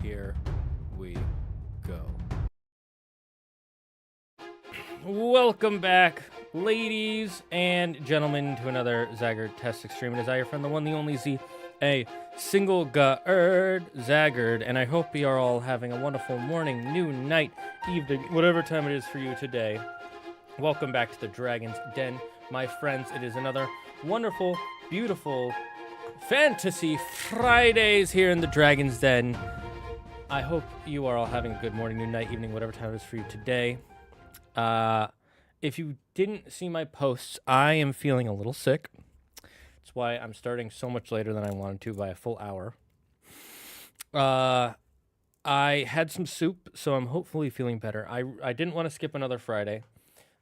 here we go. Welcome back, ladies and gentlemen, to another Zagard test extreme. It is I, your friend, the one, the only Z, a single Zagard, and I hope you are all having a wonderful morning, noon, night, evening, whatever time it is for you today. Welcome back to the Dragon's Den, my friends. It is another wonderful, beautiful Fantasy Fridays here in the Dragon's Den. I hope you are all having a good morning, noon, night, evening, whatever time it is for you today. If you didn't see my posts, I am feeling a little sick. That's why I'm starting so much later than I wanted to by a full hour. I had some soup, so I'm hopefully feeling better. I didn't want to skip another Friday,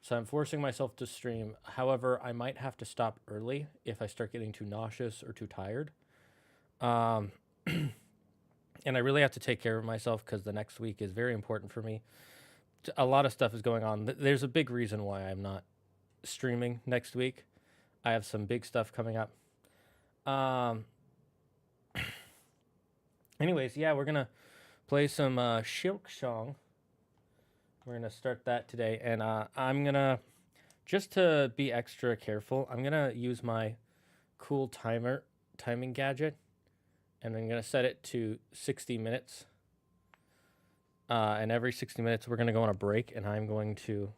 so I'm forcing myself to stream. However, I might have to stop early if I start getting too nauseous or too tired. And I really have to take care of myself because the next week is very important for me. A lot of stuff is going on. There's a big reason why I'm not streaming next week. I have some big stuff coming up. Anyways, yeah, we're going to play some Silksong. We're going to start that today. And I'm going to, just to be extra careful, I'm going to use my cool timing gadget. And I'm going to set it to 60 minutes. And every 60 minutes, we're going to go on a break, and I'm going to,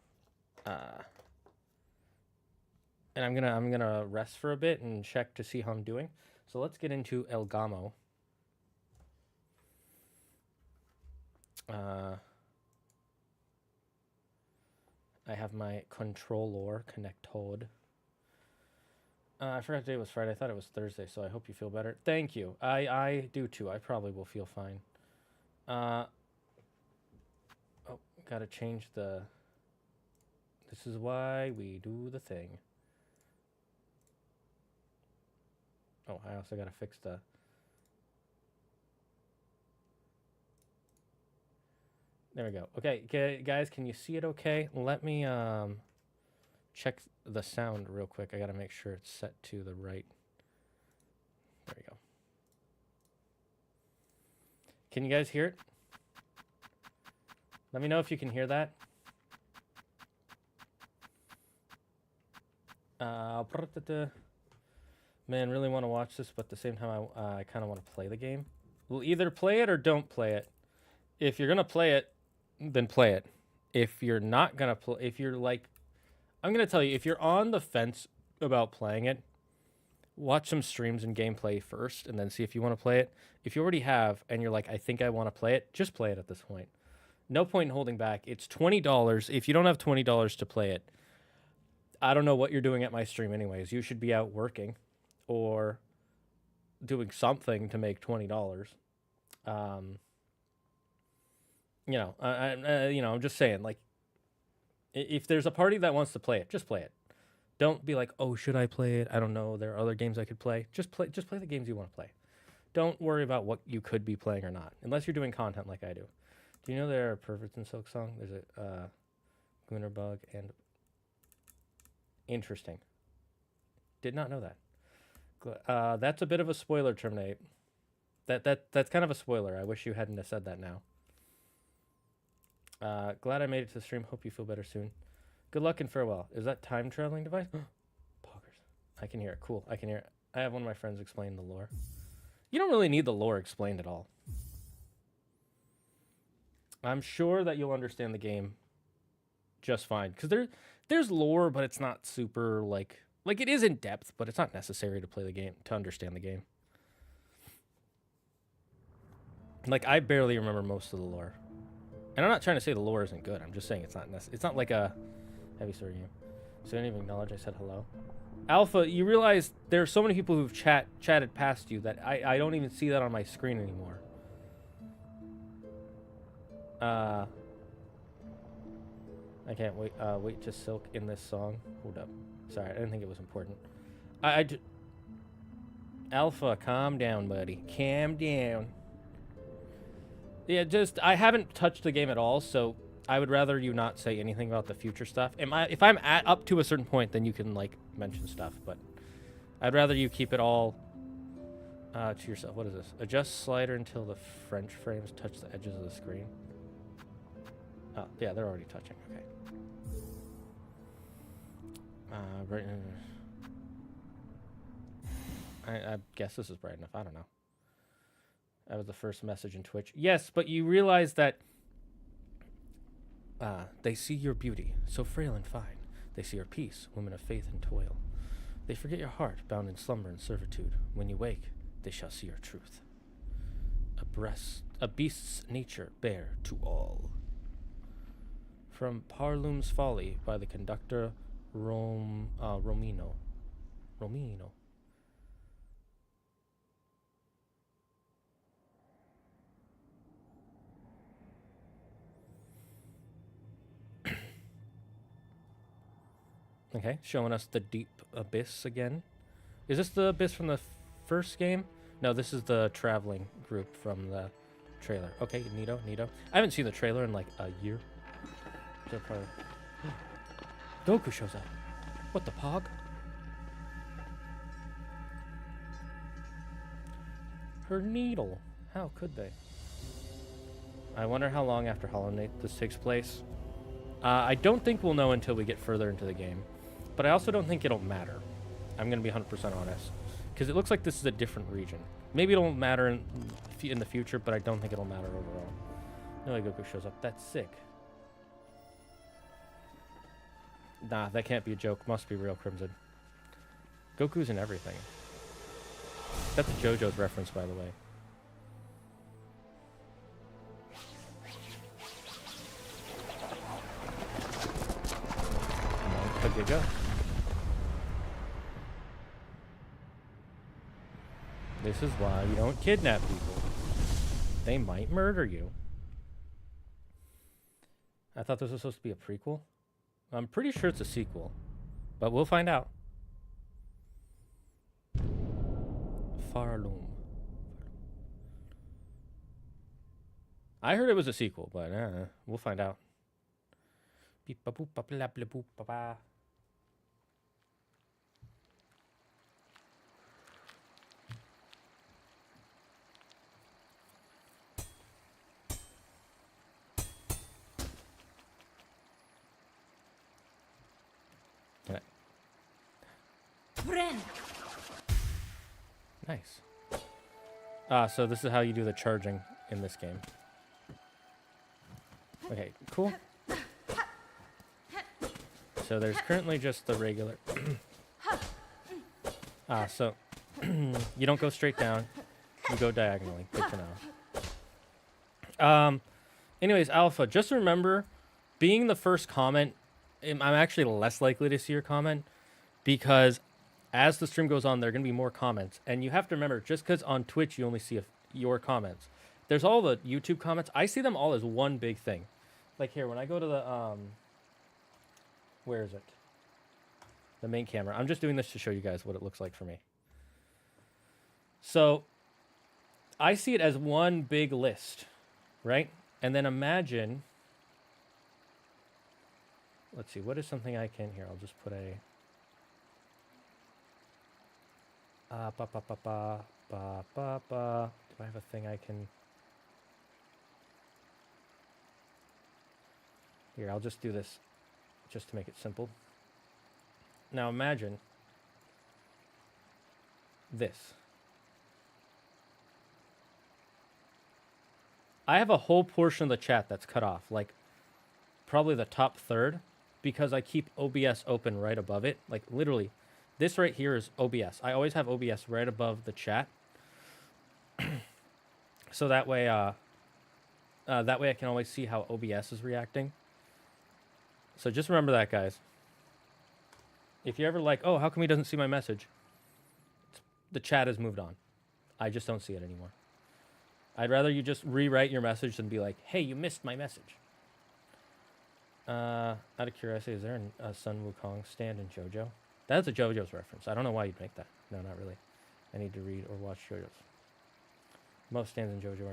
I'm gonna rest for a bit and check to see how I'm doing. So let's get into El Gamo. I have my controller connected. I forgot today was Friday. I thought it was Thursday, so I hope you feel better. Thank you. I do too. I probably will feel fine. Gotta change the... This is why we do the thing. Oh, I also gotta fix the... There we go. Okay, guys, can you see it okay? Let me check the sound real quick. I gotta make sure it's set to the right. There we go. Can you guys hear it? Let me know if you can hear that. Man, really want to watch this, but at the same time, I kind of want to play the game. We'll either play it or don't play it. If you're going to play it, then play it. If you're not going to play, if you're like, I'm going to tell you, if you're on the fence about playing it, watch some streams and gameplay first, and then see if you want to play it. If you already have, and you're like, I think I want to play it, just play it at this point. No point in holding back. It's $20. If you don't have $20 to play it, I don't know what you're doing at my stream anyways. You should be out working or doing something to make $20. I'm just saying, like, if there's a party that wants to play it, just play it. Don't be like, oh, should I play it? I don't know. There are other games I could play. Just play the games you want to play. Don't worry about what you could be playing or not, unless you're doing content like I do. Do you know there are perverts in Silksong? There's a Gunner bug and... Interesting. Did not know that. That's a bit of a spoiler, Terminate. That's kind of a spoiler. I wish you hadn't have said that now. Glad I made it to the stream. Hope you feel better soon. Good luck and farewell. Is that time traveling device? Poggers. I can hear it. Cool. I can hear it. I have one of my friends explain the lore. You don't really need the lore explained at all. I'm sure that you'll understand the game just fine. Because there's lore, but it's not super, like it is in depth, but it's not necessary to play the game, to understand the game. Like, I barely remember most of the lore. And I'm not trying to say the lore isn't good. I'm just saying it's not necessary. It's not like a heavy story game. So I didn't even acknowledge I said hello. Alpha, you realize there are so many people who've chatted past you that I don't even see that on my screen anymore. I can't wait to silk in this song. Hold up. Sorry, I didn't think it was important. Alpha, calm down, buddy. Calm down. Yeah, I haven't touched the game at all, so I would rather you not say anything about the future stuff. If I'm up to a certain point, then you can, like, mention stuff, but I'd rather you keep it all To yourself. What is this? Adjust slider until the French frames touch the edges of the screen. Oh, yeah, they're already touching. Okay. Right. I guess this is bright enough. I don't know. That was the first message in Twitch. Yes, but you realize that they see your beauty, so frail and fine. They see your peace, woman of faith and toil. They forget your heart, bound in slumber and servitude. When you wake, they shall see your truth. A beast's nature bare to all. From Parlum's Folly by the conductor Romino. Okay, showing us the deep abyss again. Is this the abyss from the first game? No, this is the traveling group from the trailer. Okay, neato. I haven't seen the trailer in like a year. So probably... Goku shows up. What the pog? Her needle. How could they? I wonder how long after Hollow Knight this takes place. I don't think we'll know until we get further into the game. But I also don't think it'll matter. I'm going to be 100% honest. Because it looks like this is a different region. Maybe it'll matter in the future, but I don't think it'll matter overall. No way Goku shows up. That's sick. Nah, that can't be a joke. Must be real, Crimson. Goku's in everything. That's a JoJo's reference, by the way. Giga. This is why you don't kidnap people. They might murder you. I thought this was supposed to be a prequel. I'm pretty sure it's a sequel, but we'll find out. Farloom. I heard it was a sequel, but we'll find out. Beep ba boop ba bla bla boop ba ba. Nice. So this is how you do the charging in this game. Okay, cool. So there's currently just the regular... so you don't go straight down. You go diagonally. Good to know. Anyways, Alpha, just remember, being the first comment, I'm actually less likely to see your comment because as the stream goes on, there are going to be more comments. And you have to remember, just because on Twitch you only see your comments, there's all the YouTube comments. I see them all as one big thing. Like here, when I go to the... where is it? The main camera. I'm just doing this to show you guys what it looks like for me. So I see it as one big list, right? And then imagine... Let's see, what is something I can... Here, I'll just put a... Do I have a thing I can... Here, I'll just do this just to make it simple. Now imagine this. I have a whole portion of the chat that's cut off, like probably the top third, because I keep OBS open right above it. Like literally, this right here is OBS. I always have OBS right above the chat. So that way I can always see how OBS is reacting. So just remember that, guys. If you're ever like, oh, how come he doesn't see my message? The chat has moved on. I just don't see it anymore. I'd rather you just rewrite your message than be like, hey, you missed my message. Out of curiosity, is there a Sun Wukong stand in JoJo? That's a JoJo's reference. I don't know why you'd make that. No, not really. I need to read or watch JoJo's. Most stands in JoJo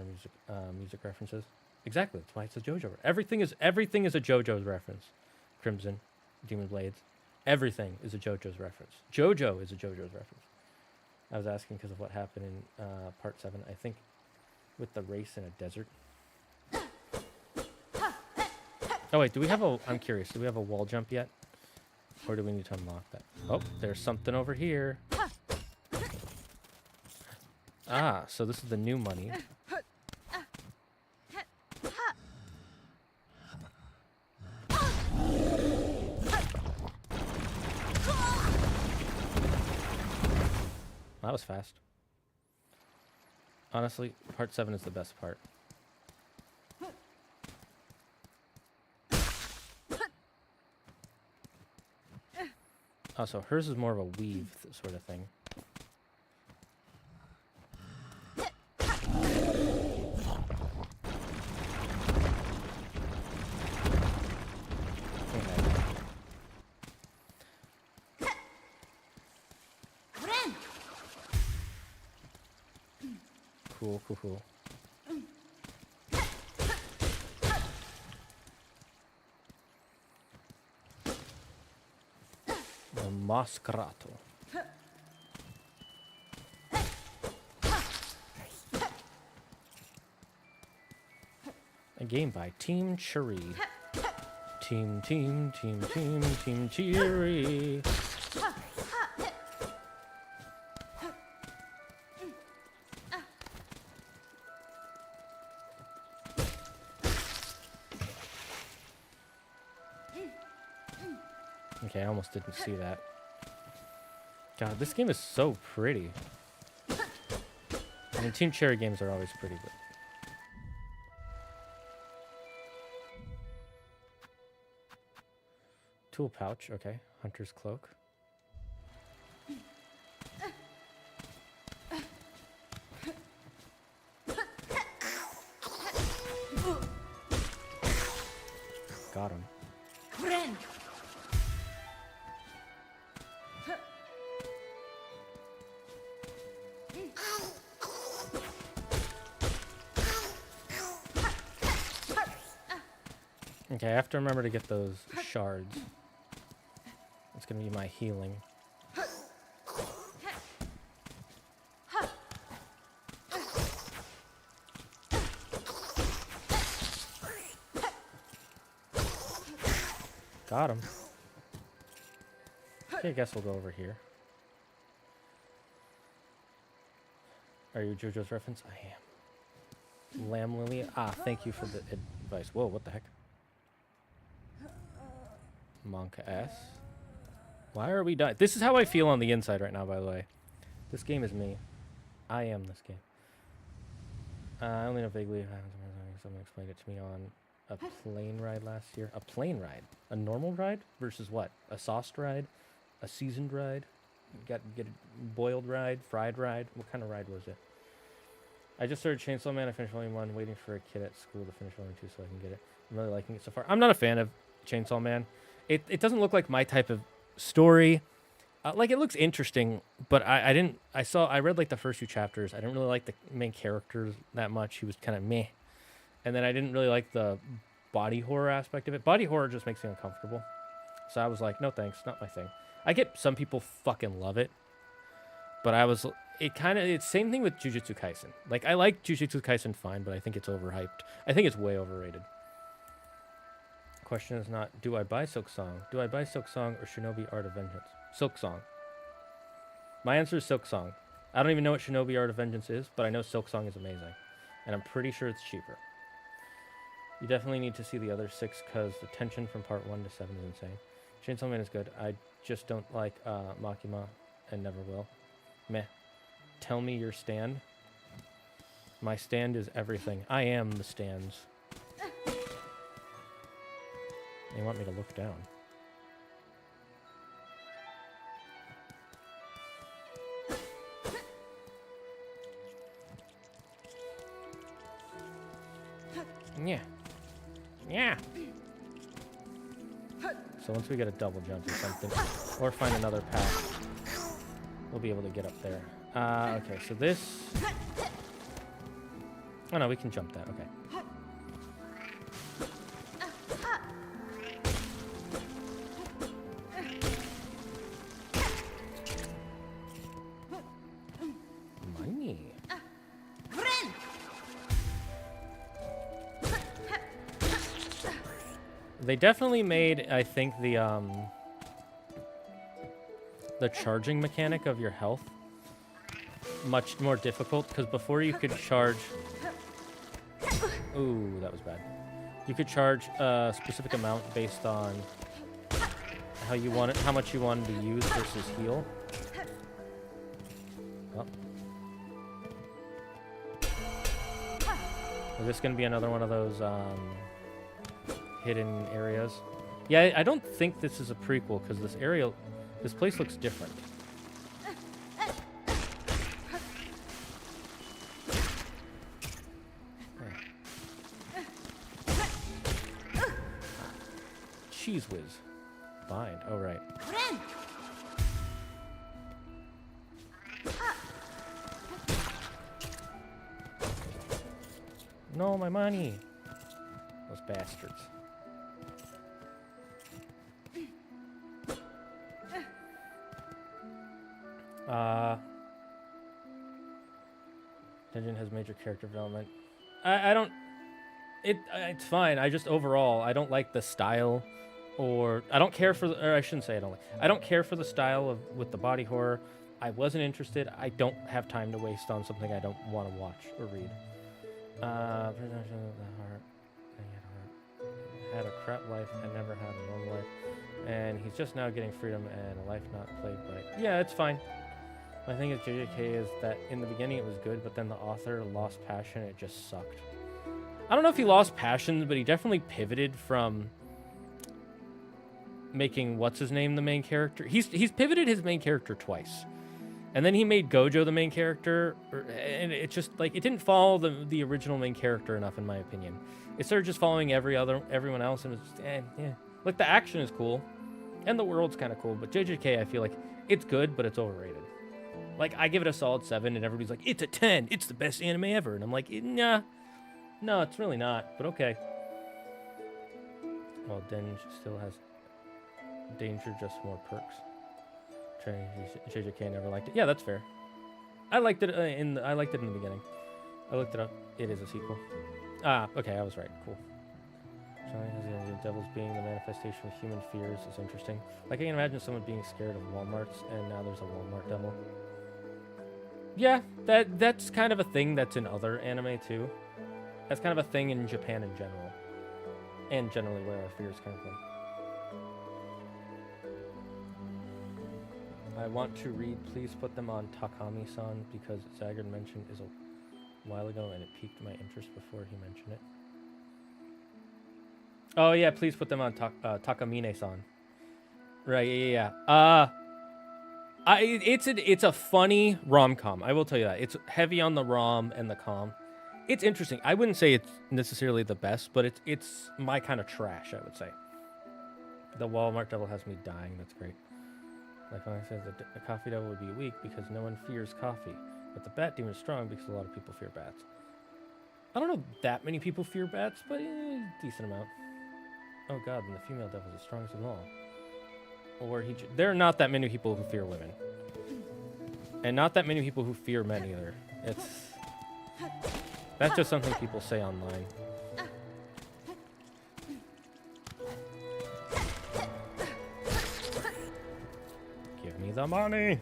are music references. Exactly. That's why it's a JoJo. Everything is a JoJo's reference. Crimson, Demon Blades. Everything is a JoJo's reference. JoJo is a JoJo's reference. I was asking because of what happened in part 7, I think, with the race in a desert. Oh wait, do we have a, I'm curious, do we have a wall jump yet? Or do we need to unlock that? Oh, there's something over here. Ah, so this is the new money. That was fast. Honestly, part 7 is the best part. Oh, so hers is more of a weave sort of thing. Cool, cool, cool. The Mascarato. A game by Team Cherry. Team Cherry. Okay, I almost didn't see that. God, this game is so pretty. I mean, Team Cherry games are always pretty, but... Tool pouch, okay. Hunter's cloak. Got him. Okay, I have to remember to get those shards. It's gonna be my healing. Got him. Okay, I guess we'll go over here. Are you JoJo's reference? I am. Lamb Lily? Ah, thank you for the advice. Whoa, what the heck? Monka S. Why are we dying? This is how I feel on the inside right now, by the way. This game is me. I am this game. I only know vaguely. Someone explained it to me on a plane ride last year. A plane ride? A normal ride? Versus what? A sauced ride? A seasoned ride? Get a boiled ride? Fried ride? What kind of ride was it? I just started Chainsaw Man. I finished Volume 1, waiting for a kid at school to finish Volume 2 so I can get it. I'm really liking it so far. I'm not a fan of Chainsaw Man. It doesn't look like my type of story. Like, it looks interesting, but I read like the first few chapters. I didn't really like the main characters that much. He was kind of meh. And then I didn't really like the body horror aspect of it. Body horror just makes me uncomfortable. So I was like, no thanks, not my thing. I get some people fucking love it, but it's same thing with Jujutsu Kaisen. Like, I like Jujutsu Kaisen fine, but I think it's overhyped. I think it's way overrated. Question is not, do I buy Silksong? Do I buy Silksong or Shinobi Art of Vengeance? Silksong. My answer is Silksong. I don't even know what Shinobi Art of Vengeance is, but I know Silksong is amazing. And I'm pretty sure it's cheaper. You definitely need to see the other 6 because the tension from part 1 to 7 is insane. Chainsaw Man is good. I just don't like Makima and never will. Meh. Tell me your stand. My stand is everything. I am the stands. They want me to look down. Yeah. Yeah. So once we get a double jump or something, or find another path, we'll be able to get up there. Okay, so this... Oh no, we can jump that, okay. They definitely made, I think, the charging mechanic of your health much more difficult, because before you could charge... Ooh, that was bad. You could charge a specific amount based on how much you wanted to use versus heal. Oh. Is this going to be another one of those hidden areas? Yeah, I don't think this is a prequel, because this place looks different. Cheese whiz. Bind. Oh, right. No, my money. Those bastards. Dungeon has major character development. I don't... It's fine. I just overall, I don't like the style, or I don't care for, or I shouldn't say I don't like. I don't care for the style with the body horror. I wasn't interested. I don't have time to waste on something I don't want to watch or read. Presumption of the heart. Had a crap life and never had a normal life, and he's just now getting freedom and a life not plagued by. Yeah, it's fine. My thing is JJK is that in the beginning it was good, but then the author lost passion. It just sucked. I don't know if he lost passion, but he definitely pivoted from making what's his name the main character. He's pivoted his main character twice, and then he made Gojo the main character, and it just like it didn't follow the original main character enough, in my opinion. It started just following everyone else, and it was just, yeah. Like the action is cool, and the world's kind of cool, but JJK I feel like it's good, but it's overrated. Like I give it a solid 7, and everybody's like, it's a 10, it's the best anime ever, and I'm like, nah. No, it's really not, but okay. Well, Denge still has danger, just more perks. JJK never liked it. Yeah, that's fair. I liked it I liked it in the beginning. I looked it up. It is a sequel. Ah, okay, I was right. Cool. The devil's being the manifestation of human fears is interesting. Like I can imagine someone being scared of Walmarts, and now there's a Walmart devil. Yeah, that's kind of a thing that's in other anime too. That's kind of a thing in Japan in general. And generally where our fears come from. I want to read, please put them on Takami-san, because Zagard mentioned is a while ago and it piqued my interest before he mentioned it. Oh yeah, please put them on Takamine-san. Right, yeah. It's a funny rom-com, I will tell you that. It's heavy on the rom and the com. It's interesting. I wouldn't say it's necessarily the best, but it's my kind of trash, I would say. The Walmart devil has me dying. That's great. Like when I said the coffee devil would be weak because no one fears coffee, but the bat demon is strong because a lot of people fear bats. I don't know that many people fear bats, but decent amount. Oh god, and the female devil is the strongest of them all. Or there are not that many people who fear women. And not that many people who fear men either. That's just something people say online. Give me the money!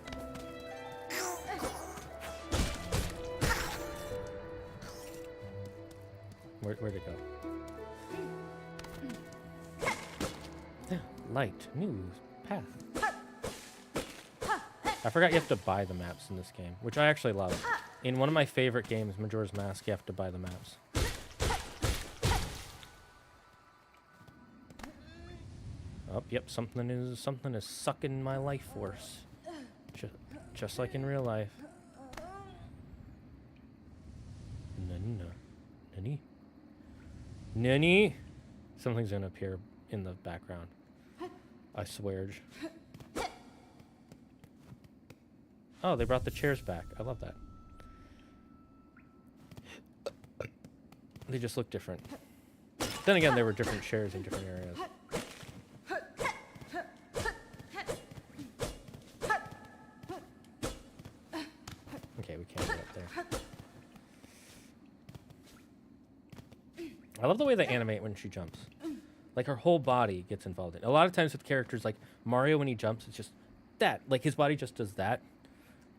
Where'd it go? Light, news, path. I forgot you have to buy the maps in this game, which I actually love. In one of my favorite games, Majora's Mask, you have to buy the maps. Oh, yep, something is sucking my life force. Just like in real life. Nani? Something's gonna appear in the background. I swear. Oh, they brought the chairs back. I love that. They just look different. Then again, there were different chairs in different areas. Okay, we can't get up there. I love the way they animate when she jumps. Like her whole body gets involved in it. A lot of times with characters like Mario, when he jumps, it's just that. Like his body just does that.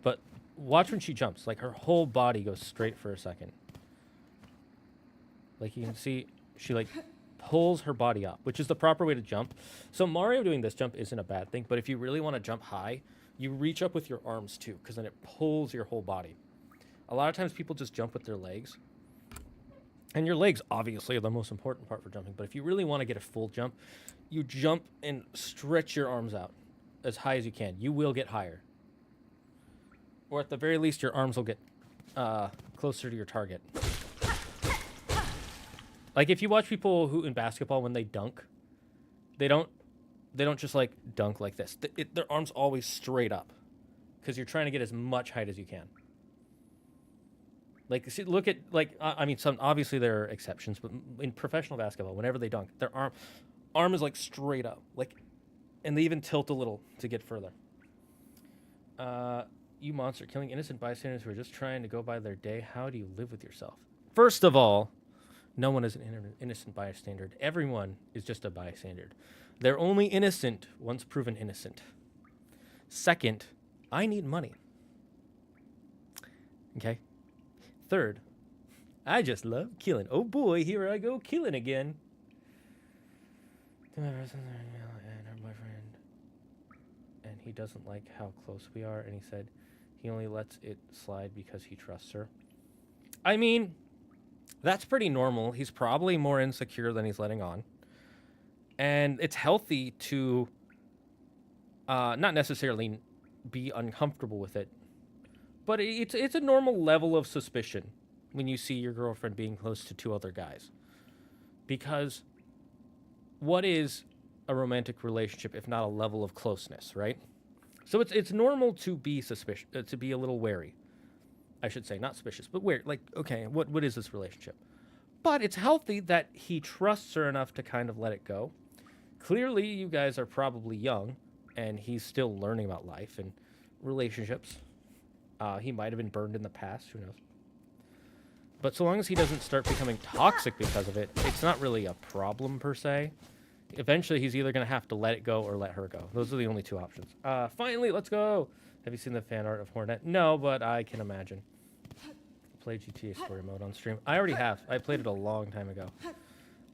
But watch when she jumps. Like her whole body goes straight for a second. Like you can see, she like pulls her body up, which is the proper way to jump. So Mario doing this jump isn't a bad thing. But if you really want to jump high, you reach up with your arms too, because then it pulls your whole body. A lot of times people just jump with their legs. And your legs, obviously, are the most important part for jumping. But if you really want to get a full jump, you jump and stretch your arms out as high as you can. You will get higher. Or at the very least, your arms will get closer to your target. Like if you watch people who in basketball, when they dunk, they don't just like dunk like this. Their arms always straight up because you're trying to get as much height as you can. Like, see, look at, like, I mean, some obviously there are exceptions, but in professional basketball, whenever they dunk, their arm is like straight up, like, and they even tilt a little to get further. You monster, killing innocent bystanders who are just trying to go by their day. How do you live with yourself? First of all, no one is an innocent bystander. Everyone is just a bystander. They're only innocent once proven innocent. Second, I need money. Okay? Third, I just love killing. Oh boy, here I go killing again. And her boyfriend, and he doesn't like how close we are, and he said he only lets it slide because he trusts her. I mean, that's pretty normal. He's probably more insecure than he's letting on. And it's healthy to not necessarily be uncomfortable with it, but it's a normal level of suspicion when you see your girlfriend being close to two other guys. Because what is a romantic relationship if not a level of closeness, right? So it's normal to be suspicious, to be a little wary. I should say, not suspicious, but wary. Like, okay, what is this relationship? But it's healthy that he trusts her enough to kind of let it go. Clearly, you guys are probably young, and he's still learning about life and relationships. He might have been burned in the past, who knows? But so long as he doesn't start becoming toxic because of it, it's not really a problem per se. Eventually, he's either going to have to let it go or let her go. Those are the only two options. Finally, let's go! Have you seen the fan art of Hornet? No, but I can imagine. Play GTA story mode on stream. I already have. I played it a long time ago.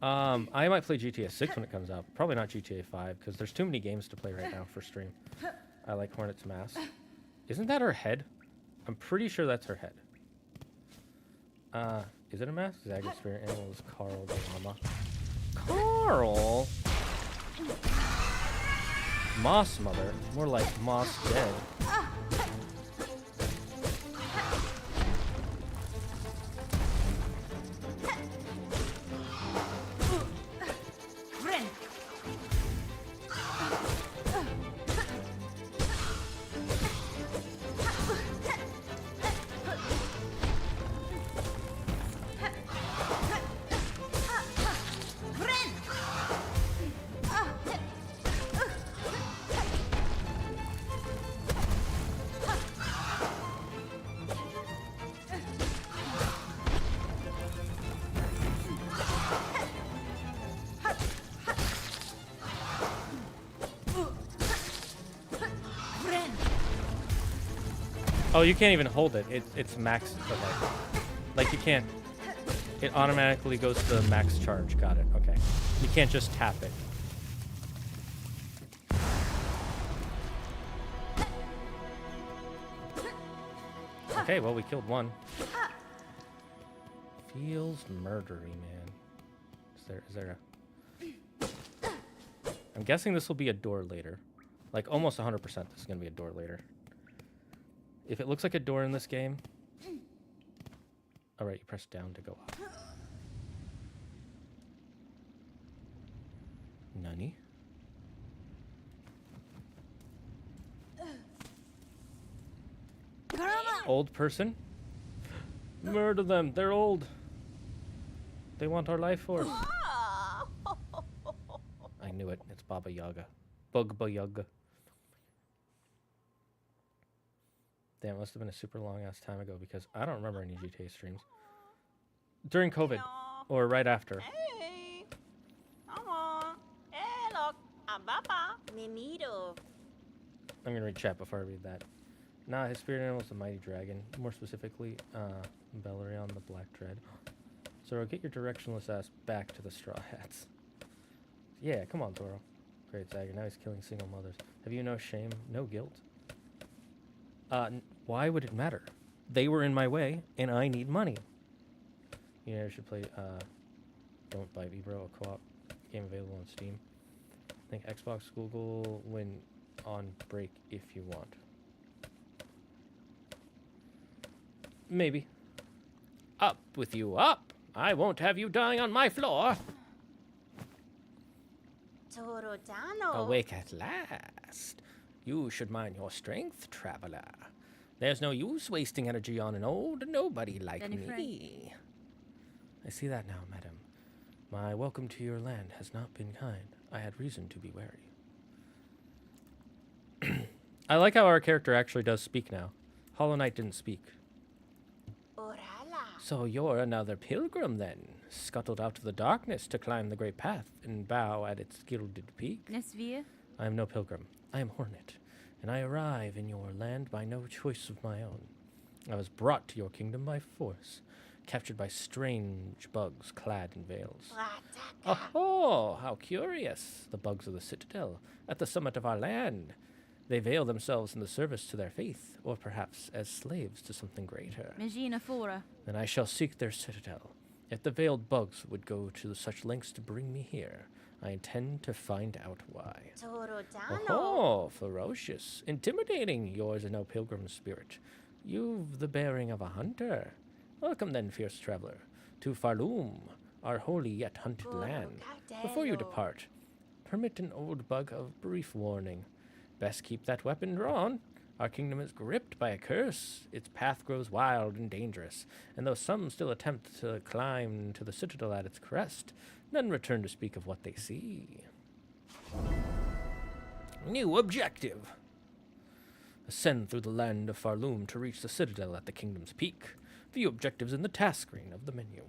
I might play GTA 6 when it comes out. Probably not GTA 5, because there's too many games to play right now for stream. I like Hornet's mask. Isn't that her head? I'm pretty sure that's her head. Is it a mask? Zagard spirit animal is Carl the llama. Carl? Moss mother. More like Moss dead. Oh, you can't even hold it. It's max. Okay. Like you can't. It automatically goes to the max charge. Got it. Okay. You can't just tap it. Okay, well we killed one. Feels murdery, man. Is there a... I'm guessing this will be a door later. Like almost 100% this is gonna be a door later. If it looks like a door in this game... Alright, you press down to go up. Nani? Old person? Murder them, they're old. They want our life force. I knew it, it's Baba Yaga. Bugba Yaga. Damn, it must have been a super long ass time ago because I don't remember any GTA streams. During COVID. Or right after. Hey. Come on. I'm gonna read chat before I read that. Nah, his spirit animal is the mighty dragon. More specifically, Belerion the Black Dread. Zoro, get your directionless ass back to the Straw Hats. Yeah, come on, Zoro. Great, Zagard. Now he's killing single mothers. Have you no shame? No guilt? Why would it matter? They were in my way, and I need money. You know, you should play, Don't Bite Me Bro, a co-op game available on Steam. I think Xbox, Google, when on break if you want. Maybe. Up with you, up! I won't have you dying on my floor! Awake at last. You should mind your strength, traveler. There's no use wasting energy on an old nobody like me. I see that now, madam. My welcome to your land has not been kind. I had reason to be wary. I like how our character actually does speak now. Hollow Knight didn't speak. So you're another pilgrim, then, scuttled out of the darkness to climb the great path and bow at its gilded peak. I am no pilgrim. I am Hornet, and I arrive in your land by no choice of my own. I was brought to your kingdom by force, captured by strange bugs clad in veils. Oh, how curious! The bugs of the citadel, at the summit of our land. They veil themselves in the service to their faith, or perhaps as slaves to something greater. Then I shall seek their citadel. If the veiled bugs would go to such lengths to bring me here, I intend to find out why. Oh, ferocious, intimidating, yours is no pilgrim spirit. You've the bearing of a hunter. Welcome then, fierce traveler, to Farloom, our holy yet hunted land. Before you depart, permit an old bug of brief warning. Best keep that weapon drawn. Our kingdom is gripped by a curse. Its path grows wild and dangerous, and though some still attempt to climb to the citadel at its crest, none return to speak of what they see. New objective. Ascend through the land of Farloom to reach the citadel at the kingdom's peak. View objectives in the task screen of the menu.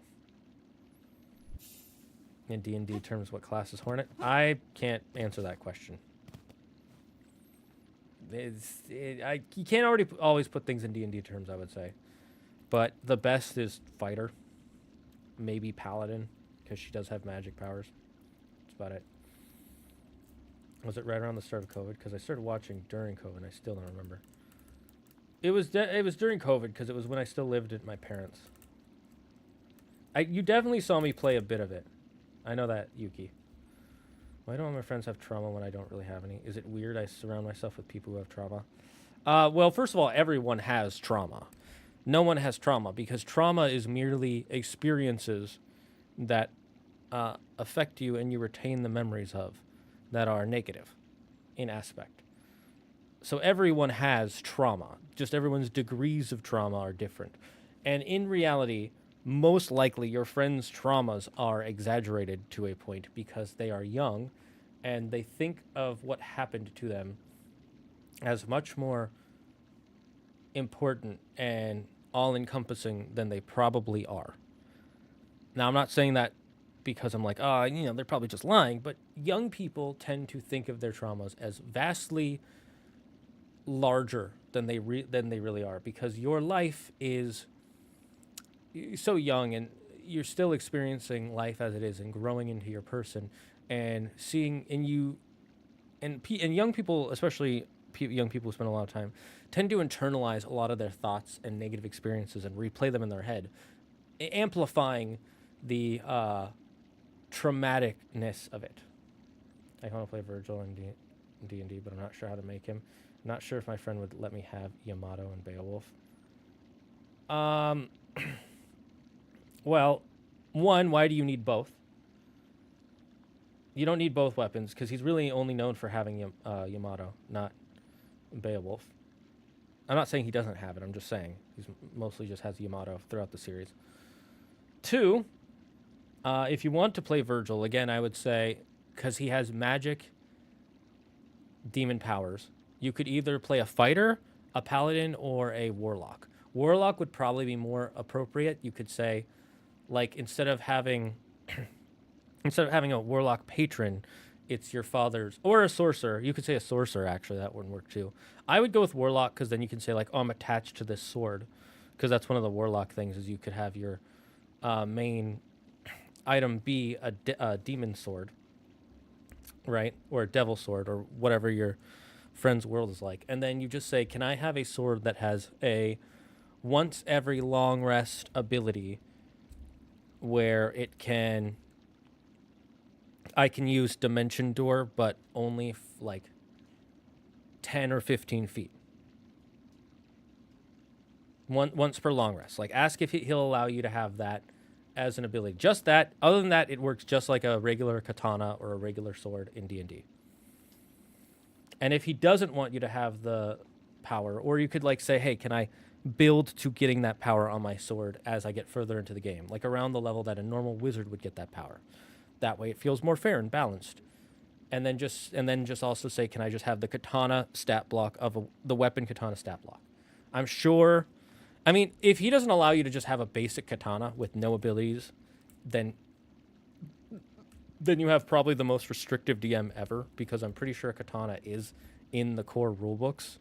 In D&D terms, what class is Hornet? I can't answer that question. You can't always put things in D&D terms, I would say. But the best is fighter. Maybe paladin, because she does have magic powers. That's about it. Was it right around the start of COVID? Because I started watching during COVID, and I still don't remember. It was during COVID, because it was when I still lived at my parents'. You definitely saw me play a bit of it. I know that, Yuki. Why don't my friends have trauma when I don't really have any? Is it weird I surround myself with people who have trauma? Well, first of all, everyone has trauma. No one has trauma, because trauma is merely experiences that affect you and you retain the memories of that are negative in aspect. So everyone has trauma. Just everyone's degrees of trauma are different. And in reality, most likely your friends' traumas are exaggerated to a point because they are young and they think of what happened to them as much more important and all-encompassing than they probably are. Now, I'm not saying that because I'm like, they're probably just lying, but young people tend to think of their traumas as vastly larger than they really are, because your life is so young and you're still experiencing life as it is and growing into your person and seeing in you and young people, especially young people who spend a lot of time, tend to internalize a lot of their thoughts and negative experiences and replay them in their head, amplifying the traumaticness of it. I want to play Virgil in D&D, but I'm not sure how to make him. I'm not sure if my friend would let me have Yamato and Beowulf. Well, one, why do you need both? You don't need both weapons, because he's really only known for having Yamato, not Beowulf. I'm not saying he doesn't have it, I'm just saying he's mostly just has Yamato throughout the series. Two, if you want to play Virgil, again, I would say, because he has magic demon powers, you could either play a fighter, a paladin, or a warlock. Warlock would probably be more appropriate. You could say, like, instead of having a warlock patron, it's your father's, or a sorcerer. You could say a sorcerer, actually. That wouldn't work too. I would go with warlock, because then you can say, like, oh, I'm attached to this sword. Because that's one of the warlock things, is you could have your main item be a demon sword, right? Or a devil sword, or whatever your friend's world is like. And then you just say, can I have a sword that has a once every long rest ability where it can... I can use Dimension Door, but only like 10 or 15 feet. Once per long rest. Like, ask if he'll allow you to have that as an ability. Just that. Other than that, it works just like a regular katana or a regular sword in D&D. And if he doesn't want you to have the power, or you could, like, say, hey, can I build to getting that power on my sword as I get further into the game? Like, around the level that a normal wizard would get that power. That way it feels more fair and balanced. And then just also say, can I just have the katana stat block of the weapon katana stat block? I'm sure... I mean, if he doesn't allow you to just have a basic katana with no abilities, then you have probably the most restrictive DM ever, because I'm pretty sure a katana is in the core rulebooks,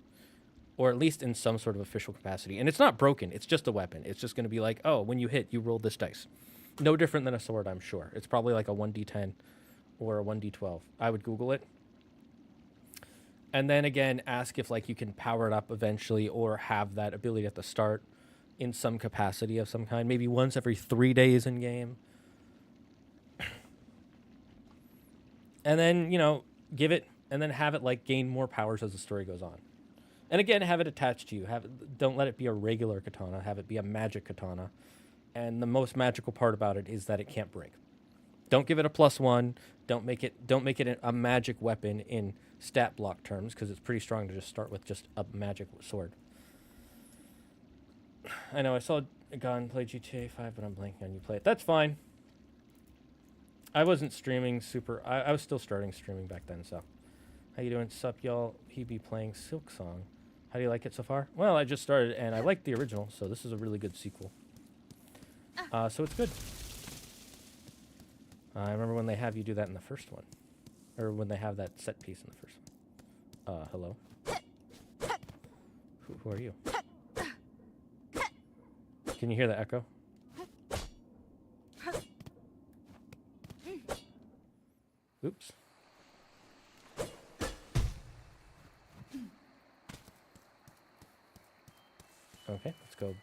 or at least in some sort of official capacity. And it's not broken. It's just a weapon. It's just going to be like, oh, when you hit, you roll this dice. No different than a sword, I'm sure. It's probably like a 1d10 or a 1d12. I would Google it. And then again, ask if, like, you can power it up eventually, or have that ability at the start in some capacity of some kind. Maybe once every 3 days in game. And then, you know, give it, and then have it, like, gain more powers as the story goes on. And again, have it attached to you. Don't let it be a regular katana. Have it be a magic katana. And the most magical part about it is that it can't break. Don't give it a +1. Don't make it a magic weapon in stat block terms, because it's pretty strong to just start with just a magic sword. I know I saw Gon play GTA 5, but I'm blanking on you play it. That's fine. I wasn't streaming super... I was still starting streaming back then, so... How you doing? Sup, y'all? He be playing Silksong. How do you like it so far? Well, I just started, and I liked the original, so this is a really good sequel. So it's good. I remember when they have you do that in the first one. Or when they have that set piece in the first one. Hello? Who are you? Can you hear the echo? Oops. Okay, let's go.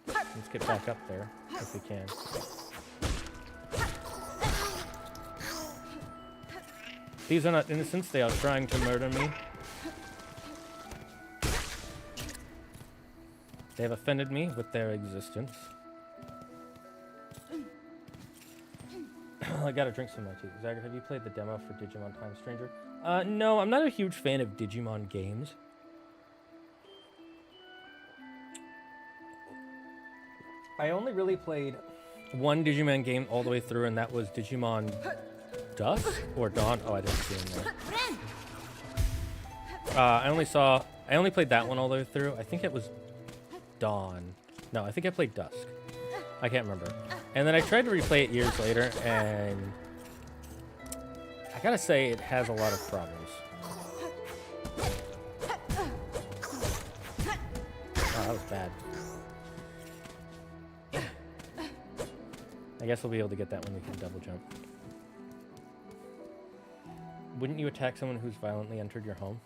Let's get back up there, if we can. These are not innocents, they are trying to murder me. They have offended me with their existence. I gotta drink some more tea. Zagard, have you played the demo for Digimon Time Stranger? No, I'm not a huge fan of Digimon games. I only really played one Digimon game all the way through, and that was Digimon Dusk or Dawn. Oh, I didn't see him there. I only played that one all the way through. I think it was Dawn. No, I think I played Dusk. I can't remember. And then I tried to replay it years later, and I gotta say it has a lot of problems. Oh, that was bad. I guess we'll be able to get that when we can double jump. Wouldn't you attack someone who's violently entered your home?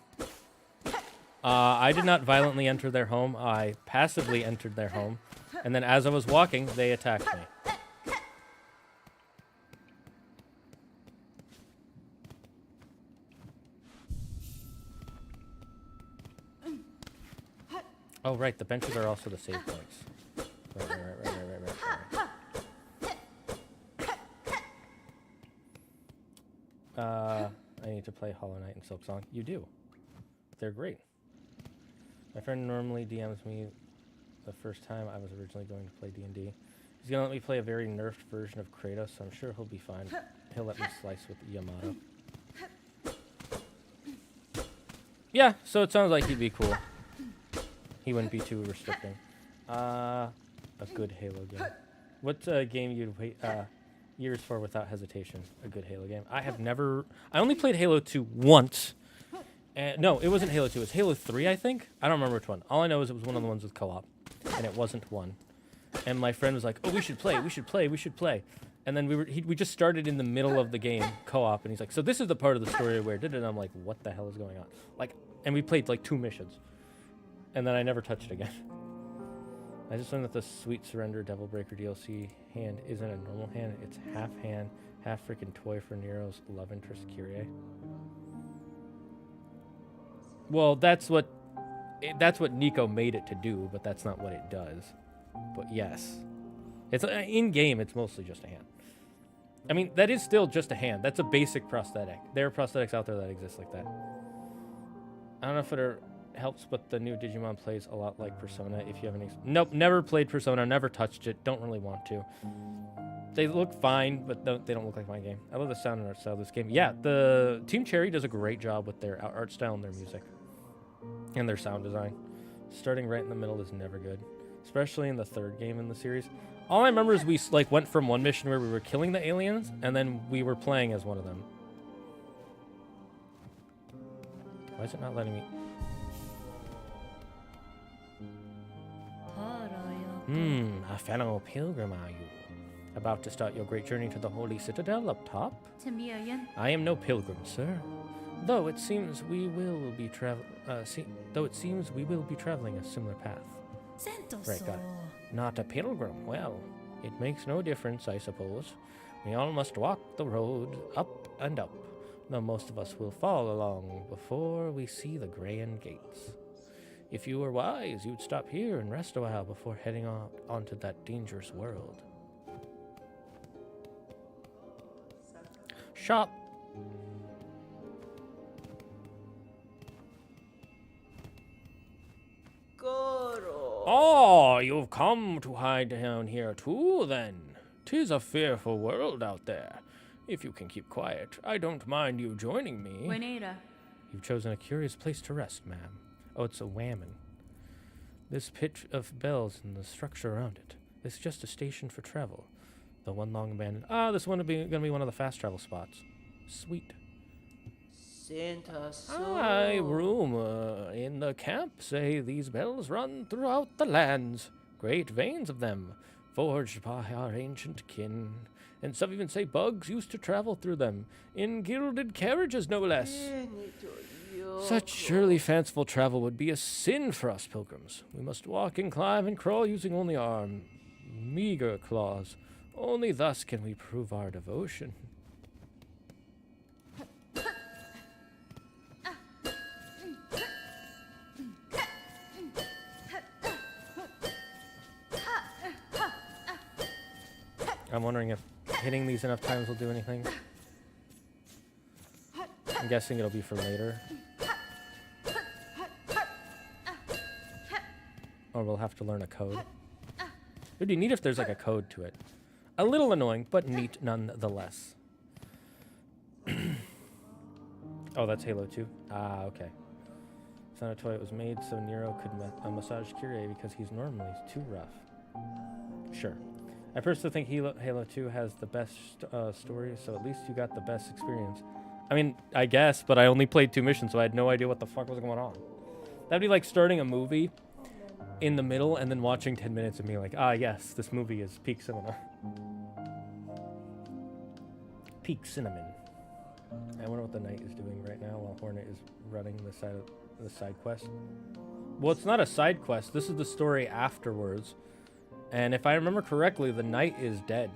I did not violently enter their home. I passively entered their home. And then as I was walking, they attacked me. Oh, right. The benches are also the save points. Right. I need to play Hollow Knight and Silksong. You do. They're great. My friend normally DMs me the first time I was originally going to play D&D. He's going to let me play a very nerfed version of Kratos, so I'm sure he'll be fine. He'll let me slice with Yamato. Yeah, so it sounds like he'd be cool. He wouldn't be too restricting. A good Halo game. What game years for without hesitation a good Halo game. I only played Halo 2 once. No, it wasn't Halo 2. It was Halo 3, I think. I don't remember which one. All I know is it was one of the ones with co-op, and it wasn't one. And my friend was like, "Oh, we should play. We should play. We should play." And then we just started in the middle of the game co-op, and he's like, "So this is the part of the story where did it?" And I'm like, "What the hell is going on?" Like, and we played like 2 missions, and then I never touched it again. I just learned that the Sweet Surrender Devil Breaker DLC hand isn't a normal hand. It's half hand, half freaking toy for Nero's love interest, Kyrie. Well, that's what Nico made it to do, but that's not what it does. But yes, it's in game. It's mostly just a hand. I mean, that is still just a hand. That's a basic prosthetic. There are prosthetics out there that exist like that. I don't know if it helps, but the new Digimon plays a lot like Persona. If you haven't, nope, never played Persona, never touched it. Don't really want to. They look fine, but they don't look like my game. I love the sound and art style of this game. Yeah, the Team Cherry does a great job with their art style and their music and their sound design. Starting right in the middle is never good, especially in the 3rd game in the series. All I remember is we like went from one mission where we were killing the aliens, and then we were playing as one of them. Why is it not letting me? A fellow pilgrim are you? About to start your great journey to the Holy Citadel up top? I am no pilgrim, sir. Though it seems we will be traveling a similar path. Right, got it. Not a pilgrim. Well, it makes no difference, I suppose. We all must walk the road up and up, though most of us will fall along before we see the grand gates. If you were wise, you'd stop here and rest a while before heading out onto that dangerous world. Shop. Oh, you've come to hide down here too, then. 'Tis a fearful world out there. If you can keep quiet, I don't mind you joining me. You've chosen a curious place to rest, ma'am. Oh, it's a whammin. This pit of bells and the structure around it. This is just a station for travel. The one long abandoned... this one gonna be one of the fast travel spots. Sweet. I rumor in the camp say these bells run throughout the lands. Great veins of them, forged by our ancient kin. And some even say bugs used to travel through them, in gilded carriages no less. Such surely fanciful travel would be a sin for us pilgrims. We must walk and climb and crawl using only our meager claws. Only thus can we prove our devotion. I'm wondering if hitting these enough times will do anything. I'm guessing it'll be for later. Or we'll have to learn a code. It would be neat if there's like a code to it. A little annoying, but neat nonetheless. Oh, that's Halo 2? Ah, okay. It's not a toy. It was made so Nero could massage Kyrie because he's normally too rough. Sure. I personally think Halo 2 has the best story, so at least you got the best experience. I mean, I guess, but I only played 2 missions, so I had no idea what the fuck was going on. That'd be like starting a movie in the middle and then watching 10 minutes and being like, ah, yes, this movie is peak cinema. Peak cinnamon. I wonder what the knight is doing right now while Hornet is running the side quest. Well, it's not a side quest. This is the story afterwards. And if I remember correctly, the knight is dead.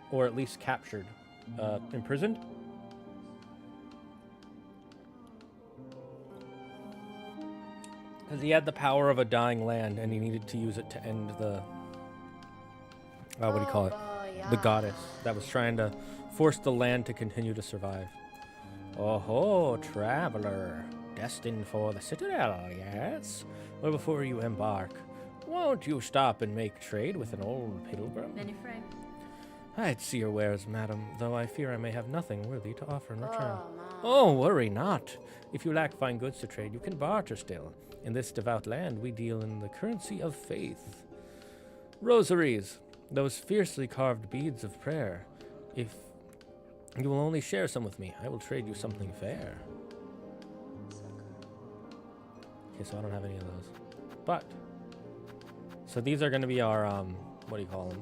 Or at least captured. Imprisoned? Because he had the power of a dying land, and he needed to use it to end the... what do you call it? The goddess that was trying to force the land to continue to survive. Oh ho, traveler. Destined for the citadel, yes? Well, before you embark, won't you stop and make trade with an old pilgrim? I'd see your wares, madam, though I fear I may have nothing worthy to offer in return. Oh, worry not. If you lack fine goods to trade, you can barter still. In this devout land, we deal in the currency of faith. Rosaries, those fiercely carved beads of prayer. If you will only share some with me, I will trade you something fair. Okay, so I don't have any of those. But, so these are going to be our, what do you call them?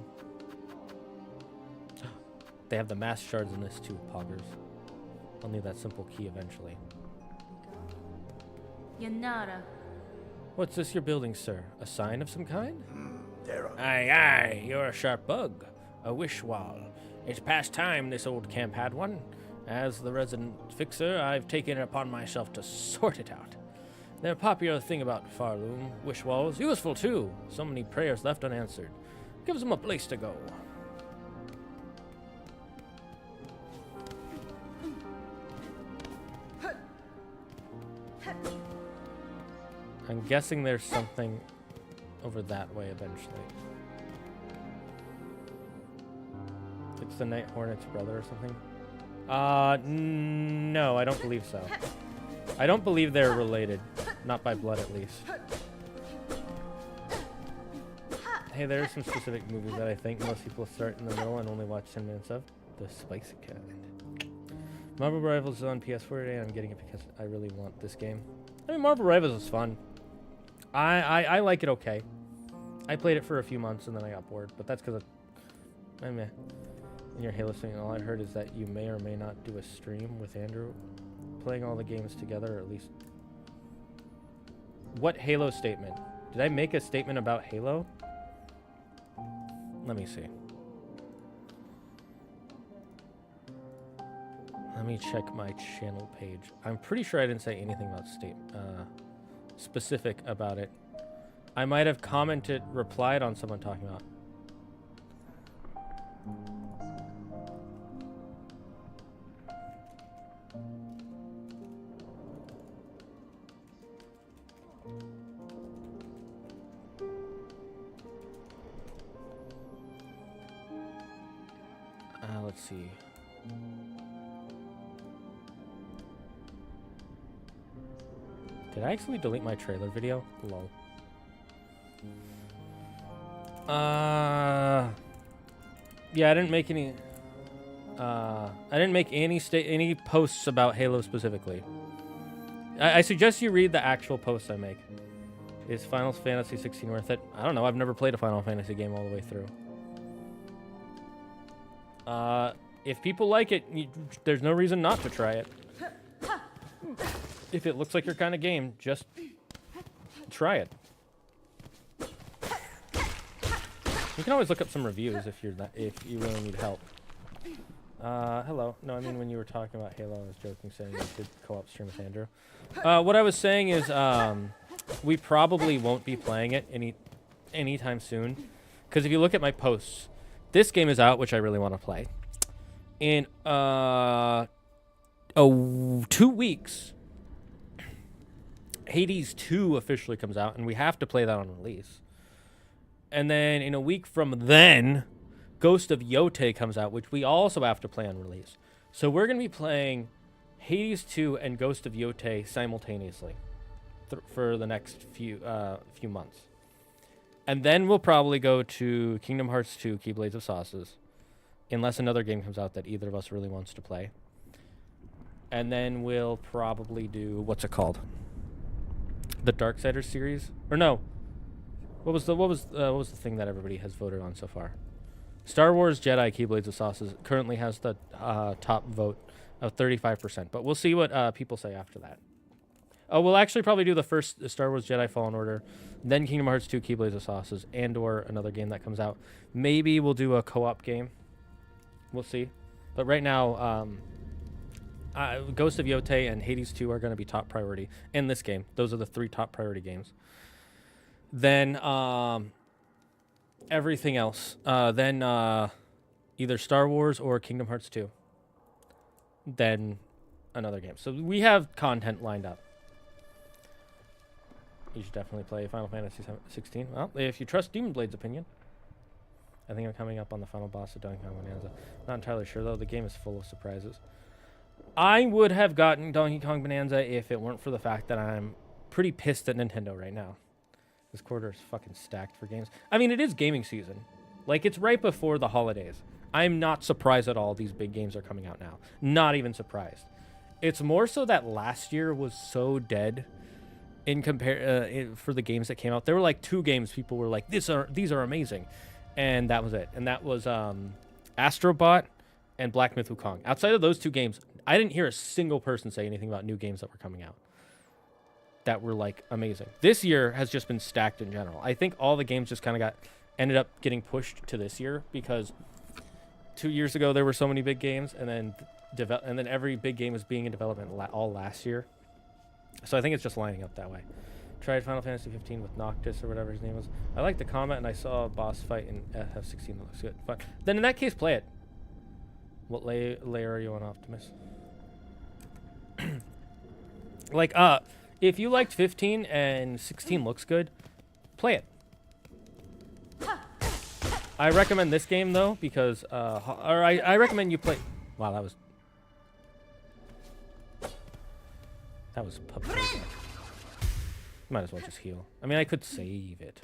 They have the mass shards in this too, poggers. I'll need that simple key eventually. Yanara. What's this you're building, sir? A sign of some kind? There are. Aye, aye, you're a sharp bug. A wish wall. It's past time this old camp had one. As the resident fixer, I've taken it upon myself to sort it out. They're a popular thing about Farloom. Wish walls. Useful, too. So many prayers left unanswered. Gives them a place to go. I'm guessing there's something over that way eventually. It's the Night Hornet's brother or something? No, I don't believe so. I don't believe they're related. Not by blood, at least. Hey, there are some specific movies that I think most people start in the middle and only watch 10 minutes of. The spicy kind. Marvel Rivals is on PS4 today, and I'm getting it because I really want this game. I mean, Marvel Rivals is fun. I like it okay. I played it for a few months and then I got bored, but that's because I mean, in your Halo stream, all I heard is that you may or may not do a stream with Andrew playing all the games together, or at least. What Halo statement? Did I make a statement about Halo? Let me see. Let me check my channel page. I'm pretty sure I didn't say anything about specific about it. I might have replied on someone talking about. Let's see. Did I actually delete my trailer video? Lol. Yeah, I didn't make any. I didn't make any posts about Halo specifically. I suggest you read the actual posts I make. Is Final Fantasy 16 worth it? I don't know. I've never played a Final Fantasy game all the way through. If people like it, there's no reason not to try it. If it looks like your kind of game, just try it. You can always look up some reviews if you really need help. Hello. No, I mean when you were talking about Halo, I was joking, saying you did co-op stream with Andrew. What I was saying is, we probably won't be playing it anytime soon, because if you look at my posts, this game is out, which I really want to play. In 2 weeks, Hades 2 officially comes out, and we have to play that on release. And then in a week from then, Ghost of Yotei comes out, which we also have to play on release. So we're going to be playing Hades 2 and Ghost of Yotei simultaneously for the next few months. And then we'll probably go to Kingdom Hearts 2, Keyblades of Sauces, unless another game comes out that either of us really wants to play. And then we'll probably do, what's it called? The Darksiders series? Or no. What was the thing that everybody has voted on so far? Star Wars Jedi Keyblades of Sauces currently has the top vote of 35%, but we'll see what people say after that. Oh, we'll actually probably do the first Star Wars Jedi Fallen Order, then Kingdom Hearts 2 Keyblades of Sauces, and/or another game that comes out. Maybe we'll do a co-op game. We'll see. But right now, Ghost of Yotei and Hades 2 are going to be top priority in this game. Those are the 3 top priority games. Then everything else. Then either Star Wars or Kingdom Hearts 2. Then another game. So we have content lined up. You should definitely play Final Fantasy 16. Well, if you trust Demon Blade's opinion. I think I'm coming up on the final boss of Donkey Kong Bonanza. Not entirely sure, though. The game is full of surprises. I would have gotten Donkey Kong Bonanza if it weren't for the fact that I'm pretty pissed at Nintendo right now. This quarter is fucking stacked for games. I mean, it is gaming season. Like, it's right before the holidays. I'm not surprised at all these big games are coming out now. Not even surprised. It's more so that last year was so dead in for the games that came out. There were like 2 games people were like, these are amazing. And that was it. And that was Astrobot and Black Myth Wukong. Outside of those 2 games, I didn't hear a single person say anything about new games that were coming out that were like amazing. This year has just been stacked in general. I think all the games just kind of ended up getting pushed to this year because 2 years ago there were so many big games, and then every big game was being in development all last year. So I think it's just lining up that way. Tried Final Fantasy 15 with Noctis or whatever his name was. I like the combat, and I saw a boss fight in FF16 that looks good. But then in that case, play it. What layer are you on, Optimus? Like, if you liked 15 and 16 looks good, play it. I recommend this game though because, I recommend you play. Wow, that was pathetic. Might as well just heal. I mean, I could save it,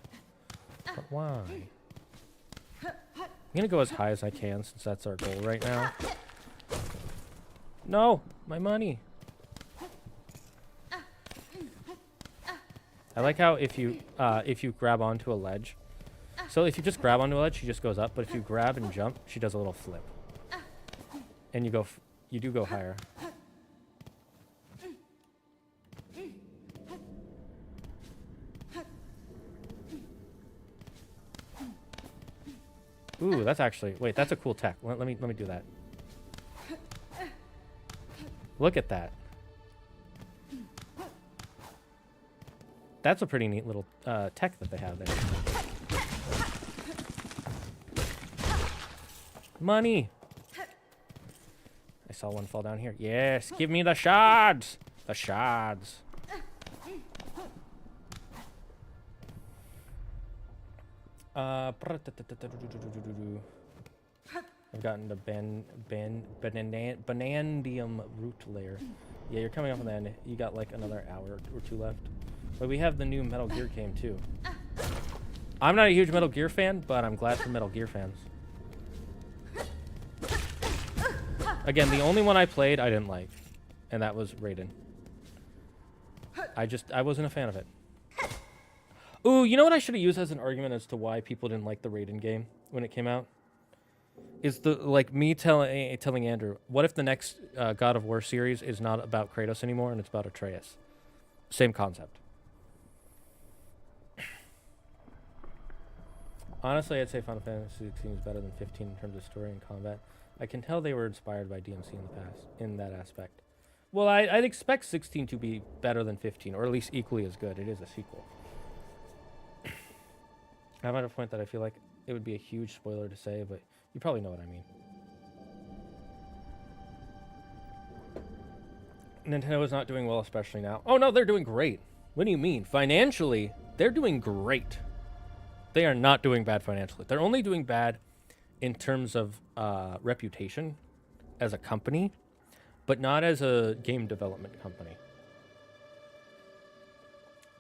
but why? I'm gonna go as high as I can since that's our goal right now. No, my money. I like how if you grab onto a ledge, so if you just grab onto a ledge, she just goes up. But if you grab and jump, she does a little flip, and you do go higher. Ooh, that's actually that's a cool tech. Let me do that. Look at that. That's a pretty neat little tech that they have there. Money. I saw one fall down here. Yes, give me the shards. The shards. I've gotten the banandium root layer. Yeah, you're coming up on the end. You got like another hour or 2 left. But we have the new Metal Gear game too. I'm not a huge Metal Gear fan, but I'm glad for Metal Gear fans. Again, the only one I played I didn't like, and that was Raiden. I wasn't a fan of it. Ooh, you know what I should have used as an argument as to why people didn't like the Raiden game when it came out? Is me telling Andrew, what if the next God of War series is not about Kratos anymore and it's about Atreus? Same concept. Honestly, I'd say Final Fantasy 16 is better than 15 in terms of story and combat. I can tell they were inspired by DMC in the past, in that aspect. Well, I'd expect 16 to be better than 15, or at least equally as good. It is a sequel. I'm at a point that I feel like it would be a huge spoiler to say, but you probably know what I mean. Nintendo is not doing well, especially now. Oh, no, they're doing great. What do you mean? Financially, they're doing great. They are not doing bad financially. They're only doing bad in terms of reputation as a company, but not as a game development company.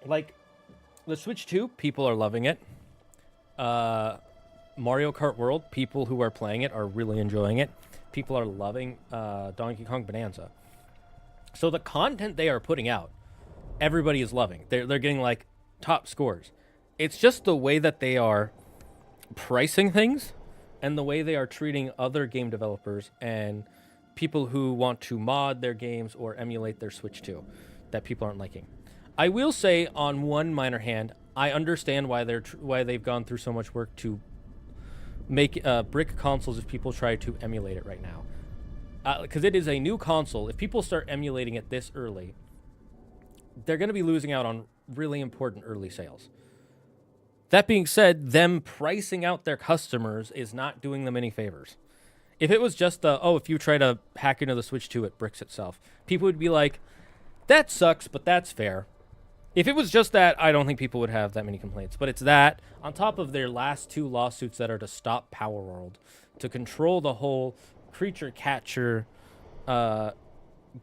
Like, the Switch 2, people are loving it. Mario Kart World, people who are playing it are really enjoying it. People are loving Donkey Kong Bonanza. So the content they are putting out, everybody is loving. They're getting like top scores. It's just the way that they are pricing things and the way they are treating other game developers and people who want to mod their games or emulate their Switch 2 that people aren't liking. I will say, on one minor hand, I understand why they've gone through so much work to make brick consoles if people try to emulate it right now. Because it is a new console. If people start emulating it this early, they're going to be losing out on really important early sales. That being said, them pricing out their customers is not doing them any favors. If it was just if you try to hack into the Switch 2, it bricks itself, people would be like, that sucks, but that's fair. If it was just that, I don't think people would have that many complaints. But it's that, on top of their last 2 lawsuits that are to stop Power World, to control the whole creature catcher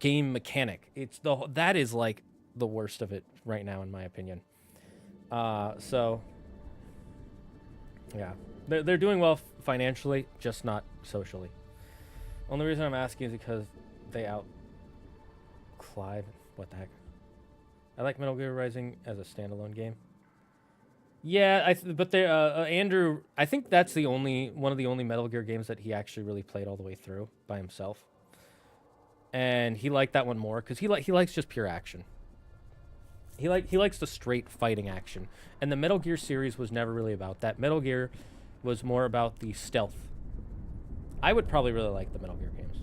game mechanic. That is like the worst of it right now, in my opinion. So yeah, they're doing well financially, just not socially. Only reason I'm asking is because they out Clive. What the heck? I like Metal Gear Rising as a standalone game. Yeah, but they Andrew, I think that's the only one of the only Metal Gear games that he actually really played all the way through by himself. And he liked that one more because he likes just pure action. He likes the straight fighting action. And the Metal Gear series was never really about that. Metal Gear was more about the stealth. I would probably really like the Metal Gear games.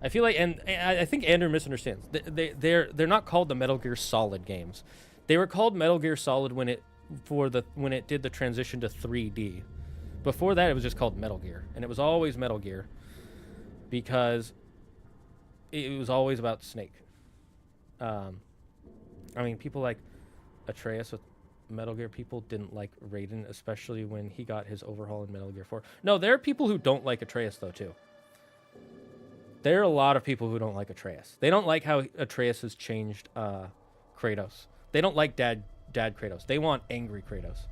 I feel like, and I think Andrew misunderstands. They're not called the Metal Gear Solid games. They were called Metal Gear Solid when it did the transition to 3D. Before that, it was just called Metal Gear, and it was always Metal Gear because it was always about Snake. I mean, people like Atreus with Metal Gear. People didn't like Raiden, especially when he got his overhaul in Metal Gear 4. No, there are people who don't like Atreus though too. There are a lot of people who don't like Atreus. They don't like how Atreus has changed Kratos. They don't like Dad Kratos. They want angry Kratos.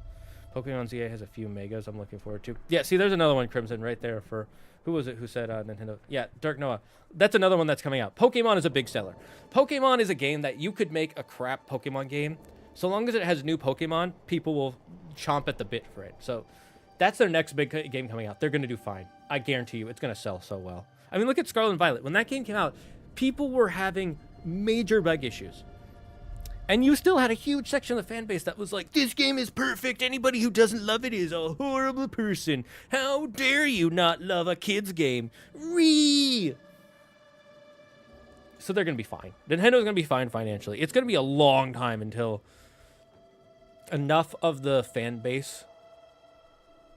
Pokemon ZA has a few megas I'm looking forward to. Yeah, see, there's another one, Crimson, right there for... Who was it who said Nintendo? Yeah, Dark Noah. That's another one that's coming out. Pokemon is a big seller. Pokemon is a game that you could make a crap Pokemon game. So long as it has new Pokemon, people will chomp at the bit for it. So that's their next big game coming out. They're going to do fine. I guarantee you it's going to sell so well. I mean, look at Scarlet and Violet. When that game came out, people were having major bug issues. And you still had a huge section of the fan base that was like, this game is perfect. Anybody who doesn't love it is a horrible person. How dare you not love a kid's game? Ree! So they're going to be fine. Nintendo's going to be fine financially. It's going to be a long time until enough of the fan base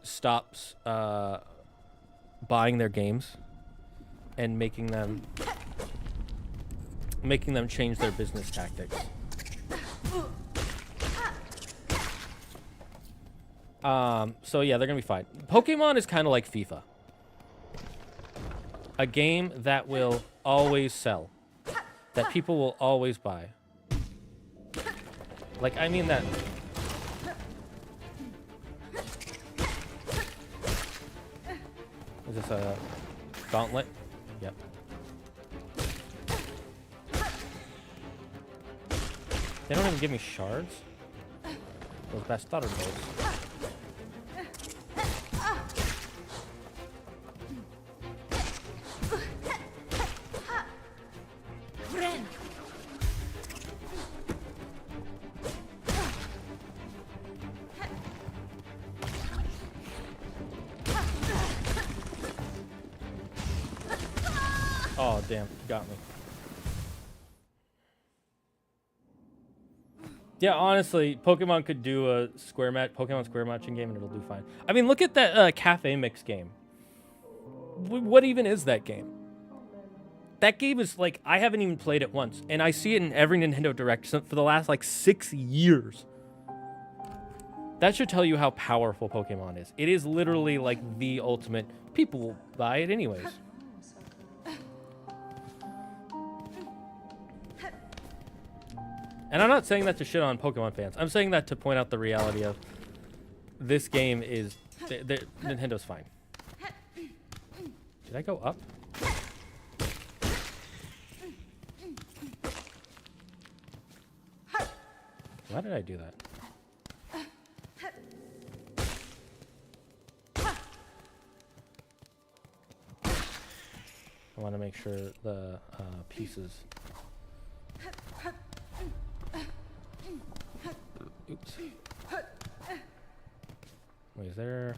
stops buying their games and making them change their business tactics. So yeah, they're gonna be fine. Pokemon is kind of like FIFA. A game that will always sell. That people will always buy. Like, I mean that... Is this a gauntlet? Yep. They don't even give me shards? Those best thunder bolts. Oh, damn. Got me. Yeah, honestly, Pokemon could do a Pokemon square matching game and it'll do fine. I mean, look at that Cafe Mix game. What even is that game? That game is like, I haven't even played it once, and I see it in every Nintendo Direct for the last like 6 years. That should tell you how powerful Pokemon is. It is literally like the ultimate. People will buy it anyways. And I'm not saying that to shit on Pokemon fans. I'm saying that to point out the reality of this game is... Nintendo's fine. Did I go up? Why did I do that? I want to make sure the pieces... Oops. Wait, is there...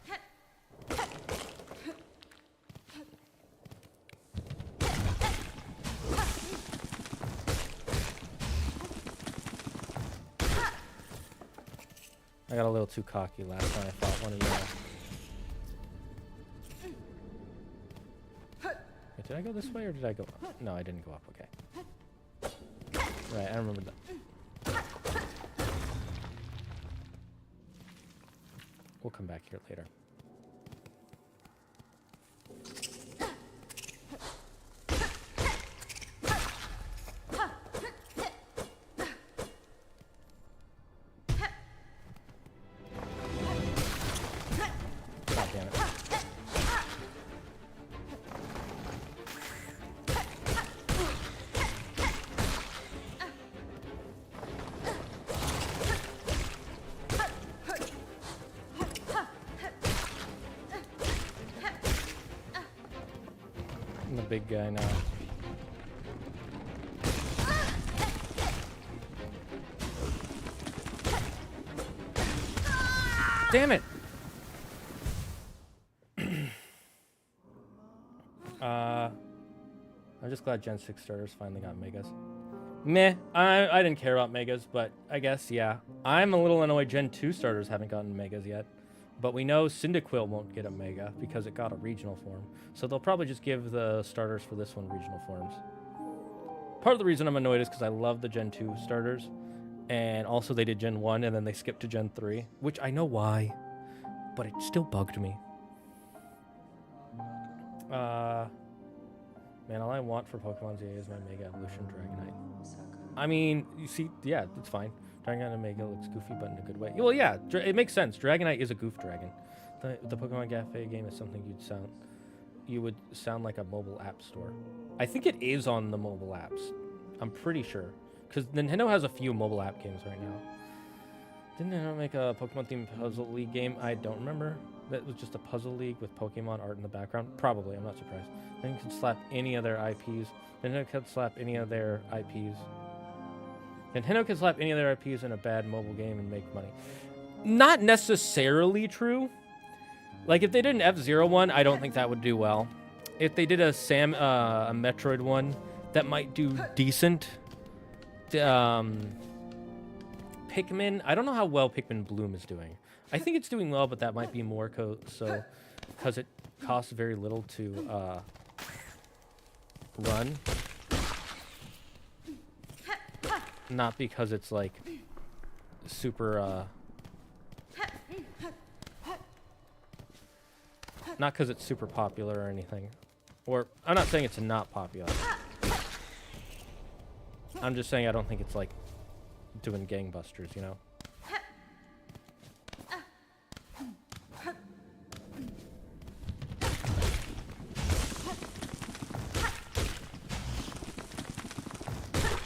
I got a little too cocky last time. I thought one of you... Wait, did I go this way or did I go up? No, I didn't go up. Okay. Right, I remember that. We'll come back here later. God damn it. big guy now. Damn it! I'm just glad Gen 6 starters finally got megas. Meh, I didn't care about megas, but I guess, yeah. I'm a little annoyed Gen 2 starters haven't gotten megas yet. But we know Cyndaquil won't get a mega because it got a regional form. So they'll probably just give the starters for this one regional forms. Part of the reason I'm annoyed is because I love the Gen 2 starters. And also they did Gen 1 and then they skipped to Gen 3. Which I know why. But it still bugged me. Man, all I want for Pokemon ZA is my Mega Evolution Dragonite. I mean, you see, yeah, it's fine. Dragonite and Mega looks goofy, but in a good way. Well, yeah, it makes sense. Dragonite is a goof dragon. The Pokemon Cafe game is something you would sound like a mobile app store. I think it is on the mobile apps. I'm pretty sure. Because Nintendo has a few mobile app games right now. Didn't Nintendo make a Pokemon-themed Puzzle League game? I don't remember. That was just a puzzle league with Pokemon art in the background? Probably, I'm not surprised. Nintendo could slap any of their IPs. Nintendo could slap any of their IPs. Nintendo could slap any of their IPs in a bad mobile game and make money. Not necessarily true. Like, if they did an F-Zero one, I don't think that would do well. If they did a Metroid one, that might do decent. Pikmin, I don't know how well Pikmin Bloom is doing. I think it's doing well, but that might be more because it costs very little to run. Not because it's like super not because it's super popular or anything. Or I'm not saying it's not popular. I'm just saying I don't think it's like doing gangbusters, you know?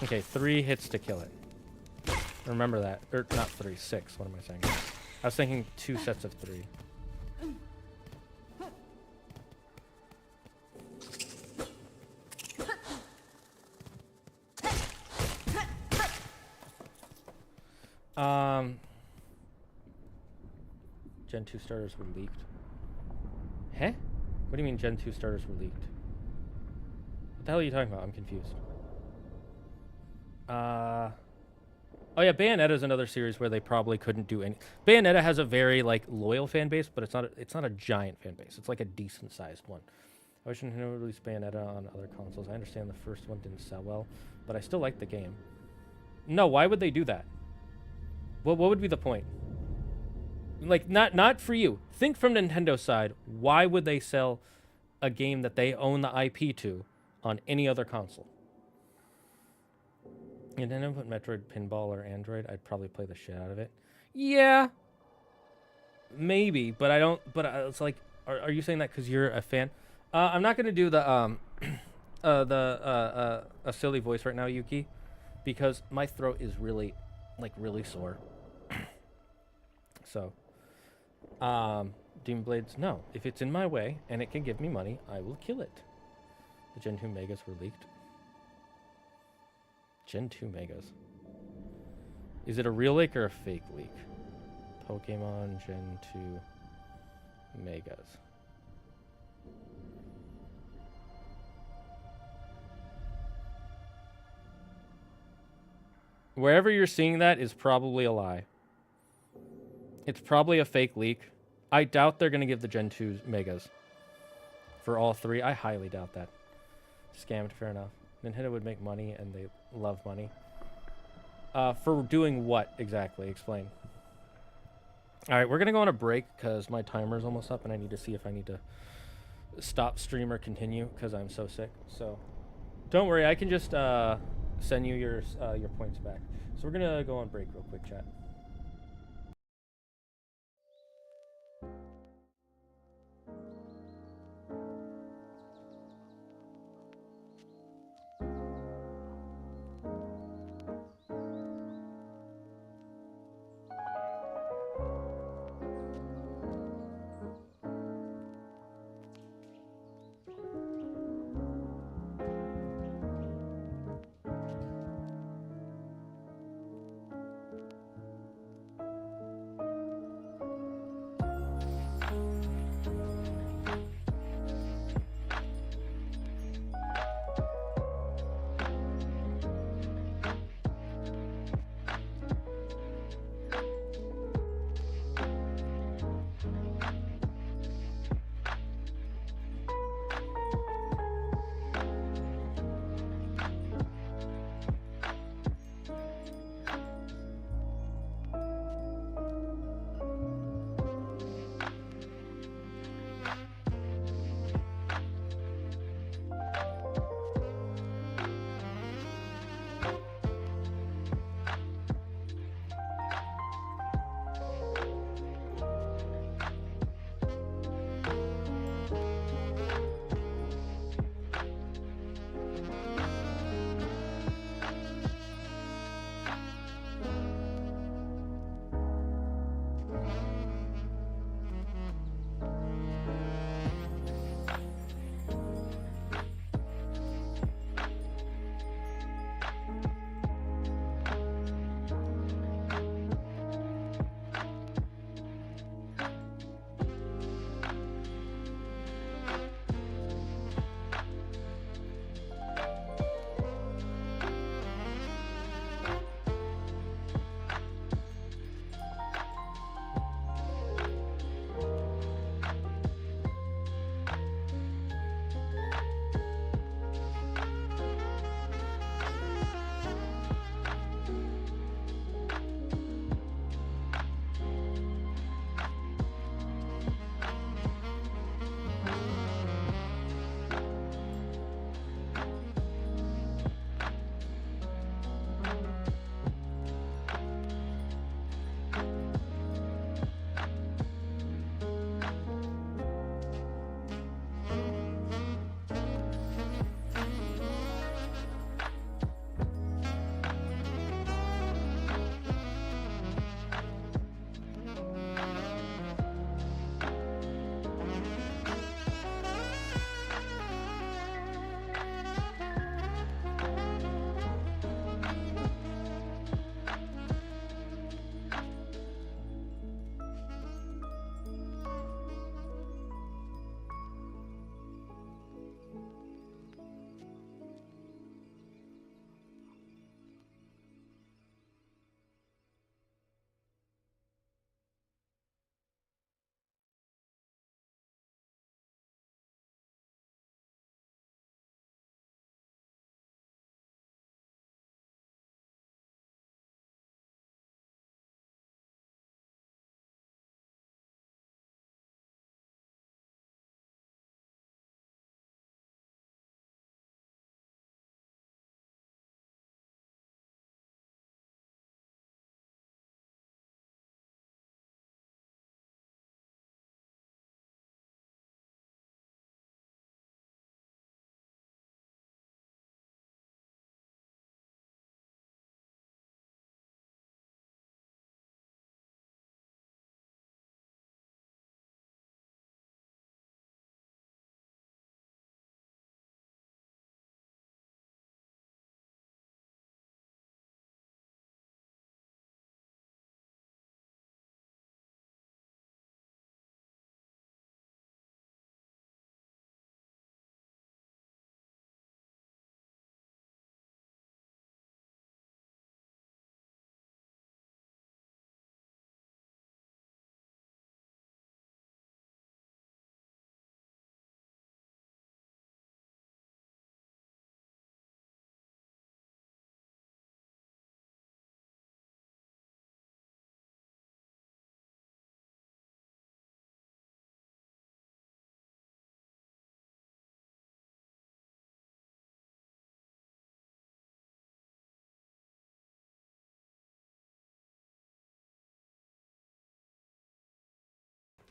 Okay, 3 hits to kill it. Remember that. Or not 3, 6. What am I saying? I was thinking 2 sets of 3. Gen 2 starters were leaked. Huh? What do you mean Gen 2 starters were leaked? What the hell are you talking about? I'm confused. Oh yeah, Bayonetta is another series where they probably couldn't do any. Bayonetta has a very like loyal fan base, but it's not a giant fan base. It's like a decent sized one. I wish Nintendo would release Bayonetta on other consoles. I understand the first one didn't sell well, but I still like the game. No, why would they do that? What would be the point? Like not for you. Think from Nintendo's side. Why would they sell a game that they own the IP to on any other console? And then put Metroid Pinball or Android, I'd probably play the shit out of it. Yeah, maybe, but I don't. But it's like, are you saying that because you're a fan? I'm not gonna do the a silly voice right now, Yuki, because my throat is really sore. So, Demon Blades, no. If it's in my way and it can give me money, I will kill it. The Gen 2 Megas were leaked. Gen 2 Megas. Is it a real leak or a fake leak? Pokemon Gen 2 Megas. Wherever you're seeing that is probably a lie. It's probably a fake leak. I doubt they're going to give the Gen 2 Megas for all 3. I highly doubt that. Scammed, fair enough. Nintendo would make money, and they love money. For doing what exactly? Explain. All right, we're going to go on a break because my timer's almost up, and I need to see if I need to stop stream or continue because I'm so sick. So don't worry. I can just send you your points back. So we're going to go on break real quick, chat.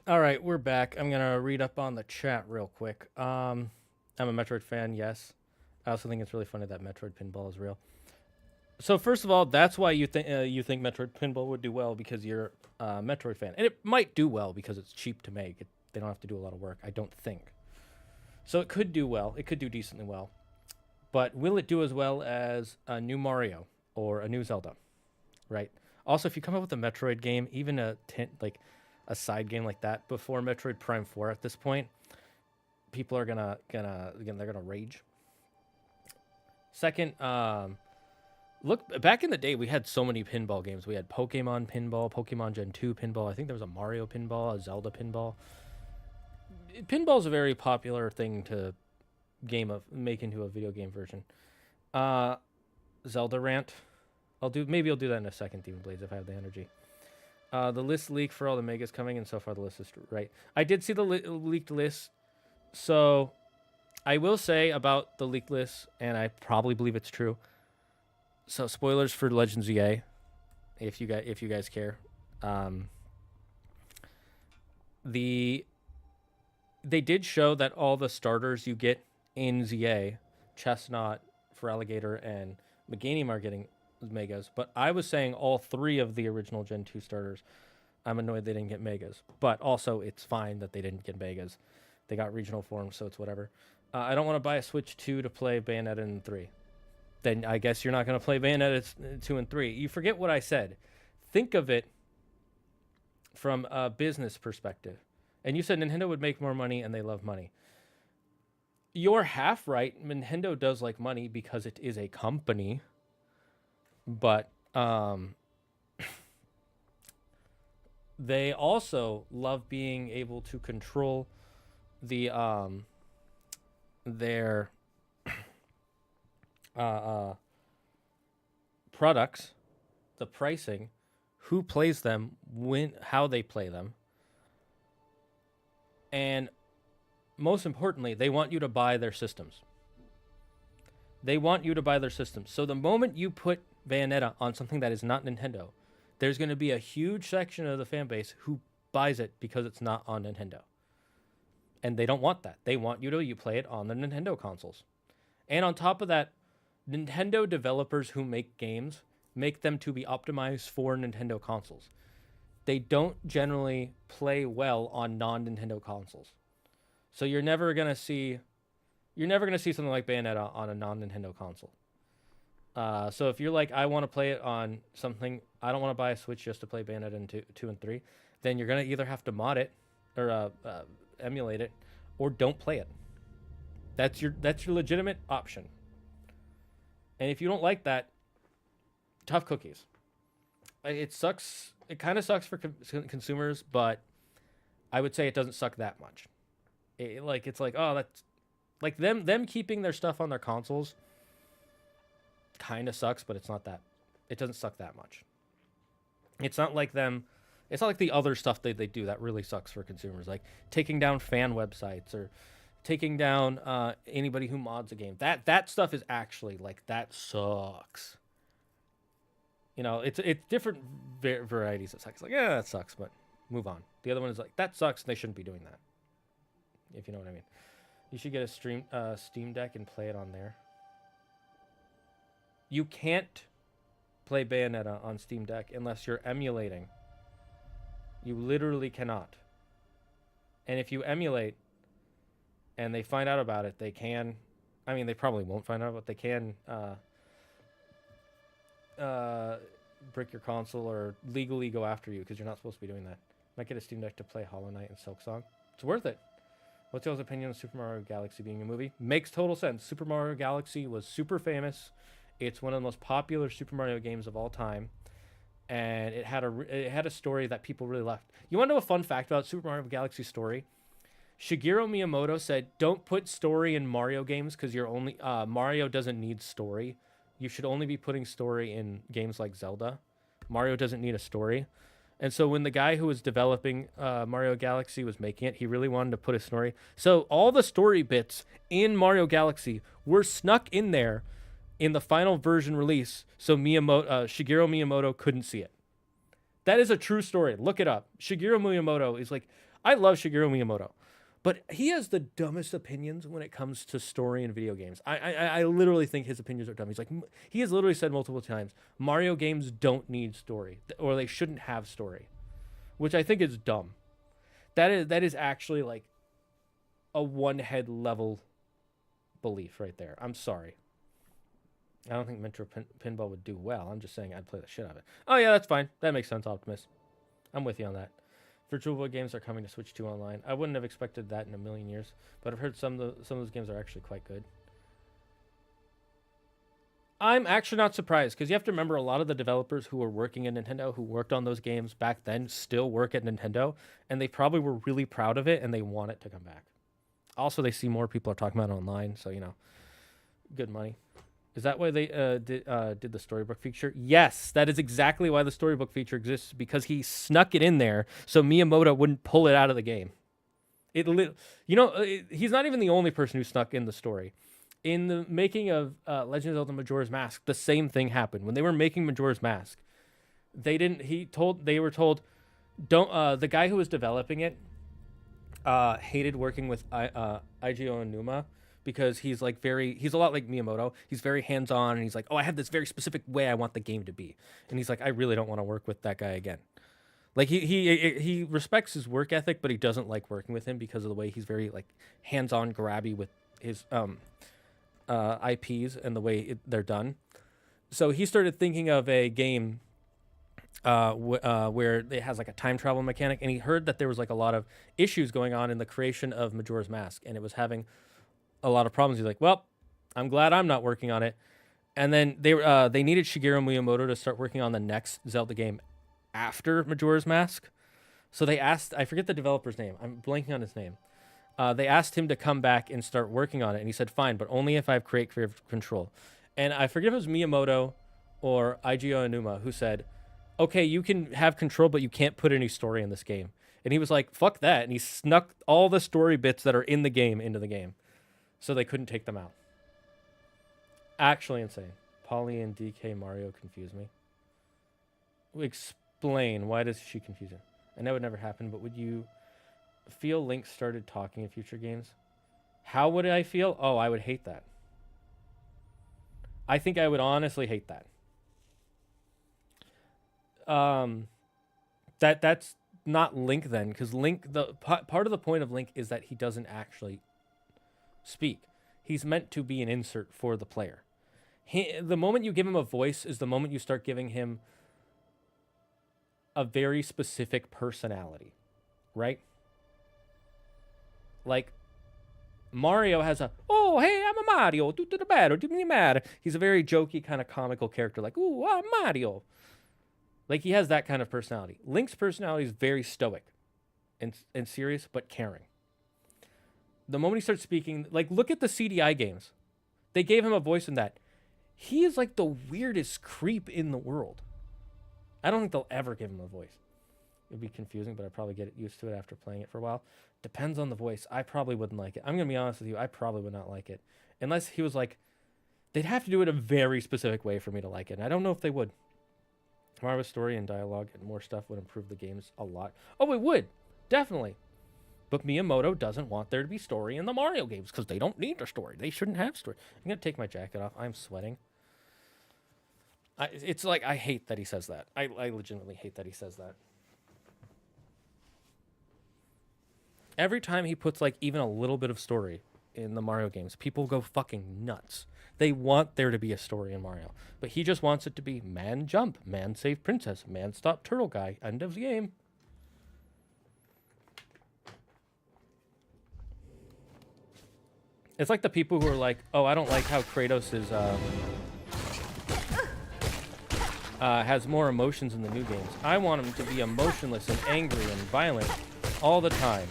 All right, we're back. I'm gonna read up on the chat real quick. I'm a Metroid fan. Yes, I also think it's really funny that Metroid Pinball is real. So first of all, that's why you think Metroid Pinball would do well because you're a Metroid fan, and it might do well because it's cheap to make. They don't have to do a lot of work, I don't think. So it could do well. It could do decently well, but will it do as well as a new Mario or a new Zelda? Right. Also, if you come up with a Metroid game, even like a side game like that before Metroid Prime 4 at this point, people are they're gonna rage. Second, look, back in the day, we had so many pinball games. We had Pokemon Pinball, Pokemon Gen 2 Pinball. I think there was a Mario Pinball, a Zelda Pinball. Pinball's a very popular thing to make into a video game version. Zelda rant. Maybe I'll do that in a second, Demon Blades, if I have the energy. The list leak for all the megas coming, and so far the list is right. I did see the leaked list, so I will say about the leaked list, and I probably believe it's true. So spoilers for Legends EA, if you guys care. They did show that all the starters you get in ZA, Chestnut, for Alligator, and Meganium are getting megas, but I was saying all 3 of the original Gen 2 starters. I'm annoyed they didn't get megas, but also it's fine that they didn't get megas. They got regional forms, so it's whatever. I don't want to buy a Switch 2 to play Bayonetta and 3. Then I guess you're not going to play Bayonetta 2 and 3. You forget what I said. Think of it from a business perspective. And you said Nintendo would make more money and they love money. You're half right. Nintendo does like money because it is a company. But they also love being able to control the their products, the pricing, who plays them, how they play them, and most importantly, they want you to buy their systems. They want you to buy their systems. So the moment you put Bayonetta on something that is not Nintendo, there's going to be a huge section of the fan base who buys it because it's not on Nintendo. And they don't want that. They want you play it on the Nintendo consoles. And on top of that, Nintendo developers who make games make them to be optimized for Nintendo consoles. They don't generally play well on non-Nintendo consoles. So you're never going to see something like Bayonetta on a non-Nintendo console. So if you're like, I want to play it on something, I don't want to buy a Switch just to play Bayonetta in 2 and 3, then you're going to either have to mod it or emulate it, or don't play it. That's your legitimate option. And if you don't like that, tough cookies. It sucks. It kind of sucks for consumers, but I would say it doesn't suck that much. It's like, oh, that's like them keeping their stuff on their consoles kind of sucks, but it doesn't suck that much. It's not like the other stuff they do that really sucks for consumers, like taking down fan websites or taking down anybody who mods a game. That stuff is actually like, that sucks. It's different varieties of sucks. Like, yeah, that sucks, but move on. The other one is like, that sucks and they shouldn't be doing that. If you know what I mean. You should get a Steam Deck and play it on there. You can't play Bayonetta on Steam Deck unless you're emulating. You literally cannot. And if you emulate and they find out about it, they can... I mean, they probably won't find out, but they can brick your console or legally go after you because you're not supposed to be doing that. Might get a Steam Deck to play Hollow Knight and Silksong. It's worth it. What's y'all's opinion on Super Mario Galaxy being a movie? Makes total sense. Super Mario Galaxy was super famous. It's one of the most popular Super Mario games of all time. And it had a story that people really loved. You want to know a fun fact about Super Mario Galaxy story? Shigeru Miyamoto said, don't put story in Mario games because Mario doesn't need story. You should only be putting story in games like Zelda. Mario doesn't need a story. And so when the guy who was developing Mario Galaxy was making it, he really wanted to put a story. So all the story bits in Mario Galaxy were snuck in there in the final version release so Shigeru Miyamoto couldn't see it. That is a true story. Look it up. Shigeru Miyamoto is like, I love Shigeru Miyamoto, but he has the dumbest opinions when it comes to story in video games. I literally think his opinions are dumb. He's like, he has literally said multiple times, Mario games don't need story, or they shouldn't have story, which I think is dumb. That is actually like a one-head level belief right there. I'm sorry. I don't think Metro Pinball would do well. I'm just saying I'd play the shit out of it. Oh yeah, that's fine. That makes sense, Optimus. I'm with you on that. Virtual Boy games are coming to Switch 2 online. I wouldn't have expected that in a million years, but I've heard some of those games are actually quite good. I'm actually not surprised, because you have to remember a lot of the developers who were working at Nintendo, who worked on those games back then, still work at Nintendo, and they probably were really proud of it, and they want it to come back. Also, they see more people are talking about it online, so, you know, good money. Is that why they did the storybook feature? Yes, that is exactly why the storybook feature exists, because he snuck it in there so Miyamoto wouldn't pull it out of the game. He's not even the only person who snuck in the story. In the making of Legend of Zelda Majora's Mask, the same thing happened. When they were making Majora's Mask, they were told, don't. The guy who was developing it hated working with Eiji Onuma, because he's a lot like Miyamoto. He's very hands-on, and he's like, oh, I have this very specific way I want the game to be. And he's like, I really don't want to work with that guy again. Like, he respects his work ethic, but he doesn't like working with him because of the way he's very, like, hands-on, grabby with his IPs and the way they're done. So he started thinking of a game where it has, like, a time travel mechanic, and he heard that there was, like, a lot of issues going on in the creation of Majora's Mask, and it was having a lot of problems. He's like, well, I'm glad I'm not working on it. And then they needed Shigeru Miyamoto to start working on the next Zelda game after Majora's Mask. So they asked, I forget the developer's name, I'm blanking on his name. They asked him to come back and start working on it, and he said, fine, but only if I have creative control. And I forget if it was Miyamoto or Eiji Onuma who said, okay, you can have control, but you can't put any story in this game. And he was like, fuck that. And he snuck all the story bits that are in the game into the game, so they couldn't take them out. Actually insane. Polly and DK Mario confuse me. Explain, why does she confuse you? I know it would never happen, but would you feel Link started talking in future games? How would I feel? Oh, I would hate that. I think I would honestly hate that. That's not Link then, because Link, the part of the point of Link is that he doesn't actually speak. He's meant to be an insert for the player. The moment you give him a voice is the moment you start giving him a very specific personality, right? Like, Mario has a, oh, hey, I'm a Mario, do the bad, do me mad. He's a very jokey, kind of comical character, like, ooh, I'm Mario. Like, he has that kind of personality. Link's personality is very stoic and serious, but caring. The moment he starts speaking, like, look at the CDI games. They gave him a voice in that. He is like the weirdest creep in the world. I don't think they'll ever give him a voice. It'd be confusing, but I'd probably get used to it after playing it for a while. Depends on the voice. I probably wouldn't like it. I'm going to be honest with you. I probably would not like it. Unless he was like, they'd have to do it a very specific way for me to like it. And I don't know if they would. More of a story and dialogue and more stuff would improve the games a lot. Oh, it would. Definitely. But Miyamoto doesn't want there to be story in the Mario games because they don't need a story. They shouldn't have story. I'm going to take my jacket off. I'm sweating. It's like, I hate that he says that. I legitimately hate that he says that. Every time he puts, like, even a little bit of story in the Mario games, people go fucking nuts. They want there to be a story in Mario. But he just wants it to be man jump, man save princess, man stop turtle guy, end of the game. It's like the people who are like, oh, I don't like how Kratos is, has more emotions in the new games. I want him to be emotionless and angry and violent all the time.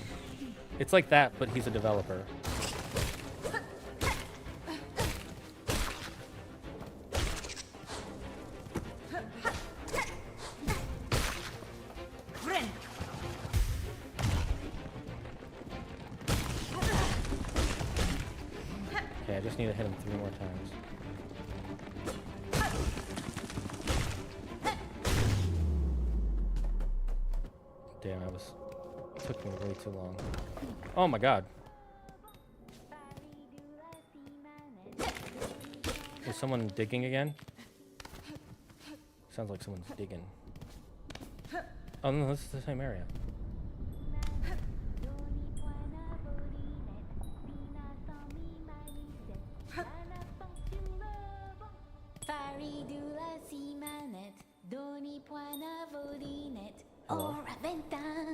It's like that, but he's a developer. Okay, I just need to hit him 3 more times. Damn, I was Took me way too long. Oh my god. Is someone digging again? Sounds like someone's digging. Oh no, this is the same area. Hello.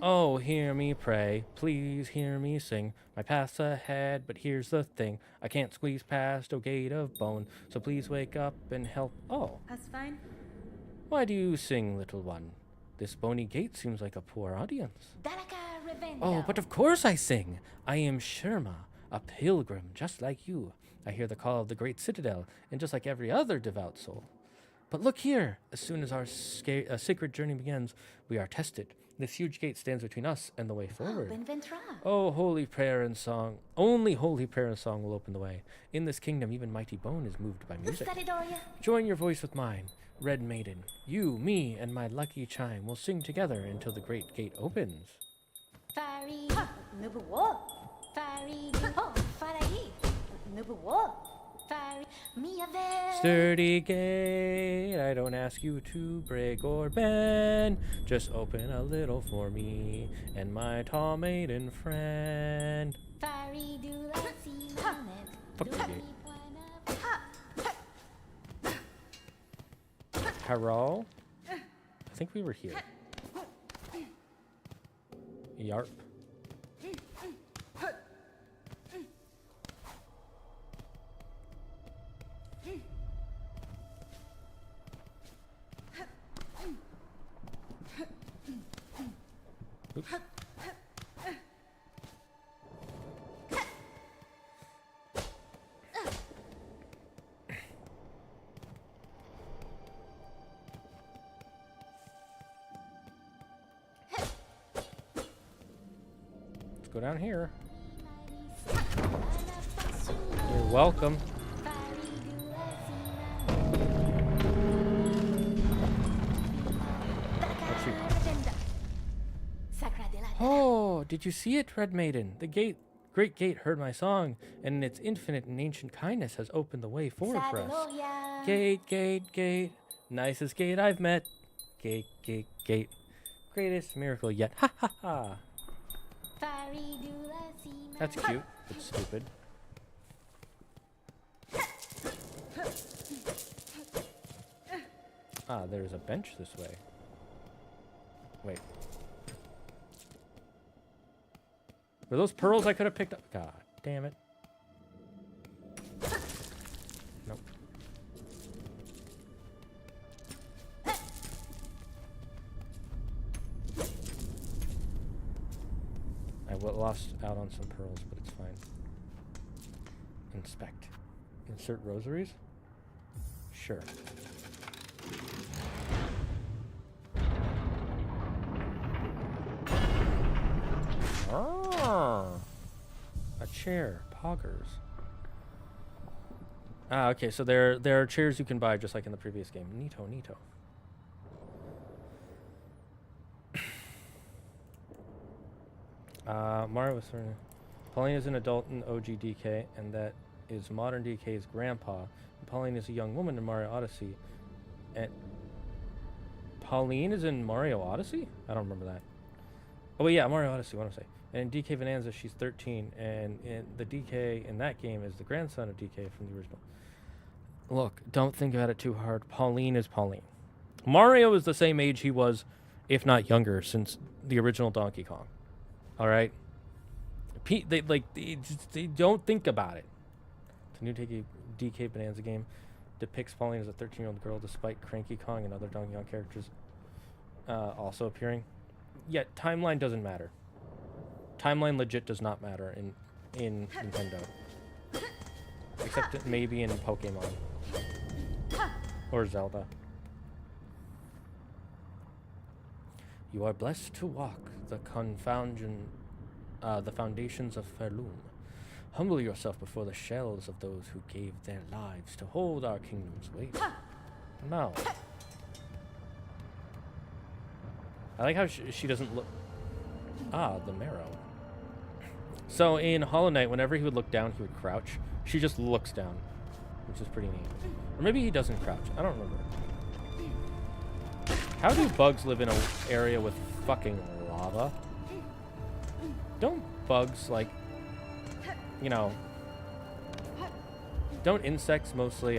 Oh, hear me pray, please hear me sing. My path's ahead, but here's the thing. I can't squeeze past, oh gate of bone, so please wake up and help. Oh. That's fine. Why do you sing, little one? This bony gate seems like a poor audience. Oh, but of course I sing. I am Sherma, a pilgrim just like you. I hear the call of the great citadel, and just like every other devout soul. But look here, as soon as our sacred journey begins, we are tested. This huge gate stands between us and the way forward. Oh, holy prayer and song. Only holy prayer and song will open the way. In this kingdom, even mighty bone is moved by music. Join your voice with mine, Red Maiden. You, me, and my lucky chime will sing together until the great gate opens. Sturdy gate, I don't ask you to break or bend. Just open a little for me and my tall maiden friend. Fuck the gate. Hello? I think we were here. Yarp. Oops. Let's go down here. You're welcome. Oh, did you see it, Red Maiden? The great gate heard my song, and in its infinite and ancient kindness has opened the way forward for us. Gate, gate, gate, nicest gate I've met. Gate, gate, gate, greatest miracle yet. Ha ha ha. That's cute, but stupid. Ah, there's a bench this way. Wait. Were those pearls I could have picked up? God damn it. Nope. I lost out on some pearls, but it's fine. Inspect. Insert rosaries? Sure. A chair, poggers. Ah, okay, so there are chairs you can buy just like in the previous game. Neato, neato. Mario was certain. Pauline is an adult in OG DK, and that is modern DK's grandpa. And Pauline is a young woman in Mario Odyssey. And Pauline is in Mario Odyssey? I don't remember that. Oh, yeah, Mario Odyssey, what am I saying? And in DK Bonanza, she's 13, and in the DK in that game is the grandson of DK from the original. Look, don't think about it too hard. Pauline is Pauline. Mario is the same age he was, if not younger, since the original Donkey Kong. All right? They don't think about it. The new DK Bonanza game depicts Pauline as a 13-year-old girl, despite Cranky Kong and other Donkey Kong characters also appearing. Yet, timeline doesn't matter. Timeline legit does not matter in Nintendo. Except maybe in Pokemon. Or Zelda. You are blessed to walk the foundations of Faerlun. Humble yourself before the shells of those who gave their lives to hold our kingdom's weight. No. I like how she doesn't look... Ah, the marrow. So in Hollow Knight, whenever he would look down, he would crouch. She just looks down, which is pretty neat. Or maybe he doesn't crouch. I don't remember. How do bugs live in an area with fucking lava? Don't bugs, like, you know, don't insects mostly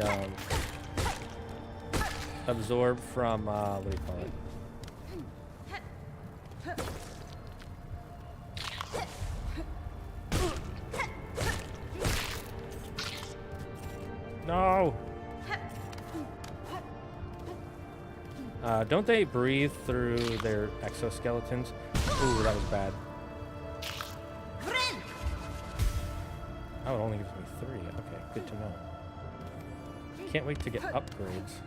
absorb from, what do you call it? No! Don't they breathe through their exoskeletons? Ooh, that was bad. Oh, it only gives me 3. Okay, good to know. Can't wait to get upgrades.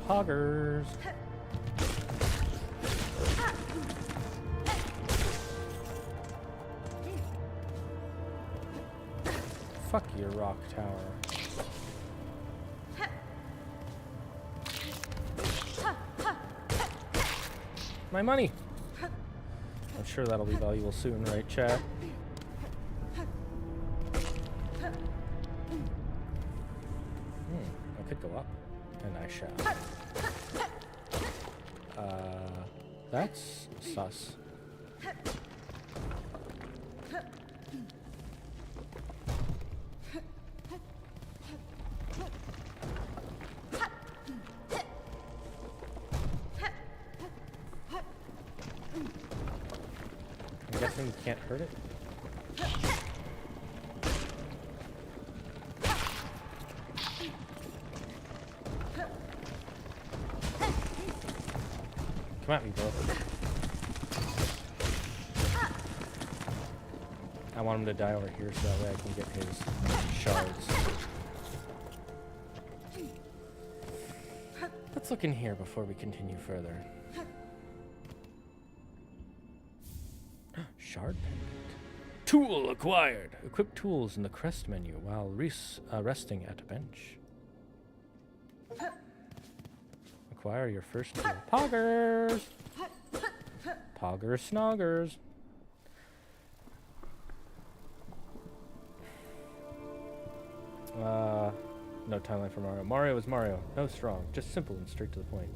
Poggers. Fuck your rock tower. My money. I'm sure that'll be valuable soon, right, chat? I could go up, and I shall. That's sus. I'm guessing you can't hurt it? Come at me, bro. I want him to die over here so that way I can get his shards. Let's look in here before we continue further. Shard pendant. Tool acquired. Equip tools in the crest menu while resting at a bench. Acquire your first tool. Poggers! Poggers snoggers. No timeline for Mario. Mario is Mario. No strong. Just simple and straight to the point.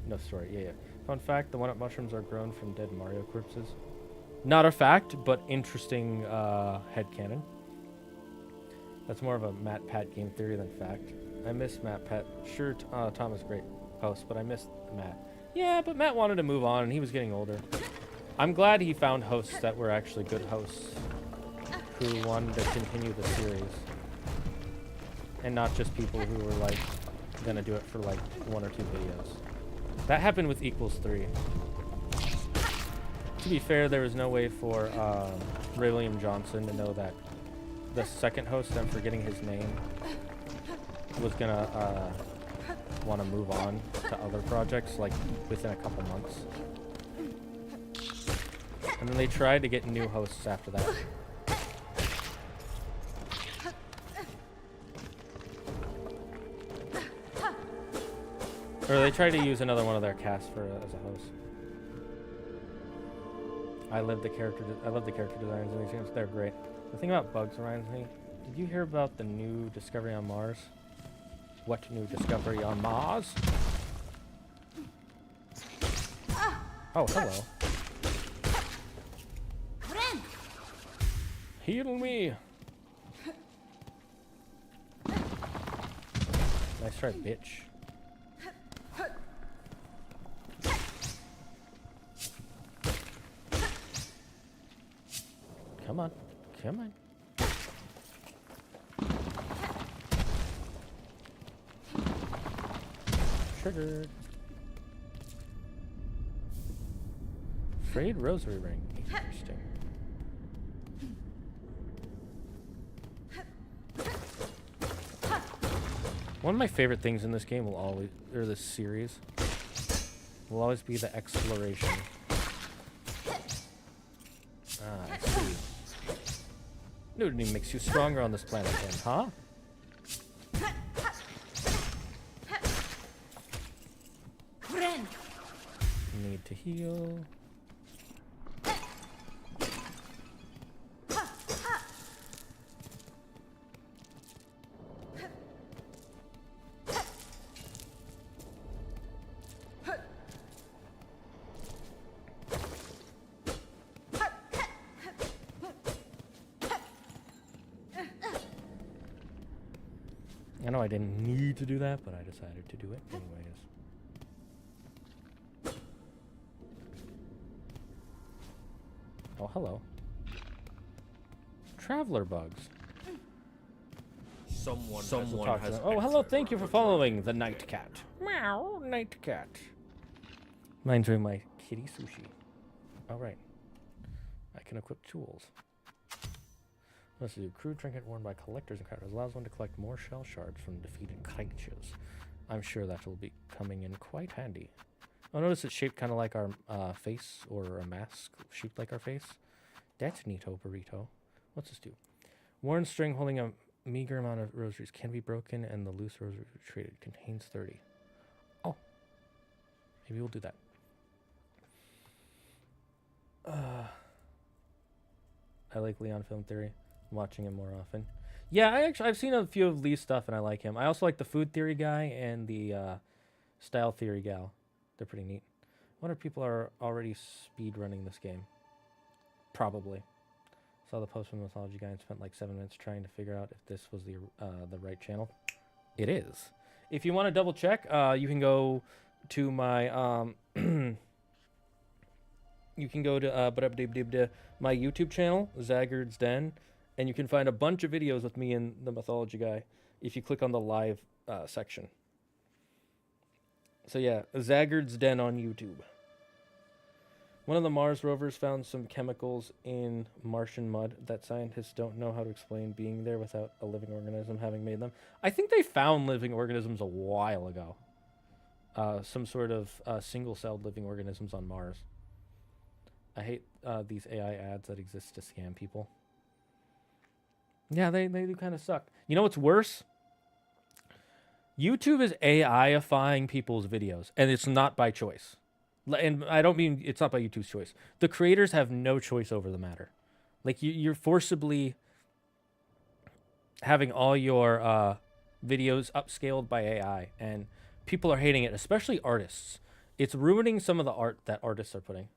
No story. Yeah. Fun fact, the one-up mushrooms are grown from dead Mario corpses. Not a fact, but interesting headcanon. That's more of a Matt Pat game theory than fact. I miss Matt Pat. Sure, Tom is a great host, but I missed Matt. Yeah, but Matt wanted to move on, and he was getting older. I'm glad he found hosts that were actually good hosts who wanted to continue the series. And not just people who were, like, gonna do it for, like, 1 or 2 videos. That happened with Equals 3. To be fair, there was no way for Ray William Johnson to know that the second host, I'm forgetting his name, was gonna want to move on to other projects, like, within a couple months. And then they tried to get new hosts after that. Or they tried to use another one of their casts for as a host. I love the character designs in these games. They're great. The thing about bugs reminds me. Did you hear about the new discovery on Mars? What new discovery on Mars? Oh, hello. Heal me. Nice try, bitch. Come on. Come on. Triggered. Frayed rosary ring. Interesting. One of my favorite things in this game will always, or this series, will always be the exploration. Ah, I see. Nudity makes you stronger on this planet then, huh? Need to heal. I know I didn't need to do that, but I decided to do it anyways. Oh, hello. Traveler bugs. Someone has. Oh, hello. Thank you for following the night cat. Meow, night cat. Mine's doing my kitty sushi. All right. I can equip tools. Let's do crew trinket worn by collectors and crowders. Allows one to collect more shell shards from defeated creatures. I'm sure that will be coming in quite handy. Oh, notice it's shaped kind of like our face, or a mask shaped like our face. That's neato, burrito. What's this do? Worn string holding a meager amount of rosaries can be broken, and the loose rosary traded contains 30. Oh, maybe we'll do that. I like Leon Film Theory. I'm watching him more often. Yeah, I've seen a few of Lee's stuff, and I like him. I also like the Food Theory guy and the Style Theory gal. They're pretty neat. I wonder if people are already speed running this game. Probably. Saw the post from the Mythology guy and spent like 7 minutes trying to figure out if this was the right channel. It is. If you want to double check, you can go to my you can go to my YouTube channel, Zagard's Den, and you can find a bunch of videos with me and the Mythology guy if you click on the live section. So yeah, Zagard's Den on YouTube. One of the Mars rovers found some chemicals in Martian mud that scientists don't know how to explain being there without a living organism having made them. I think they found living organisms a while ago. Some sort of single-celled living organisms on Mars. I hate these AI ads that exist to scam people. Yeah, they do kind of suck. You know what's worse? YouTube is AI-ifying people's videos, and it's not by choice. And I don't mean it's not by YouTube's choice. The creators have no choice over the matter. Like, you're forcibly having all your videos upscaled by AI, and people are hating it, especially artists. It's ruining some of the art that artists are putting.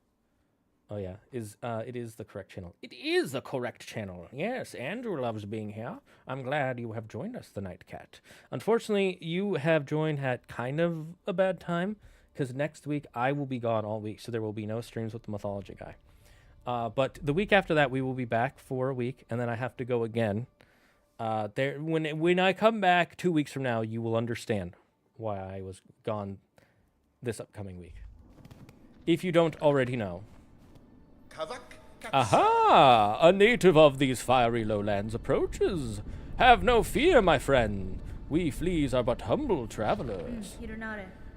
Oh yeah, it is the correct channel. It is the correct channel. Yes, Andrew loves being here. I'm glad you have joined us, the Night Cat. Unfortunately, you have joined at kind of a bad time, because next week I will be gone all week, so there will be no streams with the Mythology guy. But the week after that, we will be back for a week, and then I have to go again. When I come back 2 weeks from now, you will understand why I was gone this upcoming week. If you don't already know. Aha! A native of these fiery lowlands approaches. Have no fear, my friend. We fleas are but humble travelers.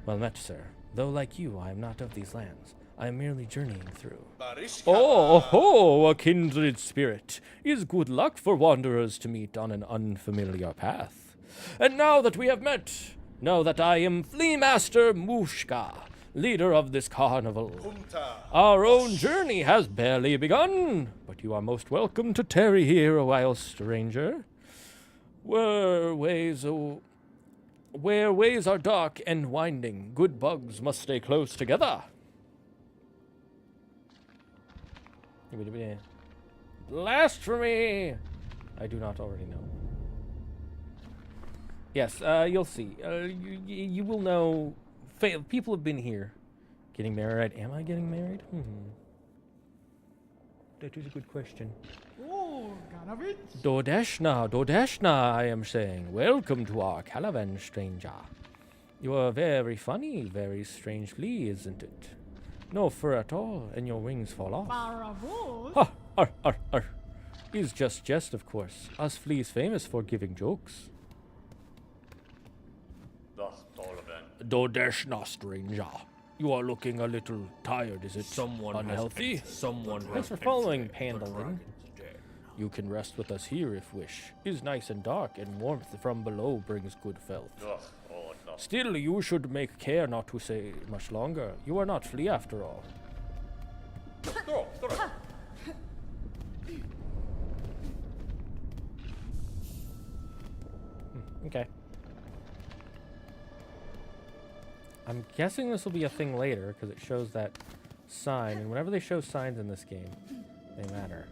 Well met, sir. Though like you, I am not of these lands. I am merely journeying through. Oh, ho! A kindred spirit. Is good luck for wanderers to meet on an unfamiliar path. And now that we have met, know that I am Flea Master Mushka, leader of this carnival. Our own journey has barely begun, but you are most welcome to tarry here a while, stranger. Where ways are dark and winding, good bugs must stay close together. Blasphemy! I do not already know. Yes, you'll see. You will know. People have been here. Getting married. Am I getting married? That is a good question. Oh, Dodeshna, I am saying. Welcome to our caravan, stranger. You are very funny, very strange flea, isn't it? No fur at all, and your wings fall off. Ha! Arr. Is just jest, of course. Us fleas famous for giving jokes. Dodeshna, stranger. You are looking a little tired, is it? Unhealthy? Someone Thanks for following, Pandalin. You can rest with us here if wish. It is nice and dark, and warmth from below brings good filth. Ugh, oh no. Still, you should make care not to stay much longer. You are not flea after all. Okay. I'm guessing this will be a thing later, because it shows that sign, and whenever they show signs in this game, they matter.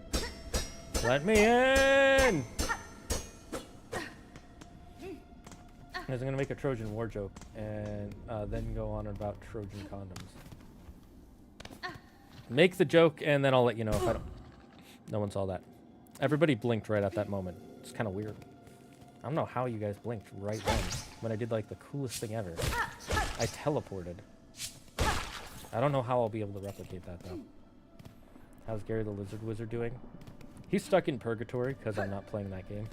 Let me in! I was going to make a Trojan War joke, and then go on about Trojan condoms. Make the joke, and then I'll let you know if I don't... No one saw that. Everybody blinked right at that moment. It's kind of weird. I don't know how you guys blinked right then, when I did, like, the coolest thing ever. I teleported. I don't know how I'll be able to replicate that, though. How's Gary the Lizard Wizard doing? He's stuck in purgatory, because I'm not playing that game.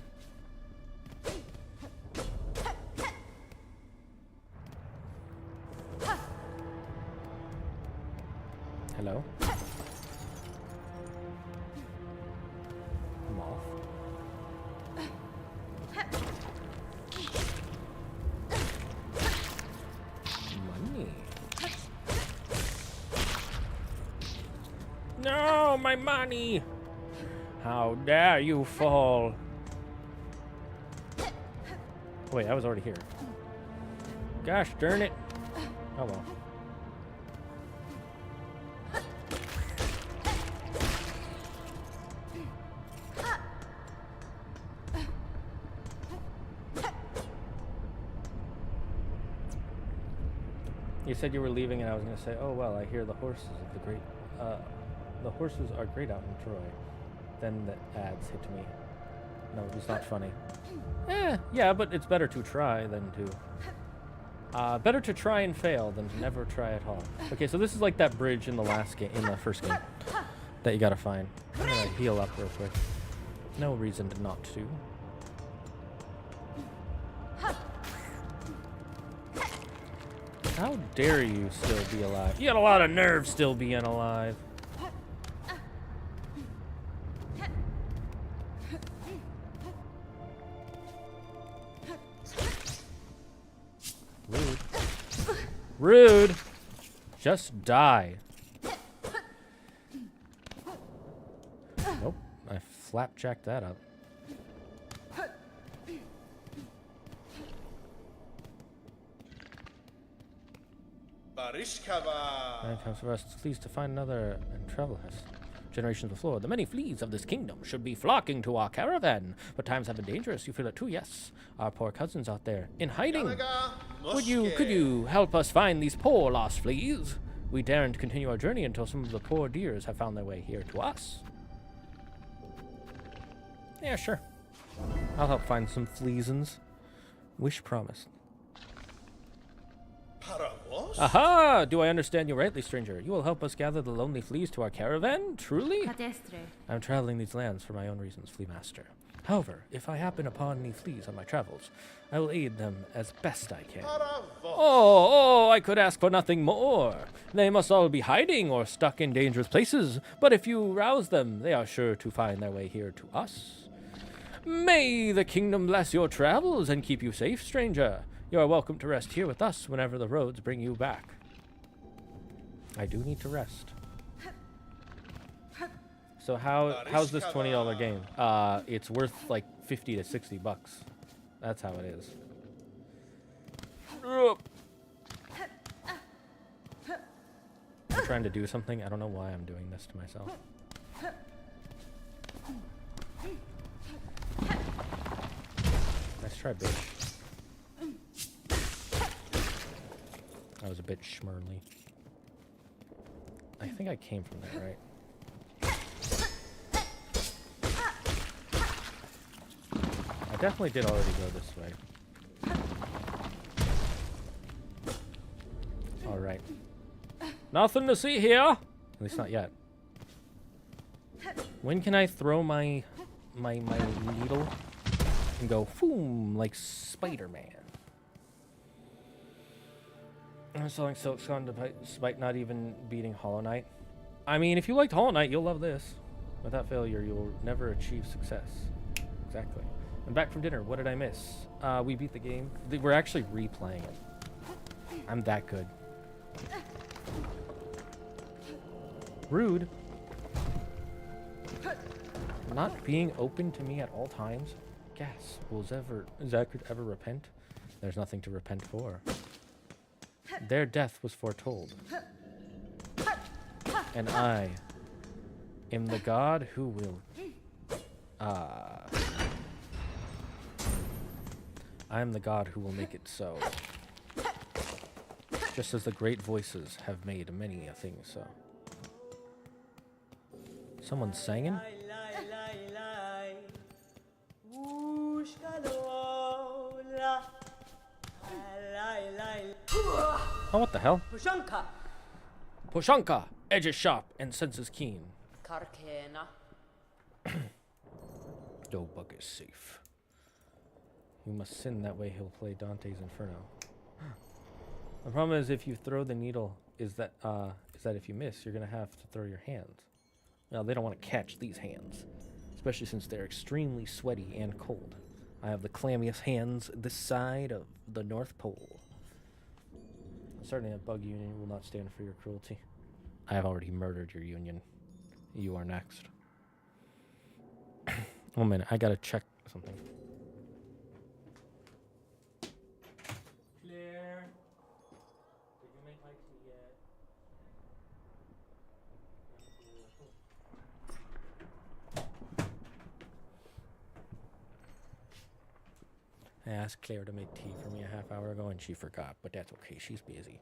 Hello? Moth? Money. No, my money! How dare you fall? Wait, I was already here. Gosh darn it. Oh well. You said you were leaving, and I was going to say, oh, well, I hear the horses of the great... the horses are great out in Troy. Then the ads hit me. No, it's not funny. Yeah, but it's better to try than to... better to try and fail than to never try at all. Okay, so this is like that bridge in the last game, in the first game, that you gotta find. I'm gonna heal up real quick. No reason to not to. How dare you still be alive? You got a lot of nerve still being alive. Rude. Rude! Just die. Nope, I flapjacked that up. Time comes for us pleased to find another and travel us. Generations before, the many fleas of this kingdom should be flocking to our caravan. But times have been dangerous, you feel it too, yes. Our poor cousins out there, in hiding. Could you help us find these poor lost fleas? We daren't continue our journey until some of the poor deers have found their way here to us. Yeah, sure. I'll help find some fleasons. Wish promised. Aha! Do I understand you rightly, stranger? You will help us gather the lonely fleas to our caravan? Truly? I'm traveling these lands for my own reasons, Flea Master. However, if I happen upon any fleas on my travels, I will aid them as best I can. Oh, I could ask for nothing more. They must all be hiding or stuck in dangerous places, but if you rouse them, they are sure to find their way here to us. May the kingdom bless your travels and keep you safe, stranger. You are welcome to rest here with us whenever the roads bring you back. I do need to rest. So how's this $20 game? It's worth like 50 to 60 bucks. That's how it is. I'm trying to do something. I don't know why I'm doing this to myself. Nice try, bitch. I was a bit schmurly. I think I came from there, right? I definitely did already go this way. Alright. Nothing to see here! At least not yet. When can I throw my needle and go boom like Spider-Man? I'm selling Silksong despite not even beating Hollow Knight. I mean, if you liked Hollow Knight, you'll love this. Without failure, you'll never achieve success. Exactly. I'm back from dinner. What did I miss? We beat the game. We're actually replaying it. I'm that good. Rude. Not being open to me at all times. Gas. Will Zagard ever repent? There's nothing to repent for. Their death was foretold. And I am the god who will... I am the god who will make it so. Just as the great voices have made many a thing so. Someone's singing? Oh, what the hell? Pushanka! Edges sharp and senses keen. No bug is safe. You must sin, that way he'll play Dante's Inferno. The problem is if you throw the needle, is that if you miss, you're gonna have to throw your hands. Now they don't want to catch these hands, especially since they're extremely sweaty and cold. I have the clammiest hands this side of the North Pole. Certainly a bug union will not stand for your cruelty. I have already murdered your union. You are next. 1 minute, I gotta check something. Claire, did you make my tea yet? I asked Claire to make tea for me a half hour ago and she forgot, but that's okay, she's busy.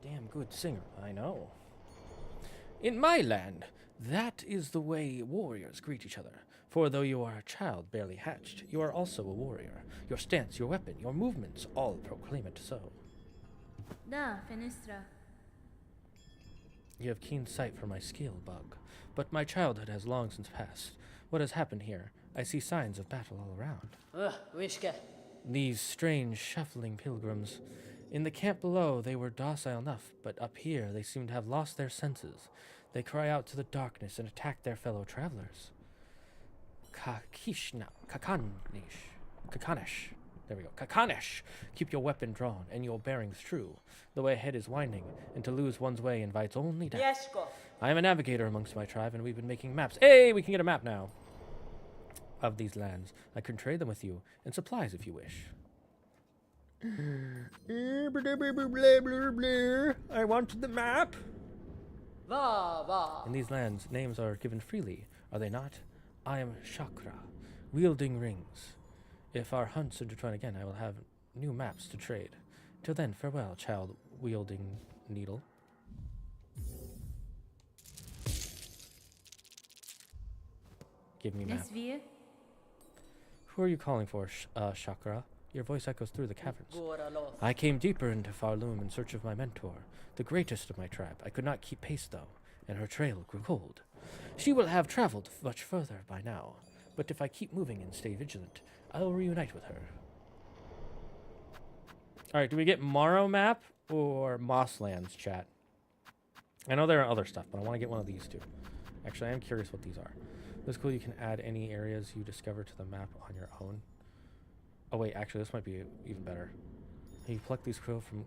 Damn good singer, I know. In my land, that is the way warriors greet each other. For though you are a child barely hatched, you are also a warrior. Your stance, your weapon, your movements all proclaim it so. Da, Fenestra. You have keen sight for my skill, Bug. But my childhood has long since passed. What has happened here? I see signs of battle all around. Wishka. These strange, shuffling pilgrims. In the camp below, they were docile enough, but up here, they seem to have lost their senses. They cry out to the darkness and attack their fellow travelers. Kakanesh. There we go. Kakanesh! Keep your weapon drawn and your bearings true. The way ahead is winding, and to lose one's way invites only death. Yes, go. I am a navigator amongst my tribe, and we've been making maps. Hey, we can get a map now of these lands. I can trade them with you, and supplies if you wish. I want the map. In these lands, names are given freely, are they not? I am Chakra, wielding rings. If our hunts intertwine again, I will have new maps to trade. Till then, farewell, child wielding needle. Give me map. Who are you calling for, Chakra? Your voice echoes through the caverns. I came deeper into Farloom in search of my mentor, the greatest of my tribe. I could not keep pace, though, and her trail grew cold. She will have traveled much further by now, but if I keep moving and stay vigilant, I will reunite with her. Alright, do we get Morrow map or Mosslands, chat? I know there are other stuff, but I want to get one of these two. Actually, I am curious what these are. This is cool, you can add any areas you discover to the map on your own. Oh wait, actually this might be even better. You pluck these crow from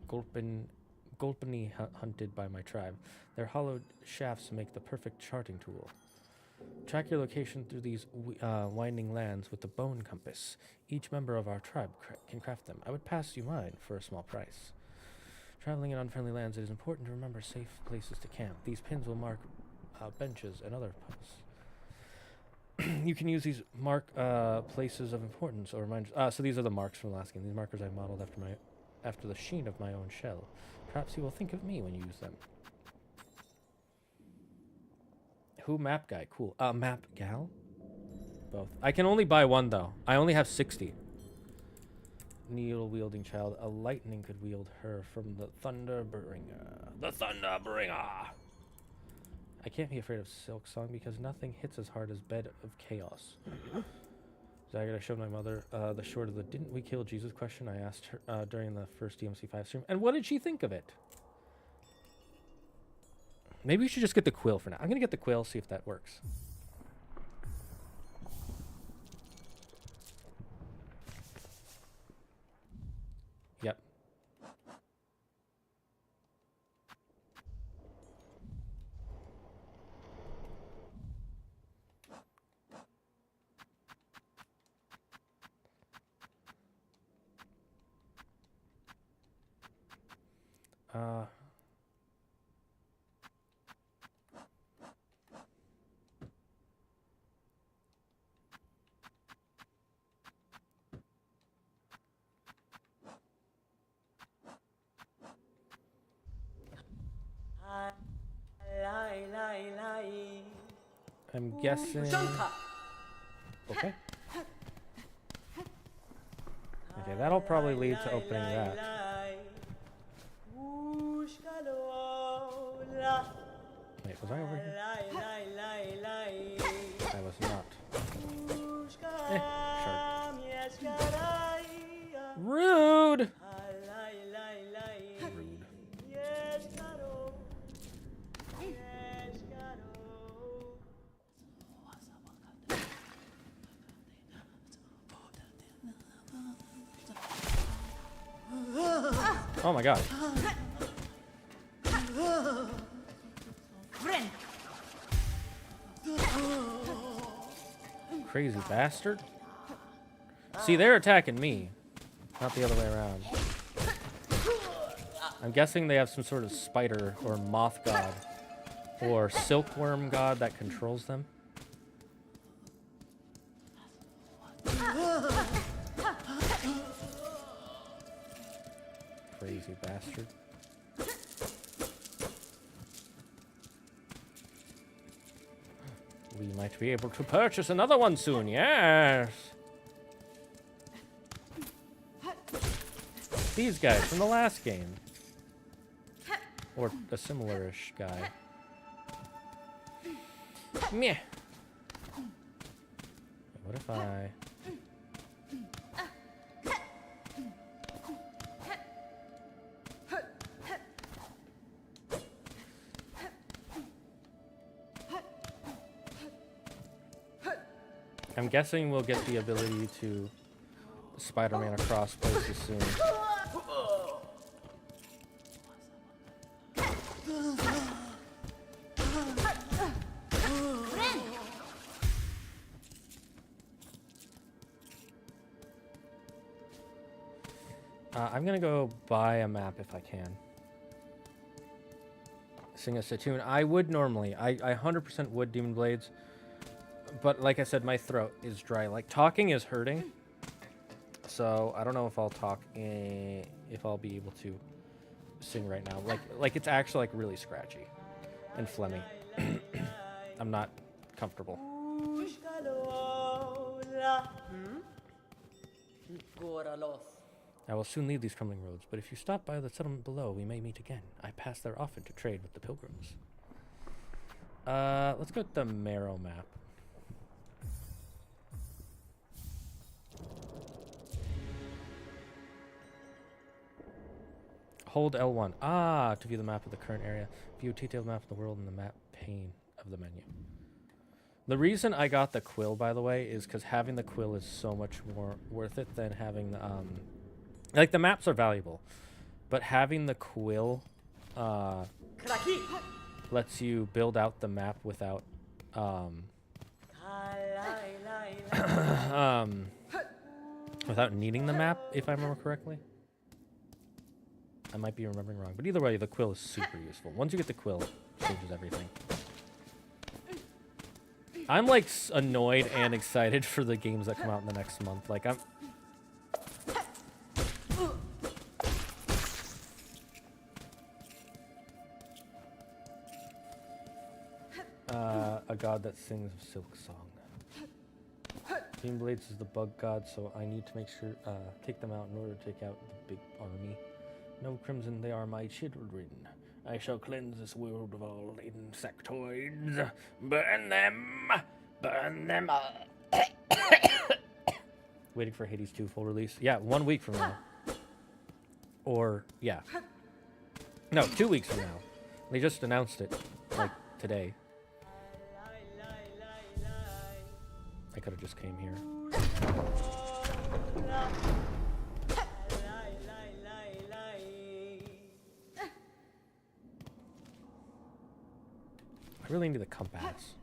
Gulpany hunted by my tribe. Their hollowed shafts make the perfect charting tool. Track your location through these winding lands with the bone compass. Each member of our tribe can craft them. I would pass you mine for a small price. Traveling in unfriendly lands, it is important to remember safe places to camp. These pins will mark benches and other posts. You can use these mark places of importance or reminders. So these are the marks from the last game. These markers I modeled after the sheen of my own shell. Perhaps you will think of me when you use them. Who map guy? Cool. Map gal? Both. I can only buy one though. I only have 60. Needle wielding child. A lightning could wield her from the Thunderbringer. The Thunderbringer! I can't be afraid of Silksong because nothing hits as hard as Bed of Chaos. Zagard, I showed my mother the short of the "didn't we kill Jesus" question I asked her during the first DMC5 stream. And what did she think of it? Maybe we should just get the quill for now. I'm gonna get the quill, see if that works. Yep. I'm guessing. Okay. Okay, that'll probably lead to opening that. Wait, was I over here? I was not. Sure. Rude! Oh my god. Crazy bastard. See, they're attacking me, not the other way around. I'm guessing they have some sort of spider or moth god or silkworm god that controls them. Crazy bastard. We might be able to purchase another one soon, yes! These guys from the last game. Or a similar-ish guy. Meh. What if I... I'm guessing we'll get the ability to Spider-Man across places soon. I'm gonna go buy a map if I can. Sing us a tune. I would normally. I 100% would Demon Blades. But like I said, my throat is dry. Like, talking is hurting. So I don't know if I'll talk, if I'll be able to sing right now. Like it's actually like really scratchy and phlegmy. I'm not comfortable. I will soon leave these crumbling roads, but if you stop by the settlement below, we may meet again. I pass there often to trade with the pilgrims. Let's go with the Marrow map. Hold L1. To view the map of the current area. View a detailed map of the world in the map pane of the menu. The reason I got the quill, by the way, is because having the quill is so much more worth it than having the, like, the maps are valuable, but having the quill, lets you build out the map without, without needing the map, if I remember correctly. I might be remembering wrong, but either way, the quill is super useful. Once you get the quill, it changes everything. I'm like annoyed and excited for the games that come out in the next month. Like I'm. A god that sings of Silksong. Demon Blades is the bug god, so I need to make sure take them out in order to take out the big army. No crimson, they are my children. I shall cleanse this world of all insectoids. Burn them! Burn them all! Waiting for Hades 2 full release. Yeah, 1 week from now. Or, yeah. No, 2 weeks from now. They just announced it. like today. I could have just came here. I really need the compass.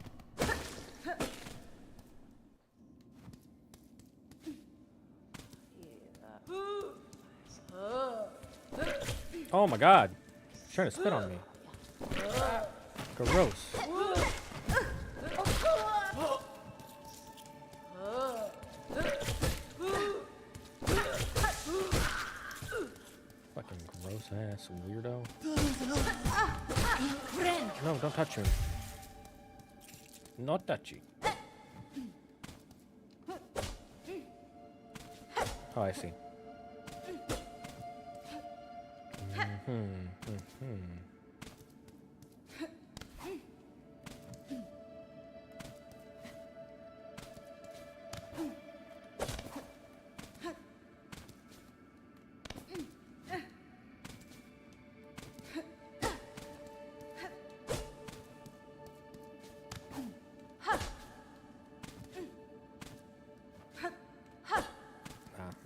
Oh my god. He's trying to spit on me. Gross. Fucking gross ass weirdo. No, don't touch me. Not touchy. Oh, I see.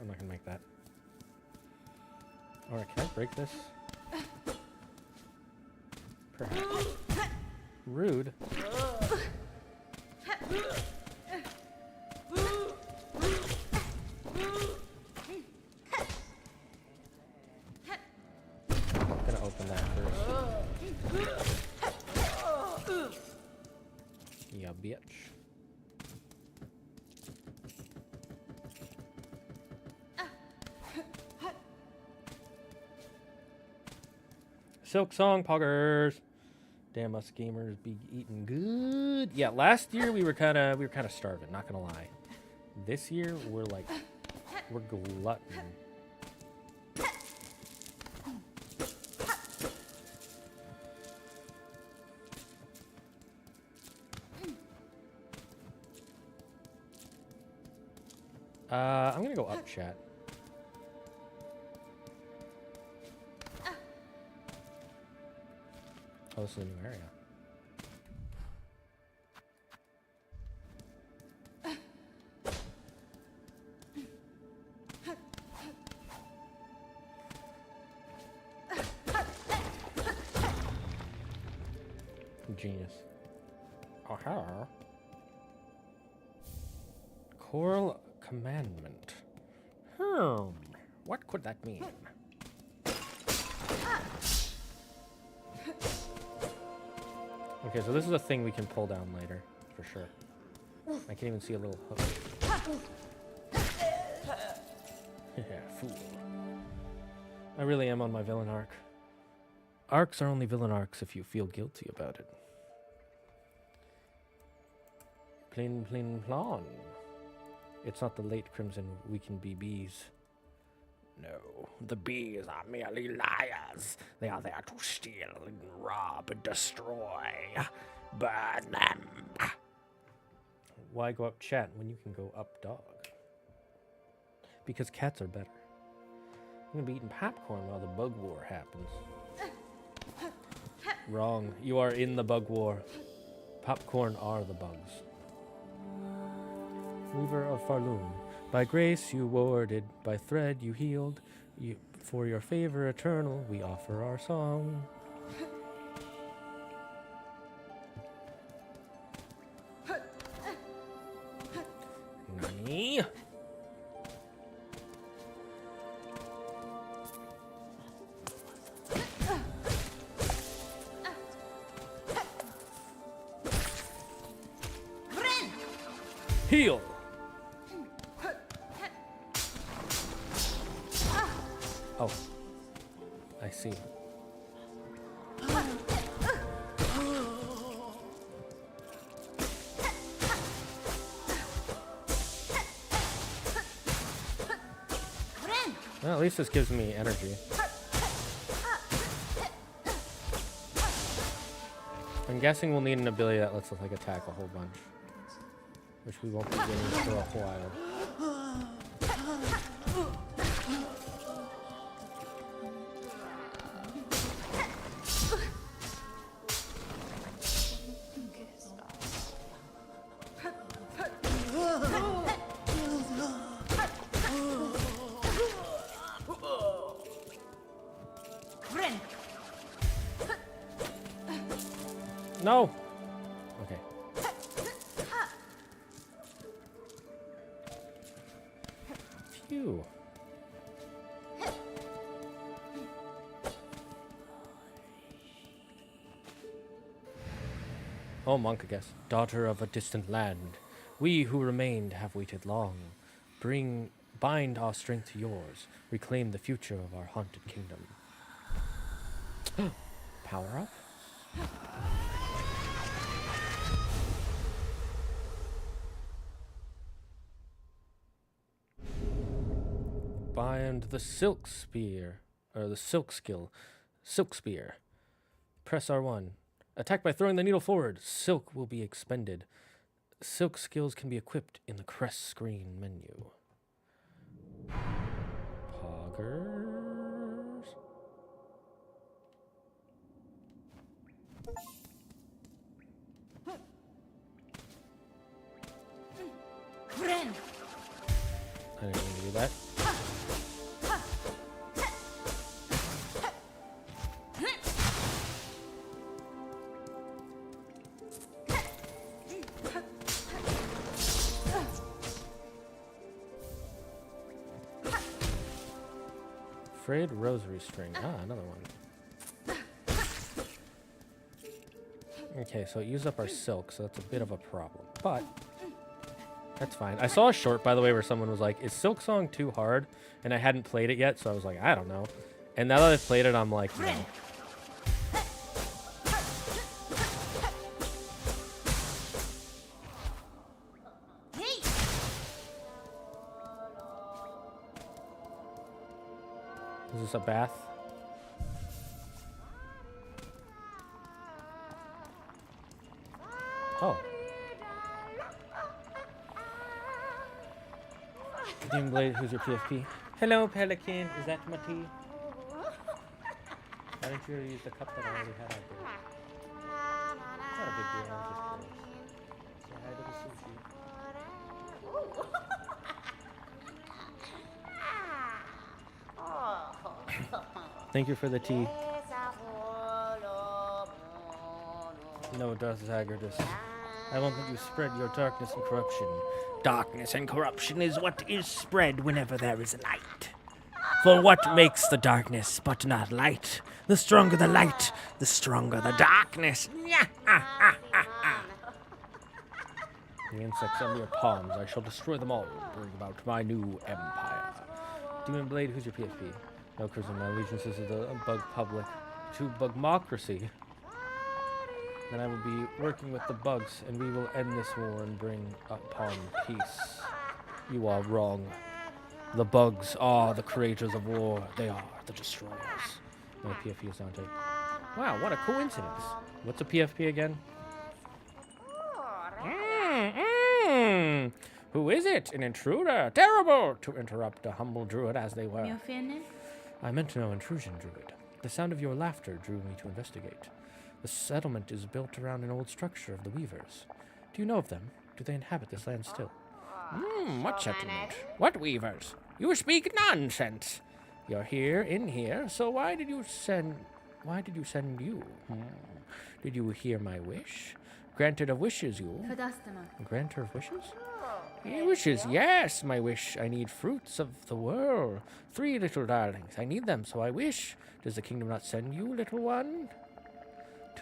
I'm not gonna make that. Alright, can I break this? Perhaps. Rude. I'm gonna open that first. Yeah, bitch. Silksong poggers. Damn, us gamers be eating good. Yeah, last year we were kind of starving, not gonna lie. This year we're glutton. I'm gonna go up, chat. Oh, this is a new area. Genius. Aha. Choral commandment. What could that mean? Okay, so this is a thing we can pull down later, for sure. I can even see a little hook. Yeah, fool. I really am on my villain arc. Arcs are only villain arcs if you feel guilty about it. Plain, plain, plan. It's not the late crimson, we can be bees. No, the bees are merely liars. They are there to steal and rob and destroy. Burn them. Why go up chat when you can go up dog? Because cats are better. I'm gonna be eating popcorn while the bug war happens. Wrong. You are in the bug war. Popcorn are the bugs. Weaver of Farloon. By grace you warded, by thread you healed. For your favor eternal, we offer our song. Nani? Heal! Oh, I see. Well, at least this gives me energy. I'm guessing we'll need an ability that lets us like attack a whole bunch, which we won't be getting for a while. No. Okay. Phew. Oh, monk, I guess. Daughter of a distant land, we who remained have waited long. Bind our strength to yours. Reclaim the future of our haunted kingdom. Power up? Bind the silk spear, or the silk skill. Silk spear. Press R1. Attack by throwing the needle forward. Silk will be expended. Silk skills can be equipped in the crest screen menu. Poggers. I didn't mean to do that. Frayed rosary string. Ah, another one. Okay, so it used up our silk, so that's a bit of a problem. But that's fine. I saw a short, by the way, where someone was like, is Silksong too hard? And I hadn't played it yet, so I was like, I don't know. And now that I've played it, I'm like, no. Is this a bath? Oh. Blade, who's your PFP? Hello, Pelican. Is that my tea? Why didn't you use the cup that I already had out there? It's not a big deal. I'm just curious. Say hi to the sushi. Thank you for the tea. No, Darth Zagard. I won't let you spread your darkness and corruption. Darkness and corruption is what is spread whenever there is light. For what makes the darkness but not light? The stronger the light, the stronger the darkness. The insects on your palms, I shall destroy them all, bring about my new empire. Demon Blade, who's your PFP? No, Crimson, my allegiances to the bug public, to bugmocracy. Then I will be working with the bugs, and we will end this war and bring upon peace. You are wrong. The bugs are the creators of war. They are the destroyers. My PFP is Dante. Wow, what a coincidence. What's a PFP again? Who is it? An intruder? Terrible! To interrupt a humble druid as they were. I meant no intrusion, druid. The sound of your laughter drew me to investigate. The settlement is built around an old structure of the weavers. Do you know of them? Do they inhabit this land still? What settlement? What weavers? You speak nonsense. You're here, in here, so why did you send you? Did you hear my wish? Granted of wishes, you. Granter of wishes? Wishes, yes, my wish. I need fruits of the world. 3 little darlings. I need them, so I wish. Does the kingdom not send you, little one?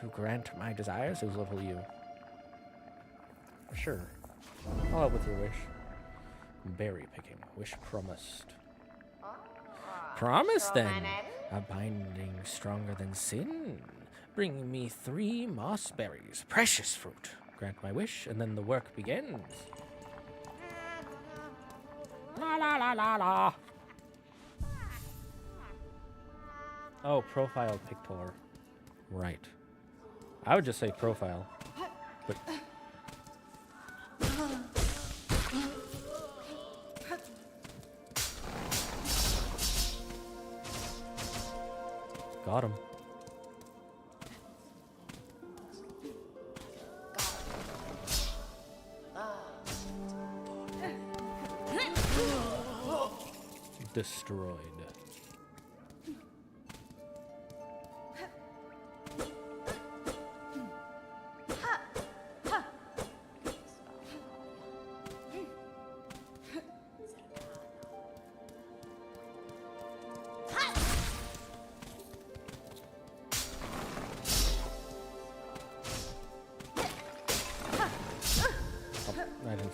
To grant my desires, who's little you? Sure. I'll help with your wish. Berry picking. Wish promised. Promise, then. A binding stronger than sin. Bring me 3 moss berries. Precious fruit. Grant my wish, and then the work begins. La la la la la. Oh, profile pictor. Right. I would just say profile. But got him. Destroyed.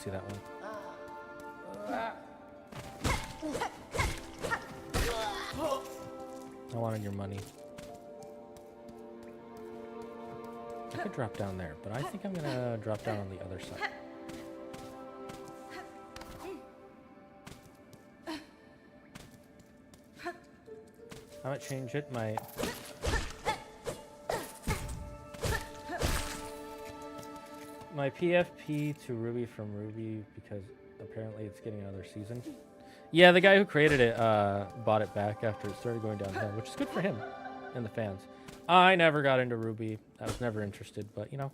see that one. I wanted your money. I could drop down there, but I think I'm gonna drop down on the other side. I might change it. My PFP to Ruby from Ruby because apparently it's getting another season. Yeah, the guy who created it bought it back after it started going downhill, which is good for him and the fans. I never got into Ruby. I was never interested, but you know.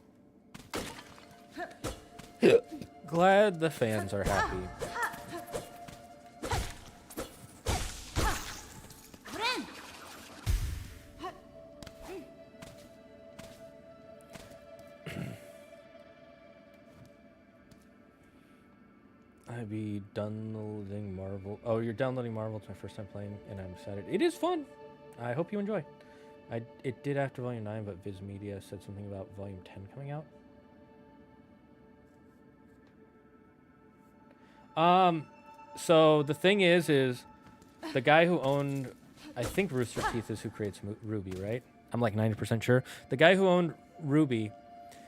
Glad the fans are happy. I'd be downloading Marvel. Oh, you're downloading Marvel. It's my first time playing, and I'm excited. It is fun. I hope you enjoy. It did after Volume 9, but Viz Media said something about Volume 10 coming out. So the thing is the guy who owned, I think Rooster Teeth is who creates Ruby, right? I'm like 90% sure. The guy who owned Ruby,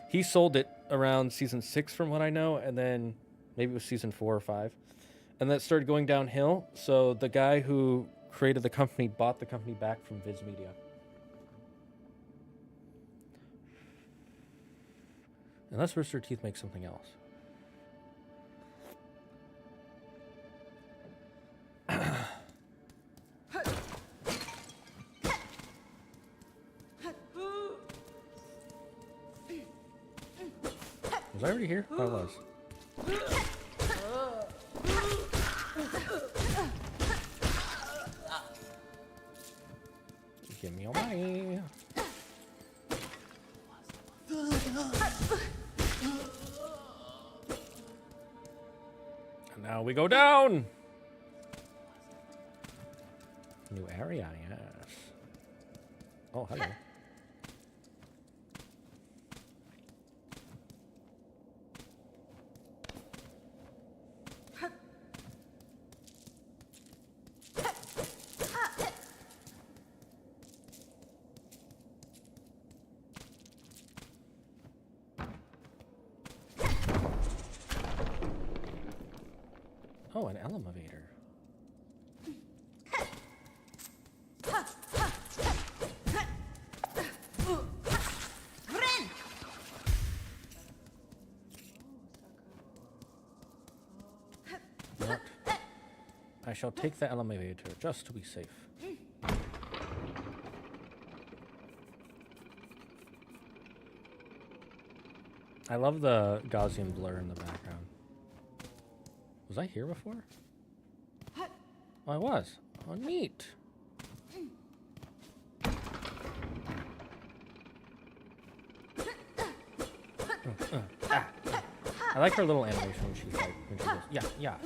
he sold it around season 6 from what I know, and then maybe it was season 4 or 5. And that started going downhill. So the guy who created the company bought the company back from Viz Media. Unless Rooster Teeth makes something else. Was I already here? Oh, I was. Give me your money. And now we go down. New area, yes. Oh, hello. Oh, an elevator. What? I shall take the elevator just to be safe. I love the Gaussian blur in the background. Was I here before? Oh, I was. Oh, neat. I like her little animation when she's like, when she goes, yeah, yeah.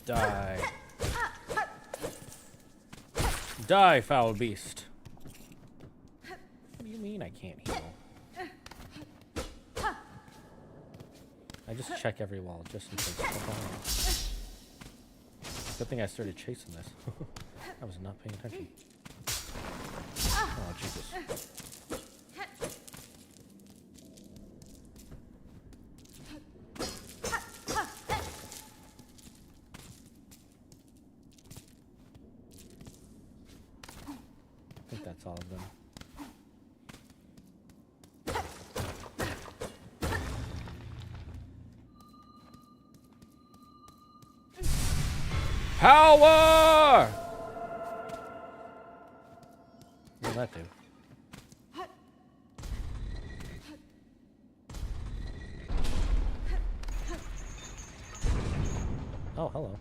Die. Die, foul beast. What do you mean I can't heal? I just check every wall just in case. Good thing I started chasing this. I was not paying attention. Oh, Jesus. I think that's all of them. Power! What did that do? Oh, hello.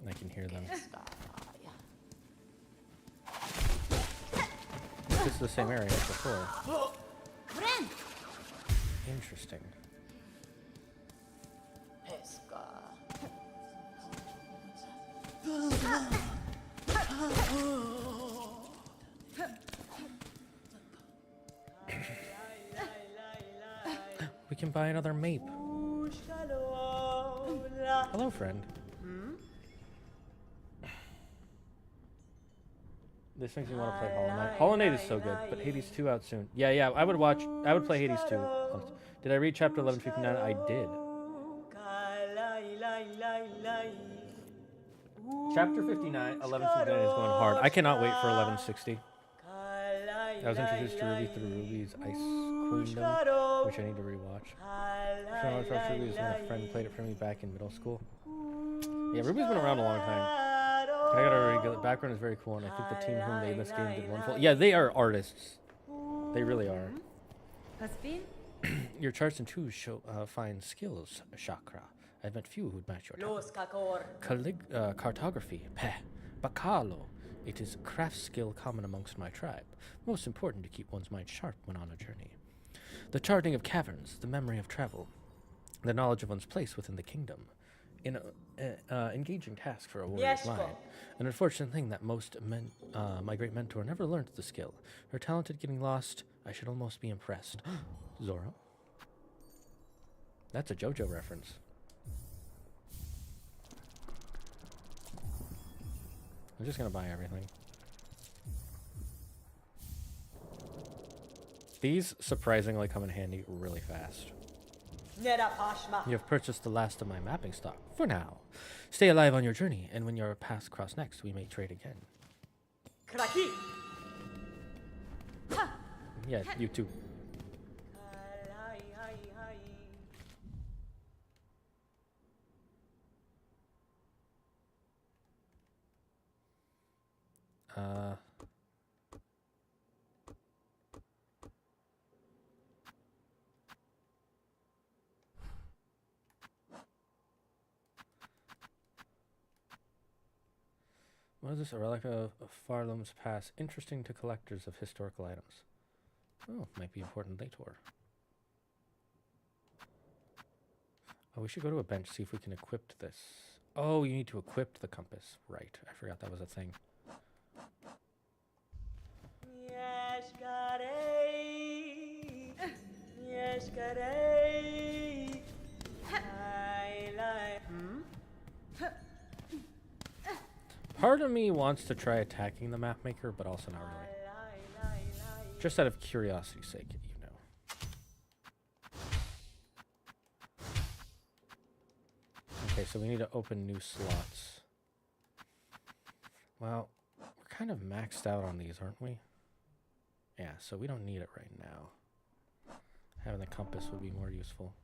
I can hear them. if this is the same area as before. Bren! Interesting. We can buy another mape. Hello, friend. This makes me want to play Hollow Knight. Hollow Knight is so good, but Hades 2 out soon. Yeah, I would play Hades 2. Did I read chapter 1159? I did. Chapter 59, 1159 is going hard. I cannot wait for 1160. I was introduced to Ruby through Ruby's Ice Queendom, which I need to rewatch. I watched Ruby when a friend played it for me back in middle school. Yeah, Ruby's been around a long time. I got a really good background is very cool, and I think the team who made this game did wonderful. Yeah, they are artists. They really are. Your charts and tools show fine skills, Chakra. I've met few who'd match your talent. Cartography, peh. Bacalo. It is craft skill common amongst my tribe. Most important to keep one's mind sharp when on a journey. The charting of caverns, the memory of travel, the knowledge of one's place within the kingdom. Engaging task for a warrior's mind. An unfortunate thing that my great mentor never learned the skill. Her talent at getting lost, I should almost be impressed. Zoro? That's a JoJo reference. I'm just gonna buy everything. These surprisingly come in handy really fast. You have purchased the last of my mapping stock, for now. Stay alive on your journey, and when your paths cross next, we may trade again. Yeah, you too. What is this? A relic of Farlam's Pass. Interesting to collectors of historical items. Oh, might be important later. Oh, we should go to a bench, see if we can equip this. Oh, you need to equip the compass. Right, I forgot that was a thing. Part of me wants to try attacking the map maker, but also not really. Just out of curiosity's sake, you know. Okay, so we need to open new slots. Well, we're kind of maxed out on these, aren't we? Yeah, so we don't need it right now. Having the compass would be more useful.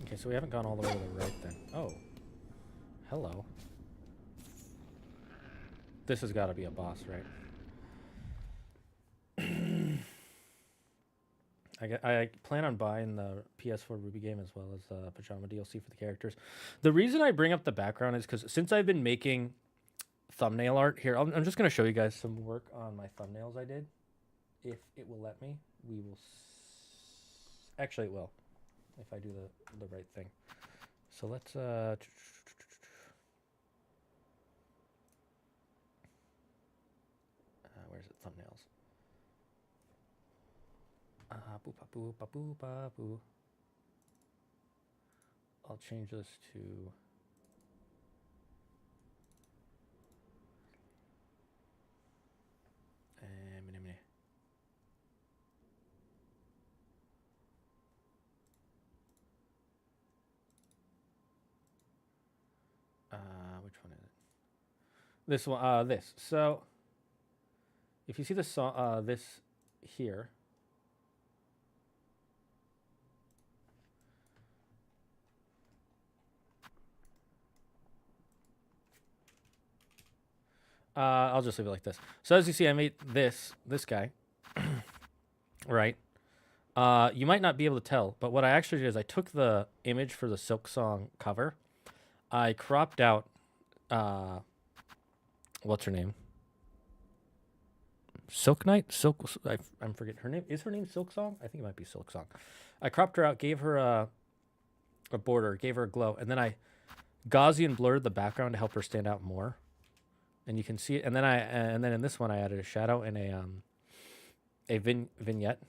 Okay, so we haven't gone all the way to the right then. Oh. Hello. This has got to be a boss, right? I plan on buying the PS4 Ruby game as well as the Pajama DLC for the characters. The reason I bring up the background is because since I've been making thumbnail art here, I'm just going to show you guys some work on my thumbnails I did. If it will let me, we will... Actually, it will. If I do the right thing. So let's... where's it? Thumbnails. Boo, ba, boo, ba, boo, ba, boo. I'll change this to... which one is it? This one, this. So, if you see this here, I'll just leave it like this. So as you see, I made this guy, right? You might not be able to tell, but what I actually did is I took the image for the Silksong cover. I cropped out, what's her name? Silk Knight? I'm forgetting her name. Is her name Silksong? I think it might be Silksong. I cropped her out, gave her a border, gave her a glow, and then I Gaussian blurred the background to help her stand out more. And you can see it. And then in this one I added a shadow and a vignette.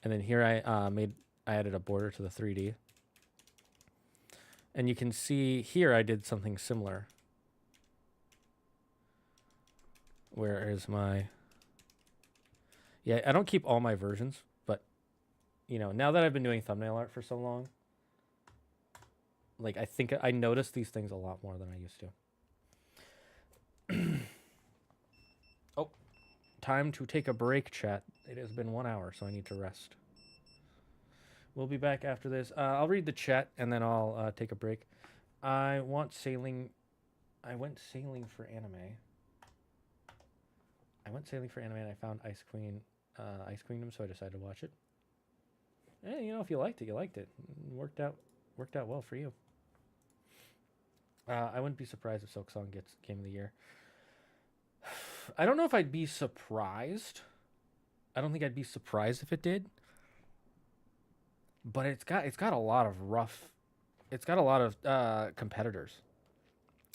And then here I added a border to the 3D. And you can see here I did something similar. Where is my... Yeah, I don't keep all my versions, but, you know, now that I've been doing thumbnail art for so long, like, I think I notice these things a lot more than I used to. Oh, time to take a break, chat. It has been 1 hour, so I need to rest. We'll be back after this. I'll read the chat, and then I'll take a break. I went sailing for anime. And I found Ice Queendom, so I decided to watch it. And, you know, if you liked it, you liked it. Worked out well for you. I wouldn't be surprised if Silksong gets Game of the Year. I don't know if I'd be surprised. I don't think I'd be surprised if it did. But it's got a lot of competitors.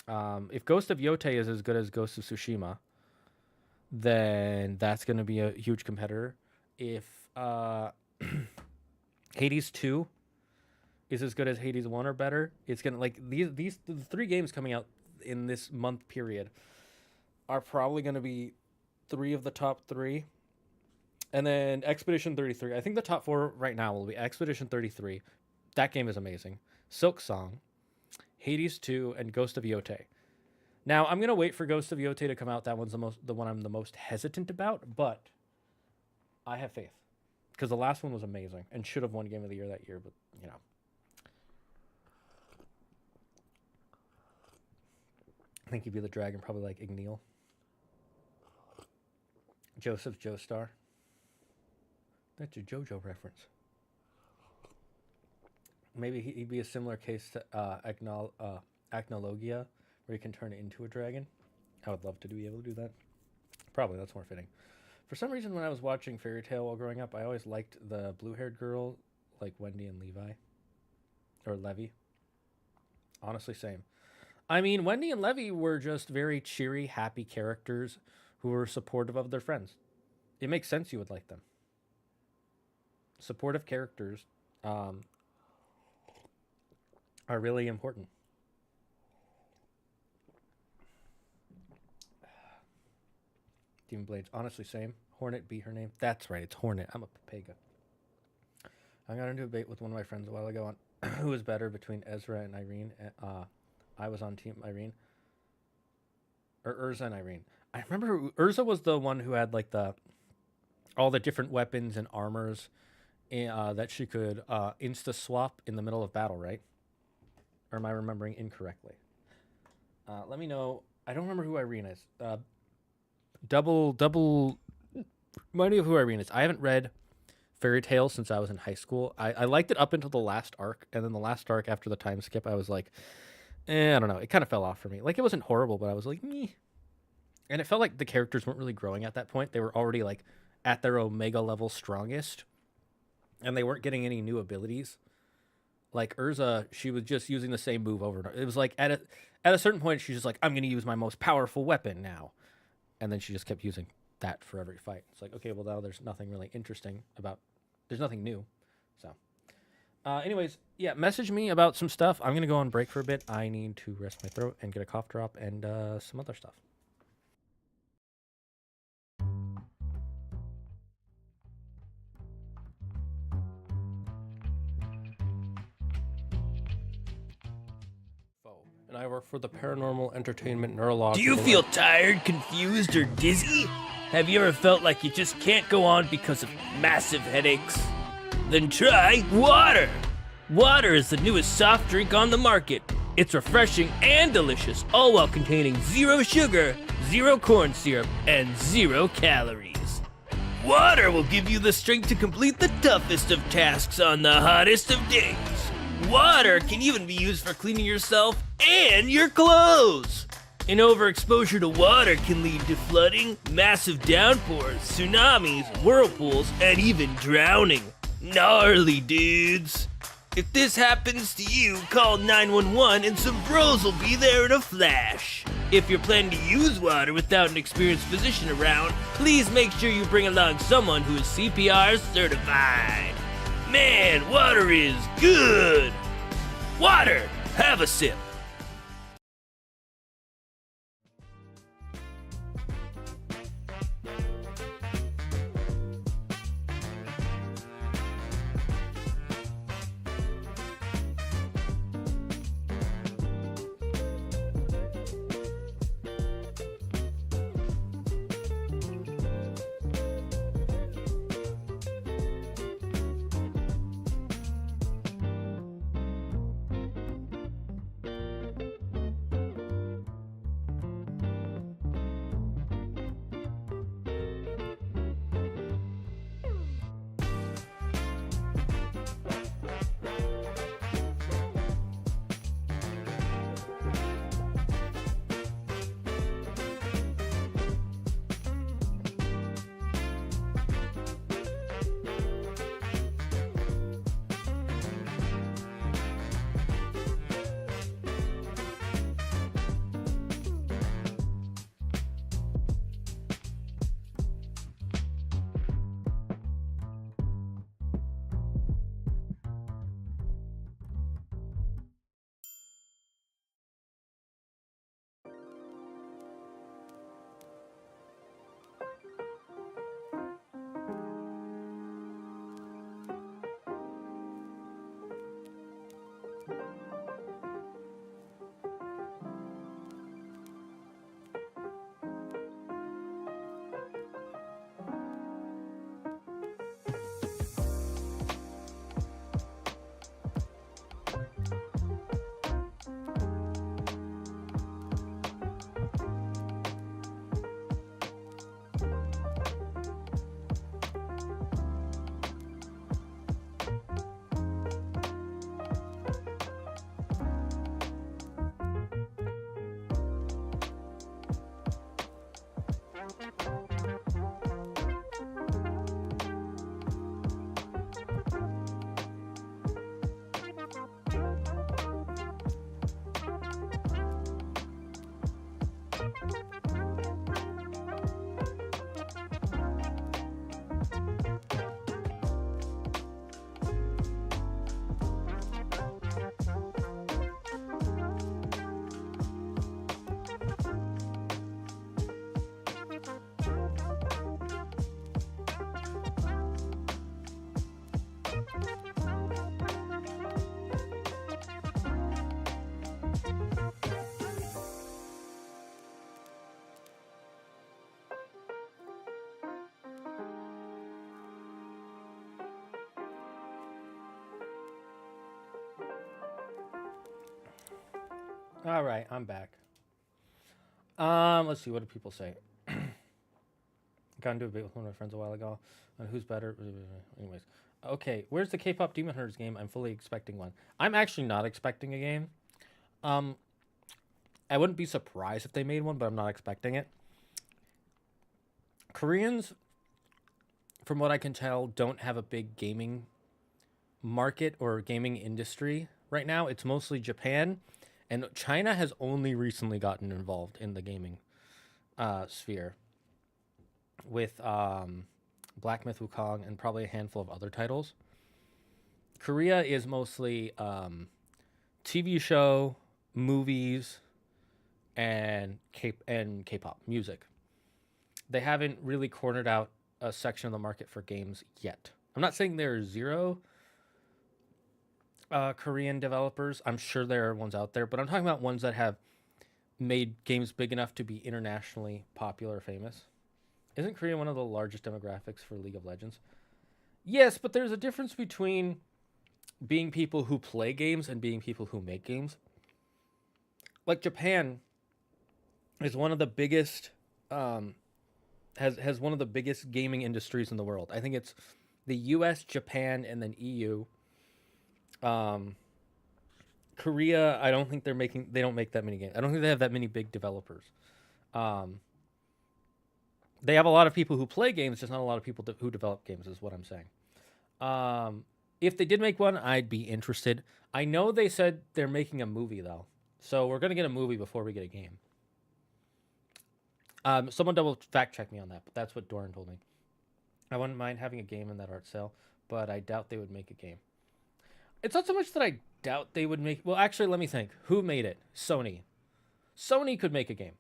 If Ghost of Yotei is as good as Ghost of Tsushima, then that's going to be a huge competitor. If Hades 2 is as good as Hades 1 or better, it's going to, like, the 3 games coming out in this month period are probably going to be 3 of the top 3. And then Expedition 33. I think the top 4 right now will be Expedition 33. That game is amazing. Silksong, Hades 2, and Ghost of Yotei. Now, I'm going to wait for Ghost of Yotei to come out. That one's the one I'm the most hesitant about, but I have faith. Because the last one was amazing and should have won Game of the Year that year, but, you know. I think he'd be the dragon, probably like Igneel. Joseph Joestar. That's a JoJo reference. Maybe he'd be a similar case to Acnologia, where you can turn it into a dragon. I would love to be able to do that. Probably, that's more fitting. For some reason, when I was watching Fairy Tail while growing up, I always liked the blue-haired girl, like Wendy and Levi. Or Levi. Honestly, same. I mean, Wendy and Levi were just very cheery, happy characters who were supportive of their friends. It makes sense you would like them. Supportive characters are really important. Demon Blades, honestly, same. Hornet be her name. That's right, it's Hornet. I'm a Papega. I got into a debate with one of my friends a while ago on who was better between Ezra and Irene. I was on Team Irene. Or Urza and Irene. I remember Urza was the one who had like all the different weapons and armors that she could insta swap in the middle of battle, right? Or am I remembering incorrectly? Let me know. I don't remember who Irene is. Double remind me of who Irene is. I haven't read Fairy Tail since I was in high school. I liked it up until the last arc, and then the last arc after the time skip, I was like, I don't know. It kind of fell off for me. Like, it wasn't horrible, but I was like, meh. And it felt like the characters weren't really growing at that point. They were already like at their Omega level strongest, and they weren't getting any new abilities. Like Urza, she was just using the same move over and over. It was like at a certain point, she's just like, I'm going to use my most powerful weapon now. And then she just kept using that for every fight. It's like, okay, well, now there's nothing really interesting about... There's nothing new. So, anyways, yeah, message me about some stuff. I'm going to go on break for a bit. I need to rest my throat and get a cough drop and some other stuff. And I work for the Paranormal Entertainment Neurological... Do you feel tired, confused, or dizzy? Have you ever felt like you just can't go on because of massive headaches? Then try water! Water is the newest soft drink on the market. It's refreshing and delicious, all while containing 0 sugar zero corn syrup, and 0 calories. Water will give you the strength to complete the toughest of tasks on the hottest of days. Water can even be used for cleaning yourself and your clothes. An overexposure to water can lead to flooding, massive downpours, tsunamis, whirlpools, and even drowning. Gnarly, dudes. If this happens to you, call 911 and some bros will be there in a flash. If you're planning to use water without an experienced physician around, please make sure you bring along someone who is CPR certified. Man, water is good. Water, have a sip. All right, I'm back. Let's see, what do people say? Got into a debate with one of my friends a while ago on who's better. Anyways, okay, where's the K-pop Demon Hunters game? I'm fully expecting one. I'm actually not expecting a game. I wouldn't be surprised if they made one, but I'm not expecting it. Koreans, from what I can tell, don't have a big gaming market or gaming industry right now. It's mostly Japan, and China has only recently gotten involved in the gaming sphere with Black Myth Wukong and probably a handful of other titles. Korea is mostly TV show, movies, and K-pop music. They haven't really cornered out a section of the market for games yet. I'm not saying there are zero Korean developers. I'm sure there are ones out there, but I'm talking about ones that have made games big enough to be internationally popular or famous. Isn't Korea one of the largest demographics for League of Legends? Yes, but there's a difference between being people who play games and being people who make games. Like Japan is one of the biggest, has one of the biggest gaming industries in the world. I think it's the U.S., Japan, and then EU. Korea, I don't think they don't make that many games. I don't think they have that many big developers. They have a lot of people who play games, just not a lot of people who develop games, is what I'm saying. If they did make one, I'd be interested. I know they said they're making a movie, though. So we're going to get a movie before we get a game. Someone double fact check me on that, but that's what Doran told me. I wouldn't mind having a game in that art sale, but I doubt they would make a game. It's not so much that I doubt they would make... Well, actually, let me think. Who made it? Sony. Sony could make a game.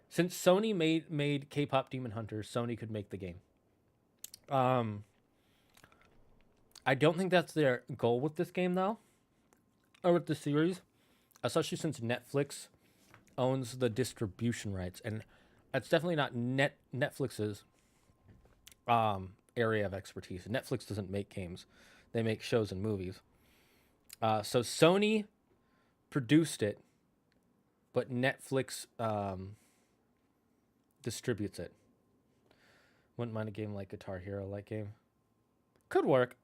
Since Sony made K-pop Demon Hunters, Sony could make the game. I don't think that's their goal with this game, though. Or with the series. Especially since Netflix owns the distribution rights. And that's definitely not Netflix's area of expertise. Netflix doesn't make games. They make shows and movies. So Sony produced it, but Netflix distributes it. Wouldn't mind a game like Guitar Hero like game. Could work.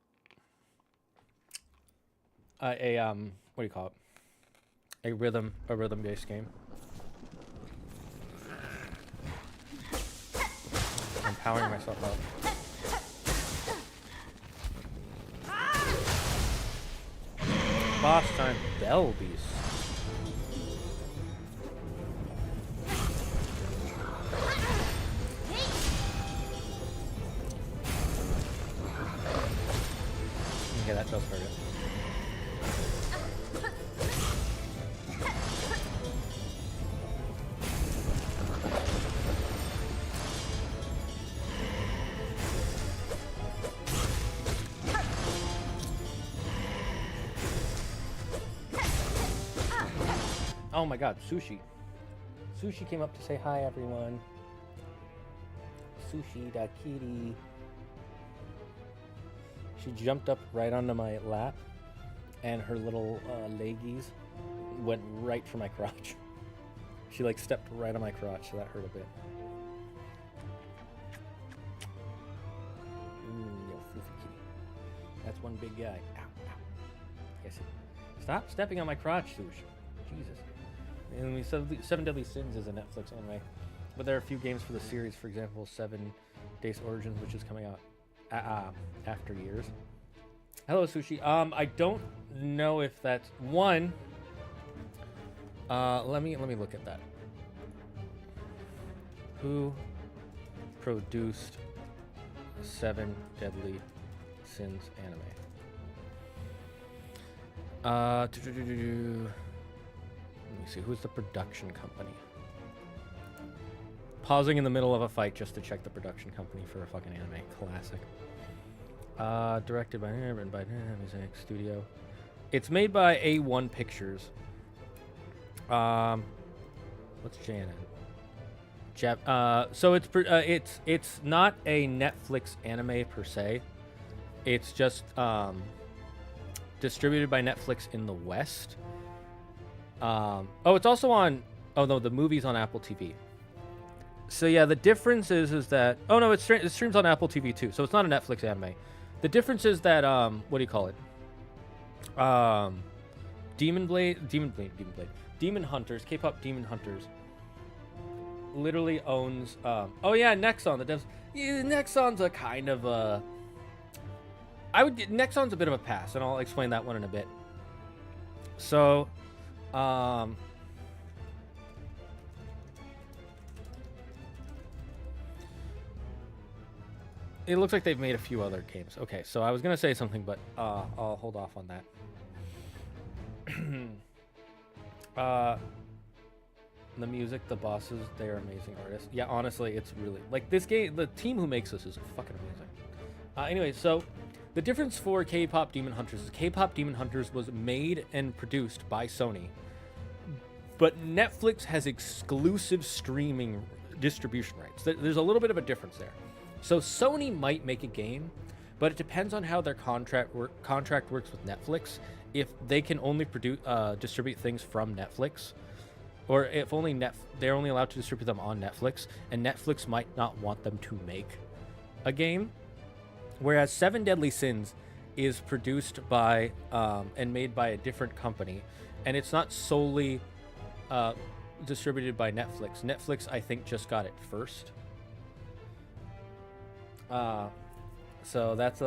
What do you call it? A rhythm based game. I'm powering myself up. Boss time, Bell Beast. Okay, that does hurt it. Oh my god, Sushi. Sushi came up to say hi, everyone. Sushi da kitty. She jumped up right onto my lap, and her little leggies went right for my crotch. She like stepped right on my crotch, so that hurt a bit. Yo, foofy kitty. That's one big guy. Ow, ow. Yes. Stop stepping on my crotch, Sushi. Jesus. And Seven Deadly Sins is a Netflix anime, but there are a few games for the series. For example, 7 Days Origins, which is coming out after years. Hello, Sushi. I don't know if that's one. Let me look at that. Who produced 7 Deadly Sins anime? Let me see, who's the production company? Pausing in the middle of a fight just to check the production company for a fucking anime. Classic. Directed by Music Studio. It's made by A1 Pictures. What's JNN? So it's not a Netflix anime per se. It's just distributed by Netflix in the West. It's also on... Oh, no, the movie's on Apple TV. So, yeah, the difference is that... Oh, no, it streams on Apple TV, too. So, it's not a Netflix anime. The difference is that, what do you call it? Demon Hunters, K-pop Demon Hunters, literally owns... oh, yeah, Nexon. That does... Yeah, Nexon's a kind of a... Nexon's a bit of a pass, and I'll explain that one in a bit. So... it looks like they've made a few other games. Okay, so I was gonna say something, but I'll hold off on that. The music, the bosses, they are amazing artists. Yeah, honestly, it's really like this game. The team who makes this is fucking amazing. Anyway, so the difference for K-pop Demon Hunters is K-pop Demon Hunters was made and produced by Sony. But Netflix has exclusive streaming distribution rights. There's a little bit of a difference there. So Sony might make a game, but it depends on how their contract works with Netflix. If they can only distribute things from Netflix, or if only they're only allowed to distribute them on Netflix, and Netflix might not want them to make a game. Whereas Seven Deadly Sins is produced by and made by a different company, and it's not solely distributed by Netflix. Netflix, I think, just got it first. So that's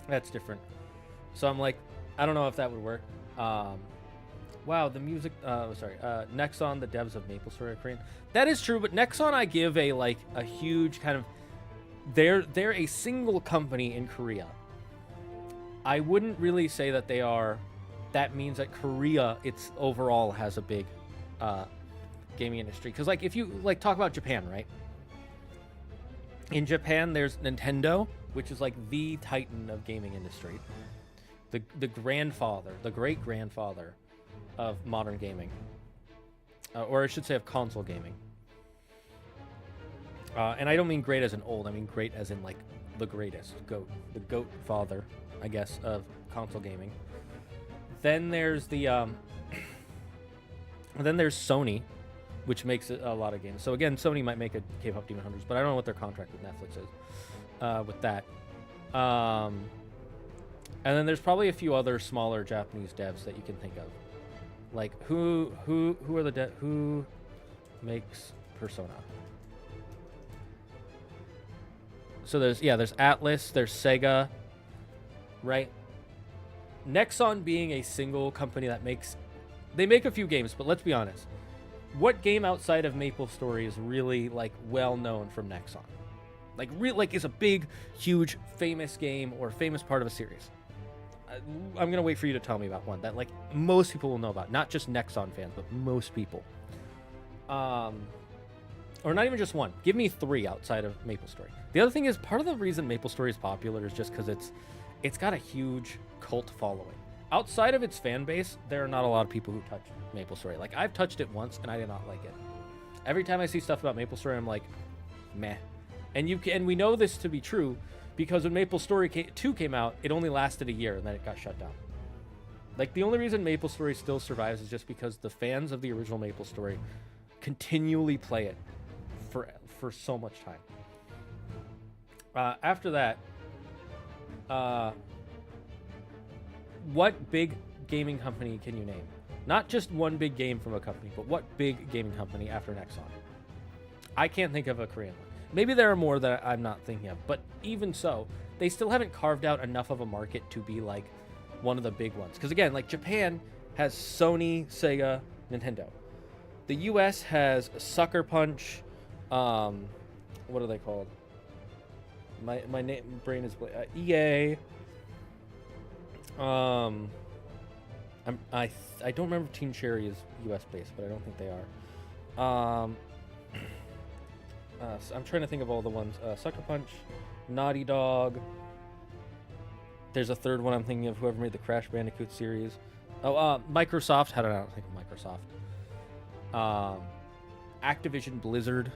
that's different. So I'm like, I don't know if that would work. Wow, the music. Nexon, the devs of MapleStory are Korean. That is true, but Nexon, I give a huge kind of. They're a single company in Korea. I wouldn't really say that they are. That means that Korea, it's overall has a big gaming industry. Because like if you like talk about Japan, right? In Japan, there's Nintendo, which is like the titan of gaming industry, the grandfather, the great grandfather of modern gaming, or I should say of console gaming. And I don't mean great as in old. I mean great as in like the greatest goat, the goat father, I guess, of console gaming. Then there's then there's Sony, which makes a lot of games. So again, Sony might make a K-pop Demon Hunters, but I don't know what their contract with Netflix is with that. And then there's probably a few other smaller Japanese devs that you can think of, like who are the who makes Persona. So there's Atlas, there's Sega, right? Nexon being a single company that they make a few games, but let's be honest. What game outside of MapleStory is really like well known from Nexon? Like is a big, huge, famous game or famous part of a series? I'm gonna wait for you to tell me about one that like most people will know about, not just Nexon fans, but most people. Or not even just one. Give me 3 outside of MapleStory. The other thing is, part of the reason MapleStory is popular is just because it's got a huge cult following. Outside of its fan base, there are not a lot of people who touch MapleStory. Like, I've touched it once, and I did not like it. Every time I see stuff about MapleStory, I'm like, meh. And we know this to be true because when MapleStory 2 came out, it only lasted a year, and then it got shut down. Like, the only reason MapleStory still survives is just because the fans of the original MapleStory continually play it for so much time. After that, what big gaming company can you name? Not just one big game from a company, but what big gaming company after Nexon? I can't think of a Korean one. Maybe there are more that I'm not thinking of, but even so, they still haven't carved out enough of a market to be like one of the big ones. Because again, like Japan has Sony, Sega, Nintendo. The US has Sucker Punch, what are they called? My brain is EA. I don't remember Team Cherry is US based, but I don't think they are. So I'm trying to think of all the ones. Sucker Punch, Naughty Dog. There's a third one I'm thinking of. Whoever made the Crash Bandicoot series. Microsoft. How did I not think of Microsoft? Activision Blizzard.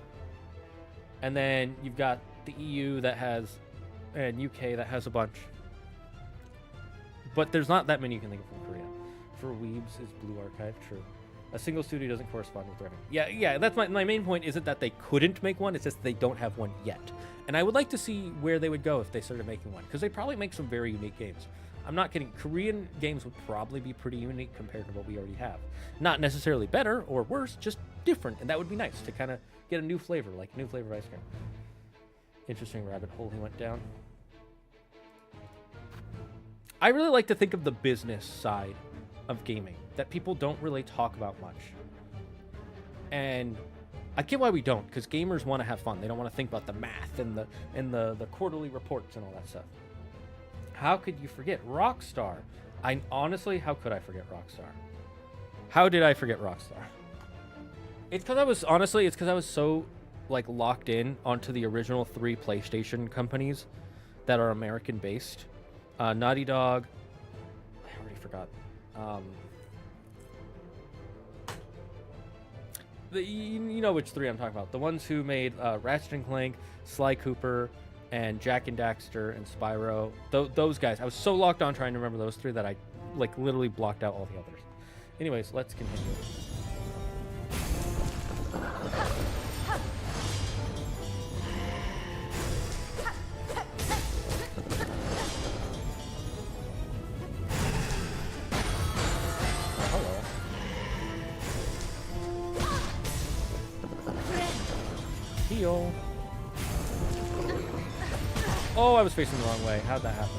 And then you've got the EU that has, and UK that has a bunch. But there's not that many you can think of from Korea. For Weebs is Blue Archive, true. A single studio doesn't correspond with revenue. Yeah, that's my main point isn't that they couldn't make one, it's just they don't have one yet. And I would like to see where they would go if they started making one, because they probably make some very unique games. I'm not kidding. Korean games would probably be pretty unique compared to what we already have. Not necessarily better or worse, just different, and that would be nice to kind of get a new flavor, like a new flavor of ice cream. Interesting rabbit hole he went down. I really like to think of the business side of gaming that people don't really talk about much. And I get why we don't, because gamers want to have fun. They don't want to think about the math and the quarterly reports and all that stuff. How could you forget Rockstar? How could I forget Rockstar? How did I forget Rockstar? It's because I was so like locked in onto the original 3 PlayStation companies that are American based. Naughty Dog. I already forgot. You know which 3 I'm talking about. The ones who made Ratchet and Clank, Sly Cooper, and Jack and Daxter and Spyro. Those guys. I was so locked on trying to remember those 3 that I like literally blocked out all the others. Anyways, let's continue. Heal. Oh, I was facing the wrong way. How'd that happen?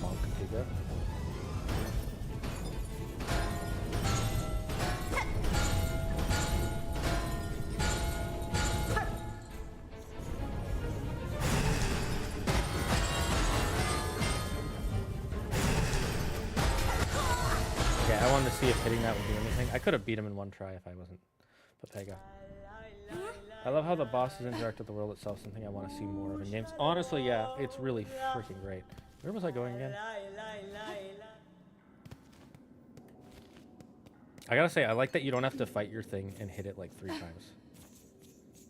Monk digger. I wanted to see if hitting that would do anything. I could have beat him in one try if I wasn't Papega. I love how the bosses interact with the world itself, something I want to see more of in games. Honestly, yeah, it's really freaking great. Where was I going again? I gotta say, I like that you don't have to fight your thing and hit it like 3 times.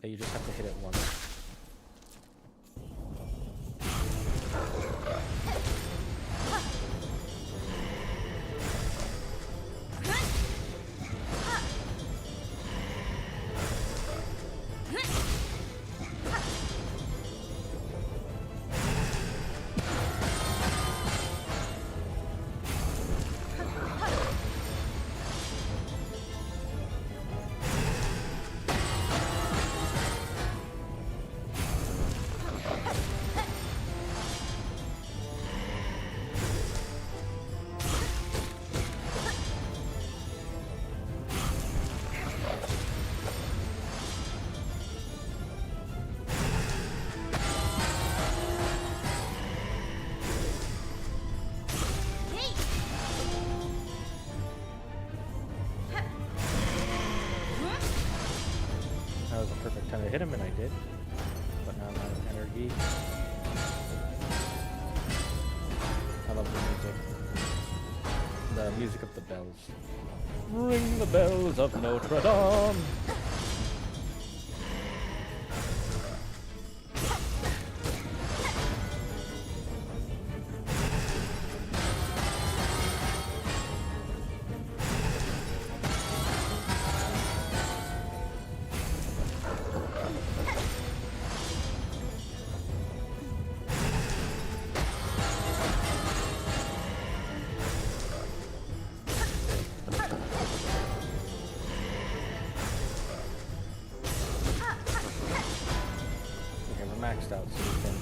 That you just have to hit it once. That was a perfect time to hit him, and I did. But now I'm out of energy. I love the music. The music of the bells. Ring the bells of Notre Dame! Maxed out so we can...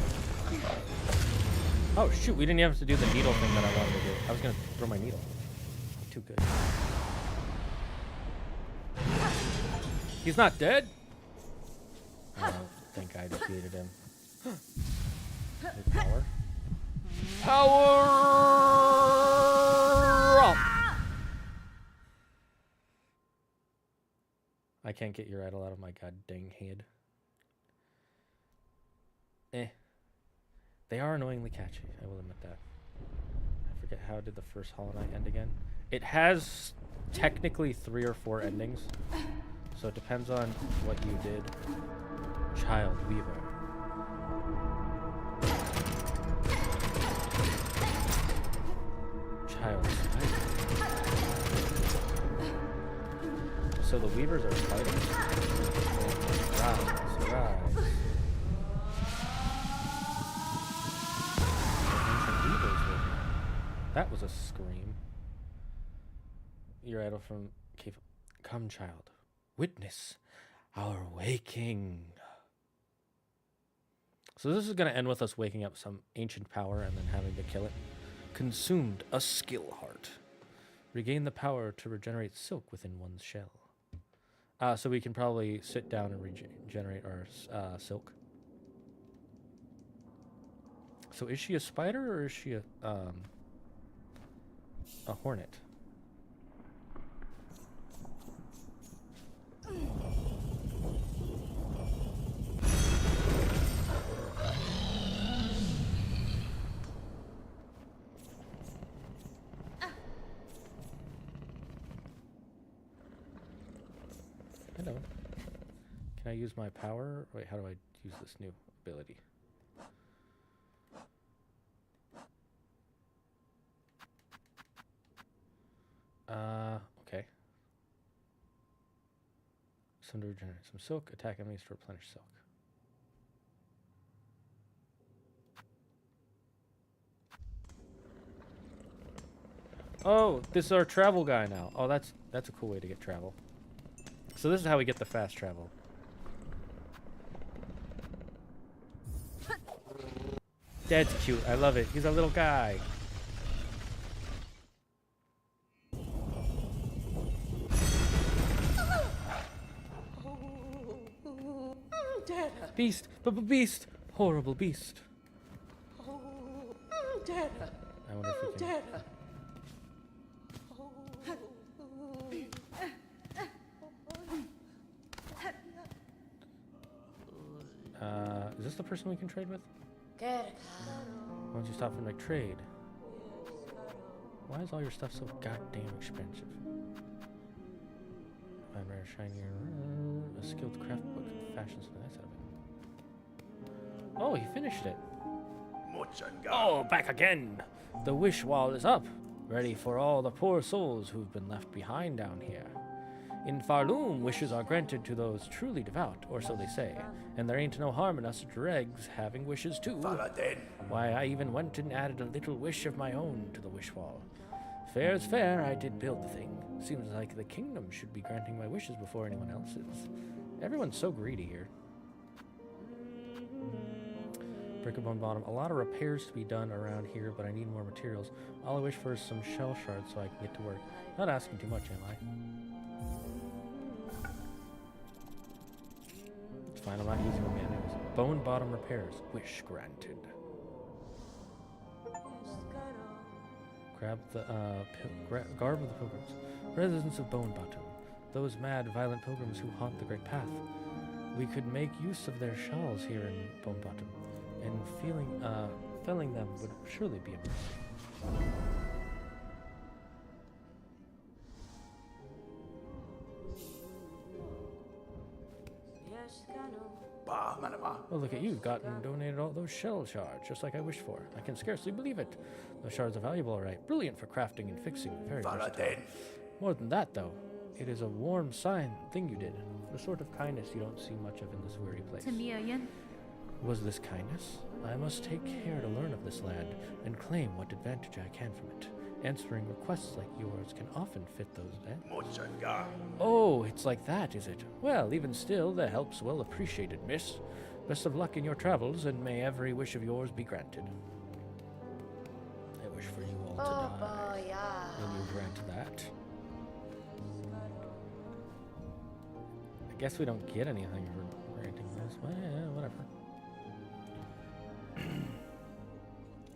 Oh shoot, we didn't even have to do the needle thing that I wanted to do. I was gonna throw my needle. Too good. He's not dead? I don't think I defeated him. New power. Power up! I can't get your idol out of my god dang head. They are annoyingly catchy, I will admit that. I forget, how did the first Hollow Knight end again? It has technically 3 or 4 endings, so it depends on what you did. Child Weaver. Child Spider. So the Weavers are spiders. Rise, rise. That was a scream. Your idol from Cave. Come, child. Witness our waking. So this is going to end with us waking up some ancient power and then having to kill it. Consumed a skill heart. Regain the power to regenerate silk within one's shell. So we can probably sit down and regenerate our silk. So is she a spider or is she a hornet? Hello. Can I use my power? Wait, how do I use this new ability? Okay. Some to regenerate some silk. Attack enemies to replenish silk. Oh, this is our travel guy now. Oh, that's a cool way to get travel. So this is how we get the fast travel. That's cute. I love it. He's a little guy. Beast! Beast! Horrible beast. I wonder if we can... Is this the person we can trade with? Why don't you stop and like trade? Why is all your stuff so goddamn expensive? Find rare shiny, a skilled craft book, fashions for that out of it. Oh, he finished it. Oh, back again. The wish wall is up, ready for all the poor souls who've been left behind down here. In Farloom, wishes are granted to those truly devout, or so they say, and there ain't no harm in us dregs having wishes too. Why, I even went and added a little wish of my own to the wish wall. Fair's fair, I did build the thing. Seems like the kingdom should be granting my wishes before anyone else's. Everyone's so greedy here. Brickabone bottom. A lot of repairs to be done around here, but I need more materials. All I wish for is some shell shards so I can get to work. Not asking too much, am I? It's fine, I'm not using them yet. Anyways. Bone bottom repairs. Wish granted. Grab the garb of the pilgrims. Residents of Bone Bottom. Those mad, violent pilgrims who haunt the Great Path. We could make use of their shawls here in Bone Bottom, and felling them would surely be a mercy. Oh, look at you, gotten and donated all those shell shards, just like I wished for. I can scarcely believe it. Those shards are valuable, all right. Brilliant for crafting and fixing. Very versatile. More than that, though, it is a warm thing you did. The sort of kindness you don't see much of in this weary place. Was this kindness? I must take care to learn of this land, and claim what advantage I can from it. Answering requests like yours can often fit those ends. Oh, it's like that, is it? Well, even still, the help's well appreciated, miss. Best of luck in your travels, and may every wish of yours be granted. I wish for you all to die. Will you grant that? I guess we don't get anything for granting this. Well, yeah, whatever.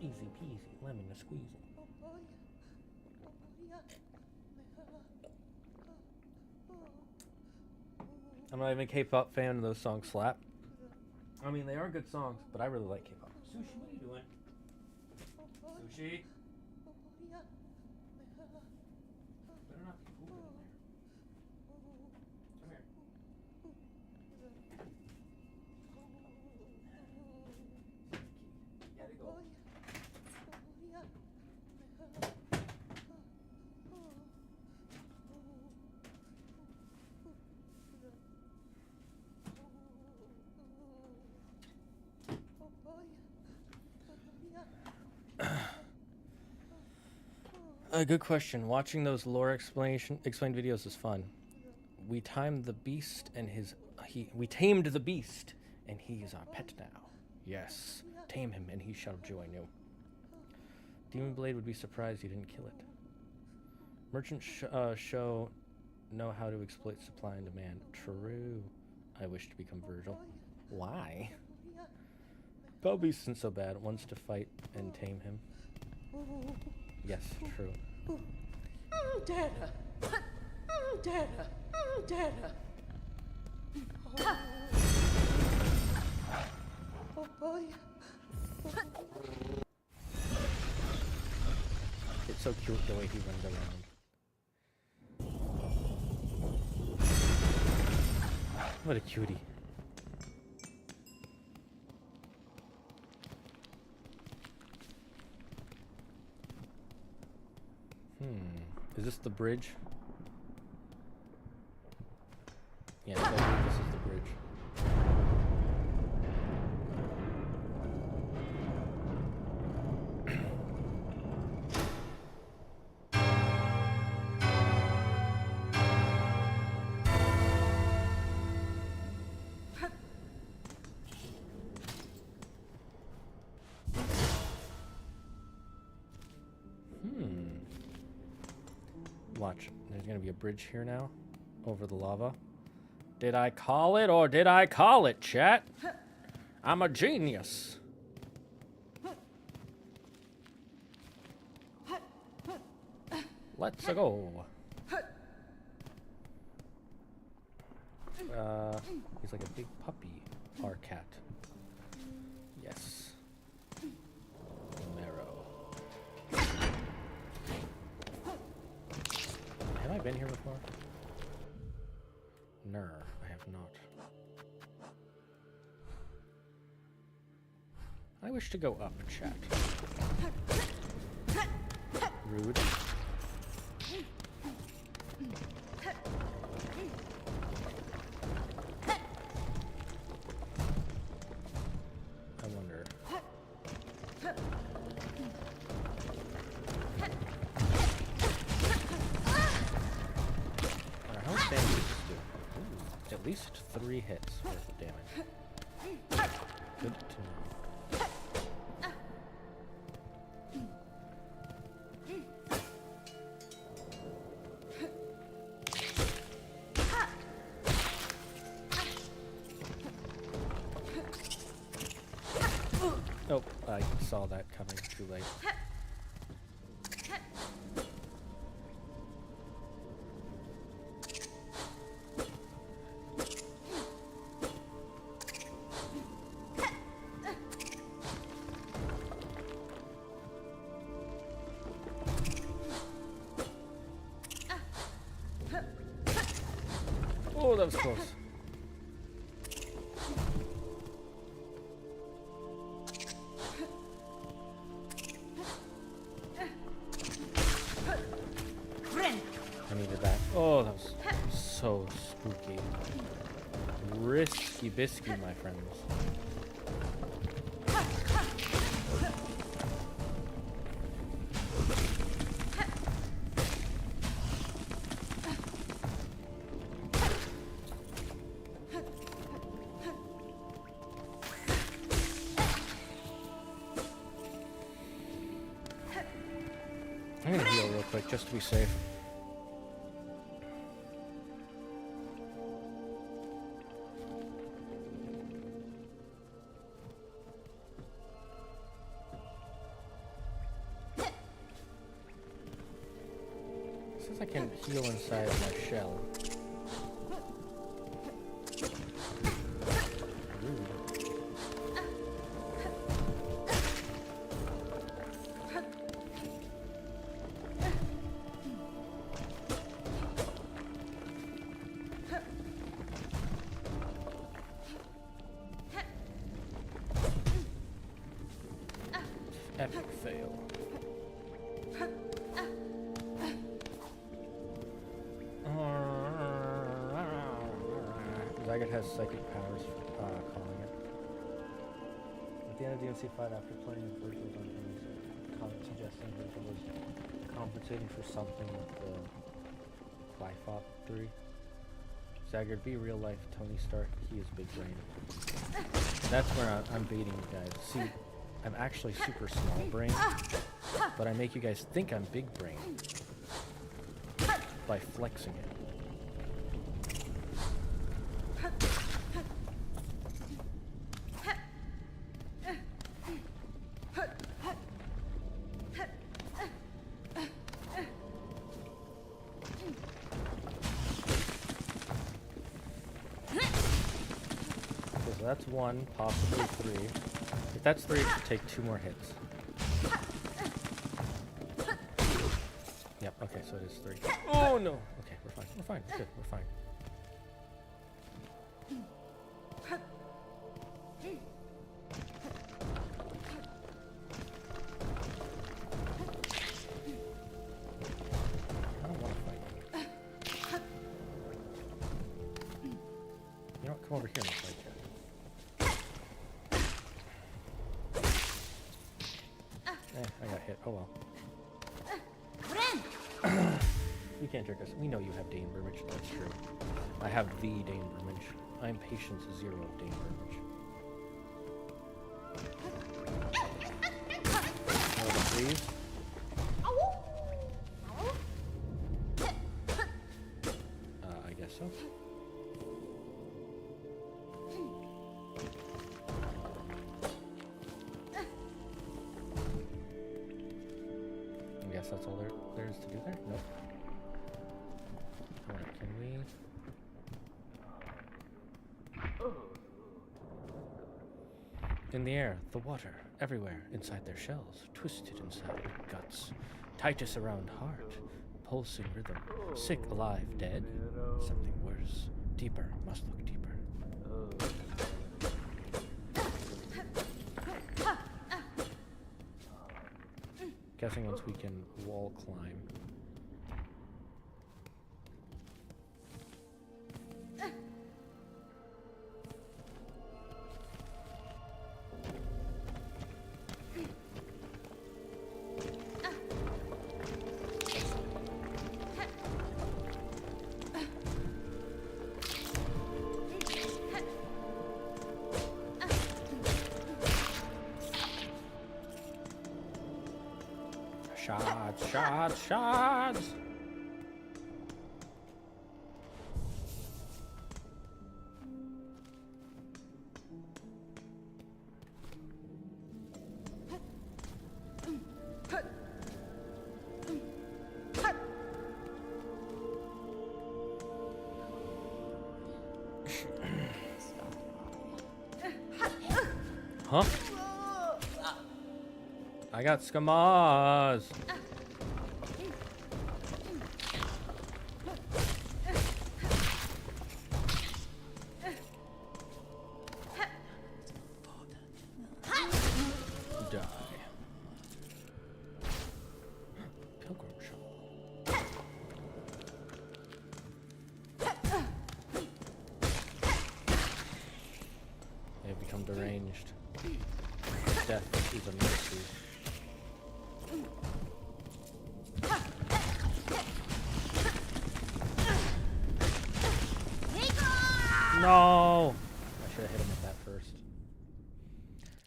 Easy peasy, lemon a squeezy. I'm not even a K-pop fan, and those songs slap. I mean, they are good songs, but I really like K-pop. Sushi, what are you doing? Sushi? Better not be pooping in there. Come here. You gotta go. A good question. Watching those lore explained videos is fun. We tamed the beast, and we tamed the beast, and he is our pet now. Yes, tame him, and he shall join you. Demon Blade would be surprised you didn't kill it. Merchant show know how to exploit supply and demand. True. I wish to become Virgil. Why? Beast isn't so bad. Wants to fight and tame him. Yes, true. It's so cute the way he runs around. What a cutie. this the bridge? Yeah, so I believe this is the bridge. Watch, there's gonna be a bridge here now, over the lava. Did I call it or did I call it, chat? I'm a genius. Let's go. He's like a big puppy, our cat. Yes. Marrow. Have I been here before? No, I have not. I wish to go up, chat. Rude. I wonder. How much damage does this do? Ooh, at least 3 hits worth of damage. Good to know. Oh, I saw that coming too late. Oh, that was close. I needed that. Oh, that was so spooky. Risky bisky, my friends. I'm gonna heal real quick just to be safe. Since I can heal inside my shell. Epic fail. Zagard has psychic powers for calling it. At the end of DMC fight, after playing virtuals on things, suggesting Virgil was compensating for something with the Glyphop 3. Zagard, be real life Tony Stark, he is big brain. That's where I'm baiting you guys. See, I'm actually super small brain, but I make you guys think I'm big brain by flexing it. Okay, so that's 1, possibly 3. If that's 3, it should take 2 more hits. Yep, okay, so it is 3. Oh no! Okay, we're fine. We're fine. Good, we're fine. I don't come over here and fight you. I got hit. Oh well. You can't trick us. We know you have dainbermage. That's true. I have the dainbermage. I'm patience 0 of dainbermage. Please. I guess so. I guess that's all there is to do there? Nope. Alright, can we... In the air, the water, everywhere, inside their shells, twisted inside guts, tightest around heart, pulsing rhythm, sick, alive, dead, something worse, deeper, must look deeper. Guessing once we can wall climb. Shots, shots, shots! Huh? I got scamas. Die. Pilgrim shop. They have become deranged. Death is a mercy. No! I should have hit him with that first.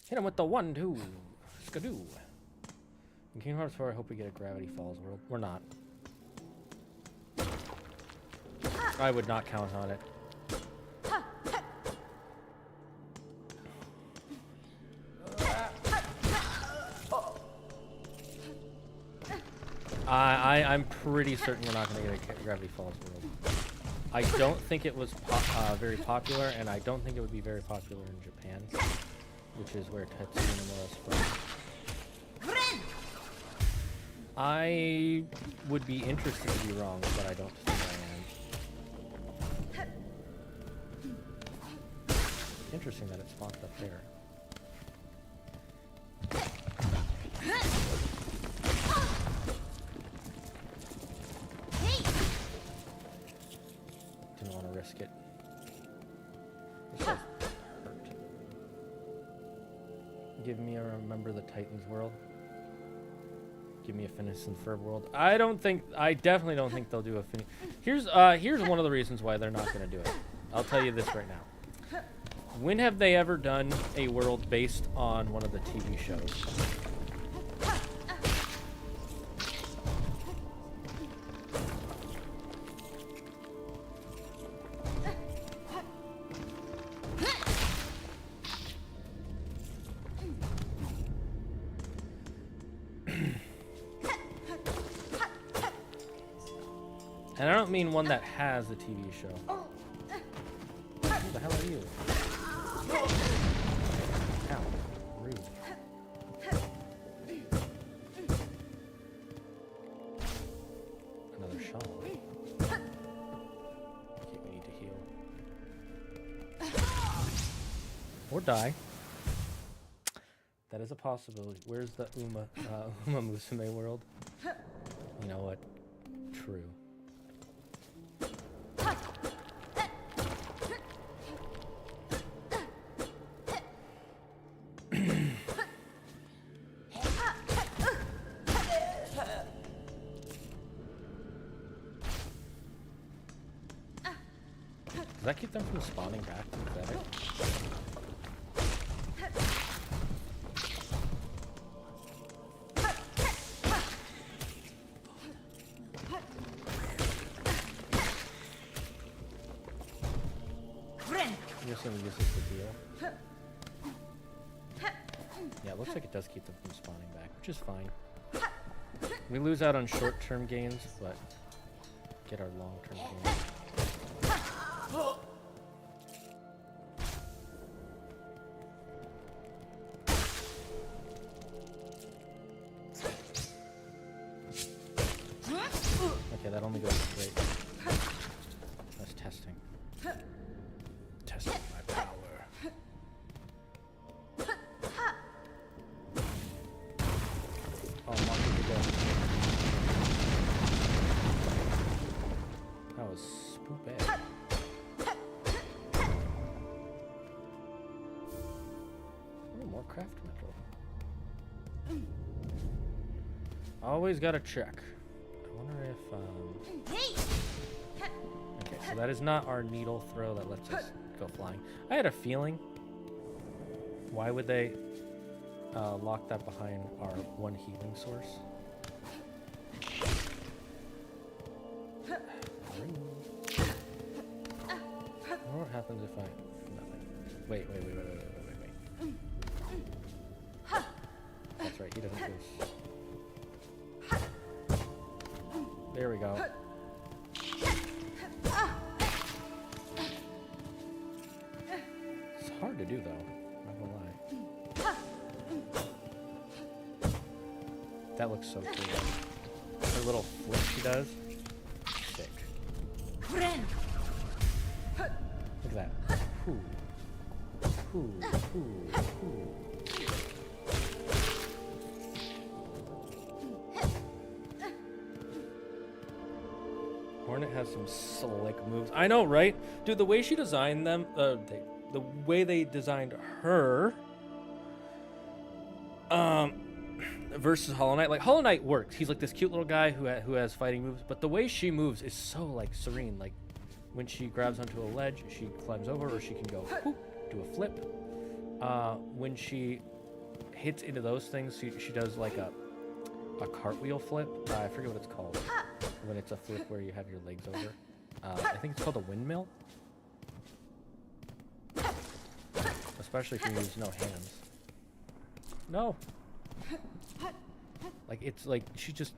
Hit him with the 1-2. Skadoo. In Kingdom Hearts 4, I hope we get a Gravity Falls world. We're not. I would not count on it. I'm pretty certain we're not going to get a Gravity Falls world. I don't think it was very popular, and I don't think it would be very popular in Japan, which is where Tetsuya was from. I would be interested to be wrong, but I don't think I am. Interesting that it spawned up there. Didn't want to risk it. This does hurt. Give me a Remember the Titans world. Give me a Phineas and Ferb world. I definitely don't think they'll do a Phineas. Here's one of the reasons why they're not going to do it. I'll tell you this right now. When have they ever done a world based on one of the TV shows? And I don't mean one that has a TV show. Who the hell are you? Ow. Rude. Another shawl. Okay, we need to heal. Or die. That is a possibility. Where's the Uma Musume world? You know what? True. Does that keep them from spawning back? Is that it? I'm just gonna use this to deal. Yeah, it looks like it does keep them from spawning back, which is fine. We lose out on short-term gains, but get our long-term gains. Okay, that only goes straight. That's testing. Testing my power. Oh, monkey to go. That was spook bad. Oh, more craft metal. Always gotta check. I wonder if okay, so that is not our needle throw that lets us go flying. I had a feeling. Why would they lock that behind our one healing source? What happens if I... Nothing. Wait. That's right, he doesn't lose. There we go. It's hard to do though, not gonna lie. That looks so cool. Her little flip she does. Sick. Look at that. Ooh. Hornet has some slick moves. I know, right? Dude, the way she designed them, the way they designed her, versus Hollow Knight. Like, Hollow Knight works. He's like this cute little guy who has fighting moves, but the way she moves is so, like, serene. Like, when she grabs onto a ledge, she climbs over, or she can go, whoop, do a flip. When she hits into those things, she does, like, a cartwheel flip. I forget what it's called. When it's a flip where you have your legs over. I think it's called a windmill. Especially if you use no hands. No! Like, it's like,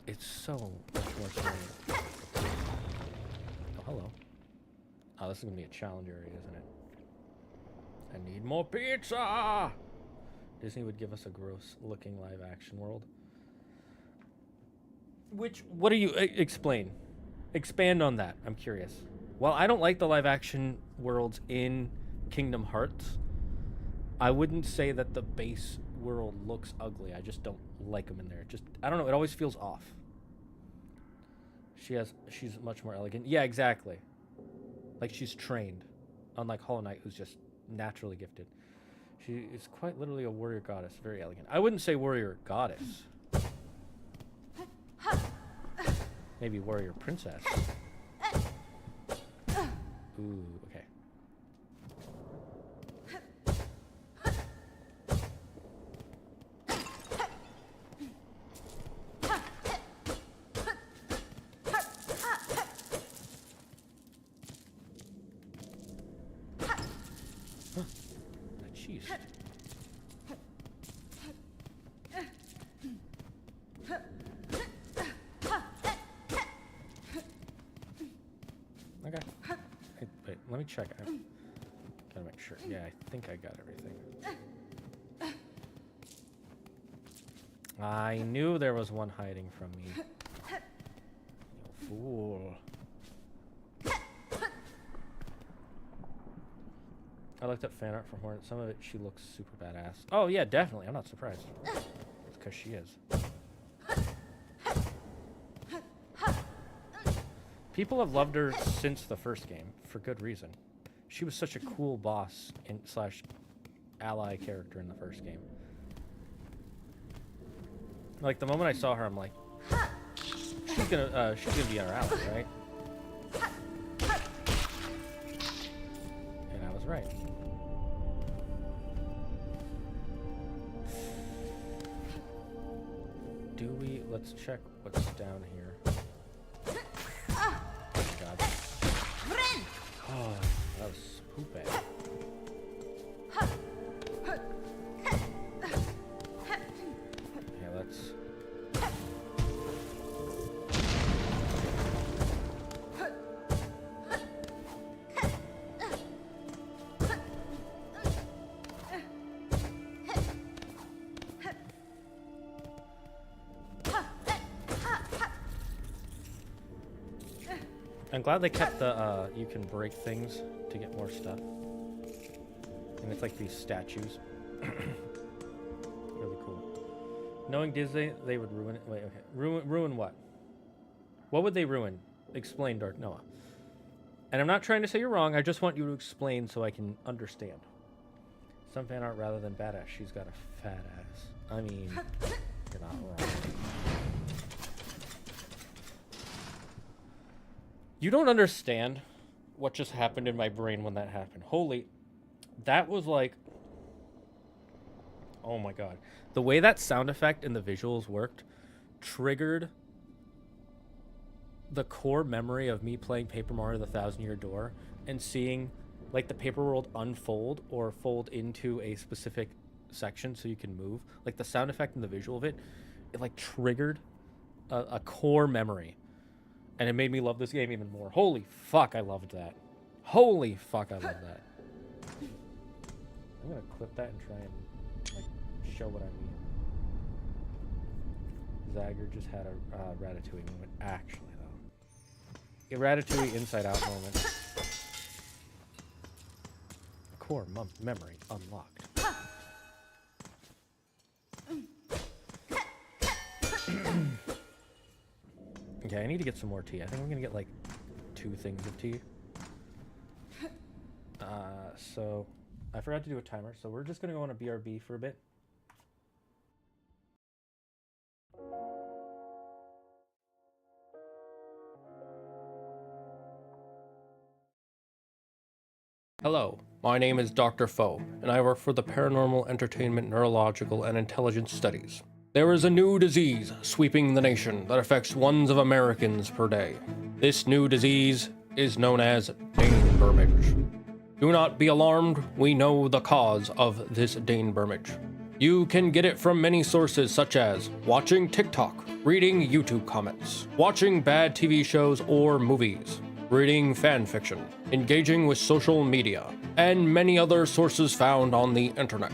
it's so much more serene. Oh, hello. Oh, this is gonna be a challenge area, isn't it? I need more pizza! Disney would give us a gross looking live action world. What do you explain? Expand on that. I'm curious. While I don't like the live action worlds in Kingdom Hearts, I wouldn't say that the base world looks ugly. I just don't like them in there. I don't know. It always feels off. She's much more elegant. Yeah, exactly. Like she's trained, unlike Hollow Knight, who's just naturally gifted. She is quite literally a warrior goddess. Very elegant. I wouldn't say warrior goddess. Maybe warrior princess. Ooh, okay. Jeez. Okay. Wait, let me check. I gotta make sure. Yeah, I think I got everything. I knew there was one hiding from me. You fool. I looked up fan art for Hornet. Some of it, she looks super badass. Oh, yeah, definitely. I'm not surprised. It's because she is. People have loved her since the first game, for good reason. She was such a cool boss slash ally character in the first game. Like, the moment I saw her, I'm like, she's gonna be our ally, right? let's check what's down here. Oh, God. Oh, that was poop bad. Yeah, let's... I'm glad they kept the, you can break things to get more stuff. And it's like these statues. Really cool. Knowing Disney, they would ruin it. Wait, okay. Ruin what? What would they ruin? Explain, Dark Noah. And I'm not trying to say you're wrong, I just want you to explain so I can understand. Some fan art rather than badass. She's got a fat ass. I mean, you're not wrong. You don't understand what just happened in my brain when that happened. Holy, that was like, oh my God. The way that sound effect and the visuals worked triggered the core memory of me playing Paper Mario the Thousand Year Door and seeing like the paper world unfold or fold into a specific section so you can move. Like the sound effect and the visual of it, it like triggered a core memory. And it made me love this game even more. Holy fuck, I loved that. Holy fuck, I love that. I'm gonna clip that and try and like show what I mean. Zagard just had a Ratatouille moment. Actually, though. A Ratatouille Inside Out moment. Core memory unlocked. Okay, I need to get some more tea. I think I'm gonna get like 2 things of tea. So I forgot to do a timer, so we're just gonna go on a BRB for a bit. Hello, my name is Dr. Foe, and I work for the Paranormal Entertainment Neurological and Intelligence Studies. There is a new disease sweeping the nation that affects ones of Americans per day. This new disease is known as dainbermage. Do not be alarmed, we know the cause of this dainbermage. You can get it from many sources such as watching TikTok, reading YouTube comments, watching bad TV shows or movies, reading fan fiction, engaging with social media, and many other sources found on the internet.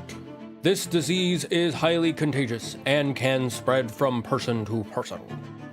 This disease is highly contagious and can spread from person to person.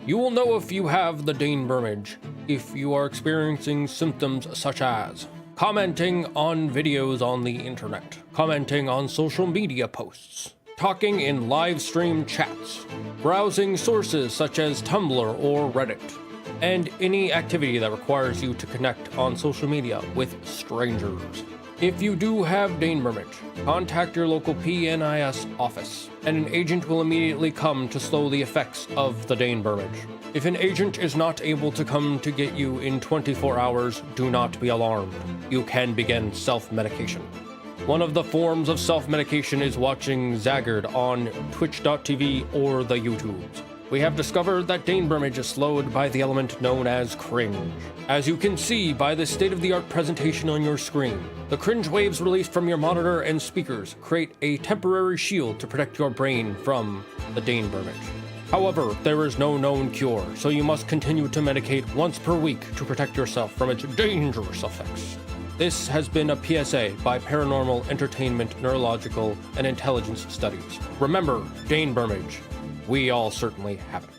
You will know if you have the dainbermage if you are experiencing symptoms such as commenting on videos on the internet, commenting on social media posts, talking in live stream chats, browsing sources such as Tumblr or Reddit, and any activity that requires you to connect on social media with strangers. If you do have dainbermage, contact your local PNIS office, and an agent will immediately come to slow the effects of the dainbermage. If an agent is not able to come to get you in 24 hours, do not be alarmed. You can begin self-medication. One of the forms of self-medication is watching Zagard on twitch.tv or the YouTubes. We have discovered that dainbermage is slowed by the element known as cringe. As you can see by the state-of-the-art presentation on your screen, the cringe waves released from your monitor and speakers create a temporary shield to protect your brain from the dainbermage. However, there is no known cure, so you must continue to medicate once per week to protect yourself from its dangerous effects. This has been a PSA by Paranormal Entertainment Neurological and Intelligence Studies. Remember, dainbermage. We all certainly have it.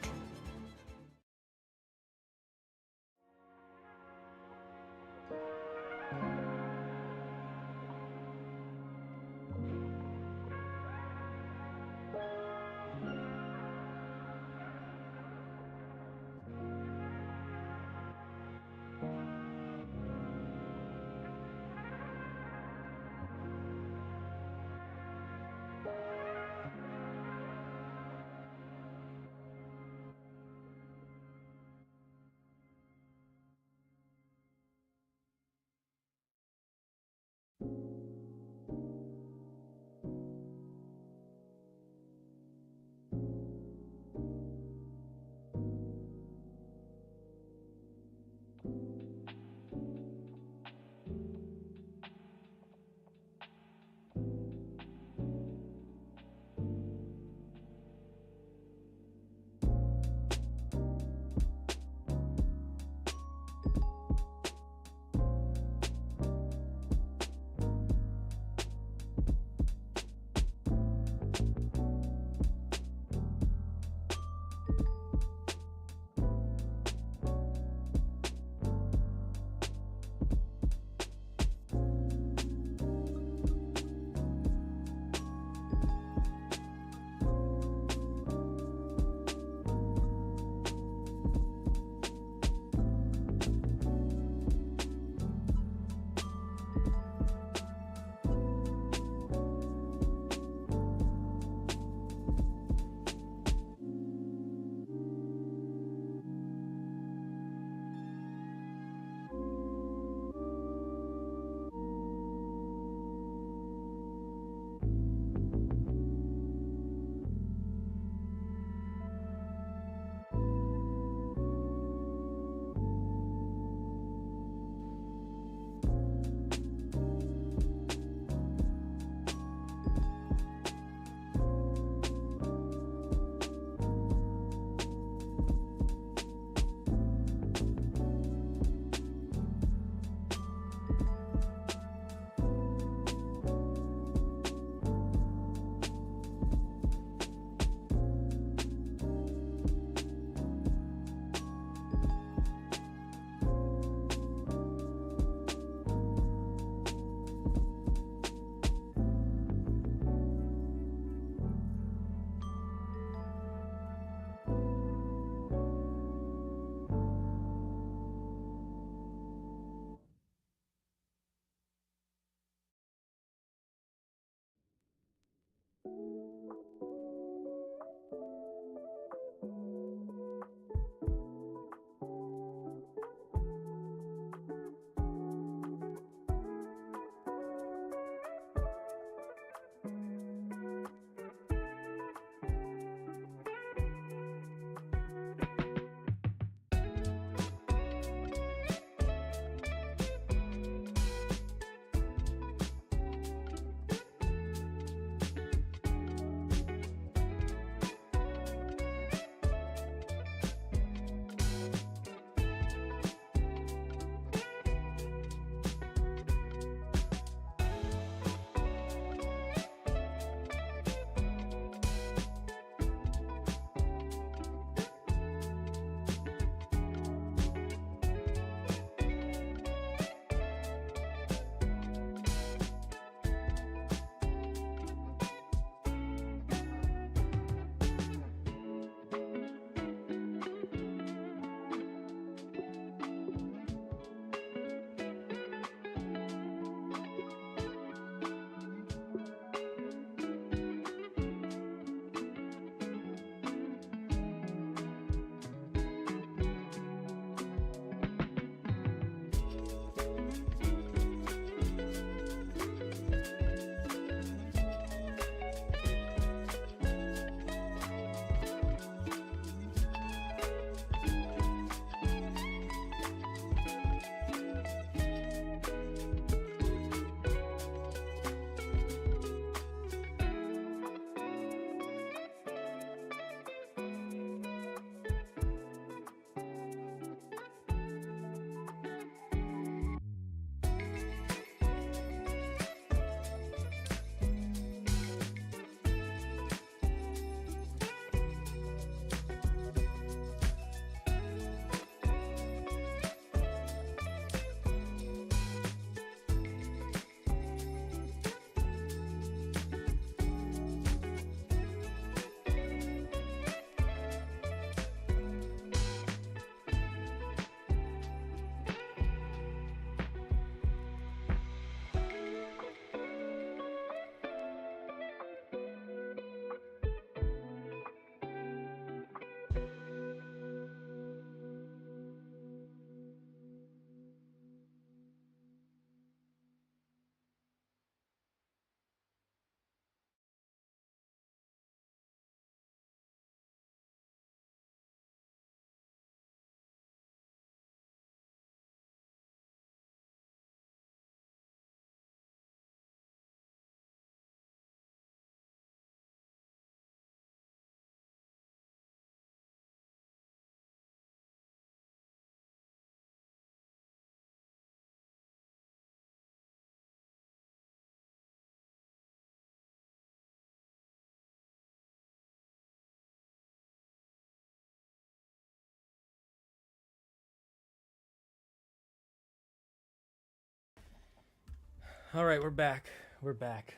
All right, we're back. We're back.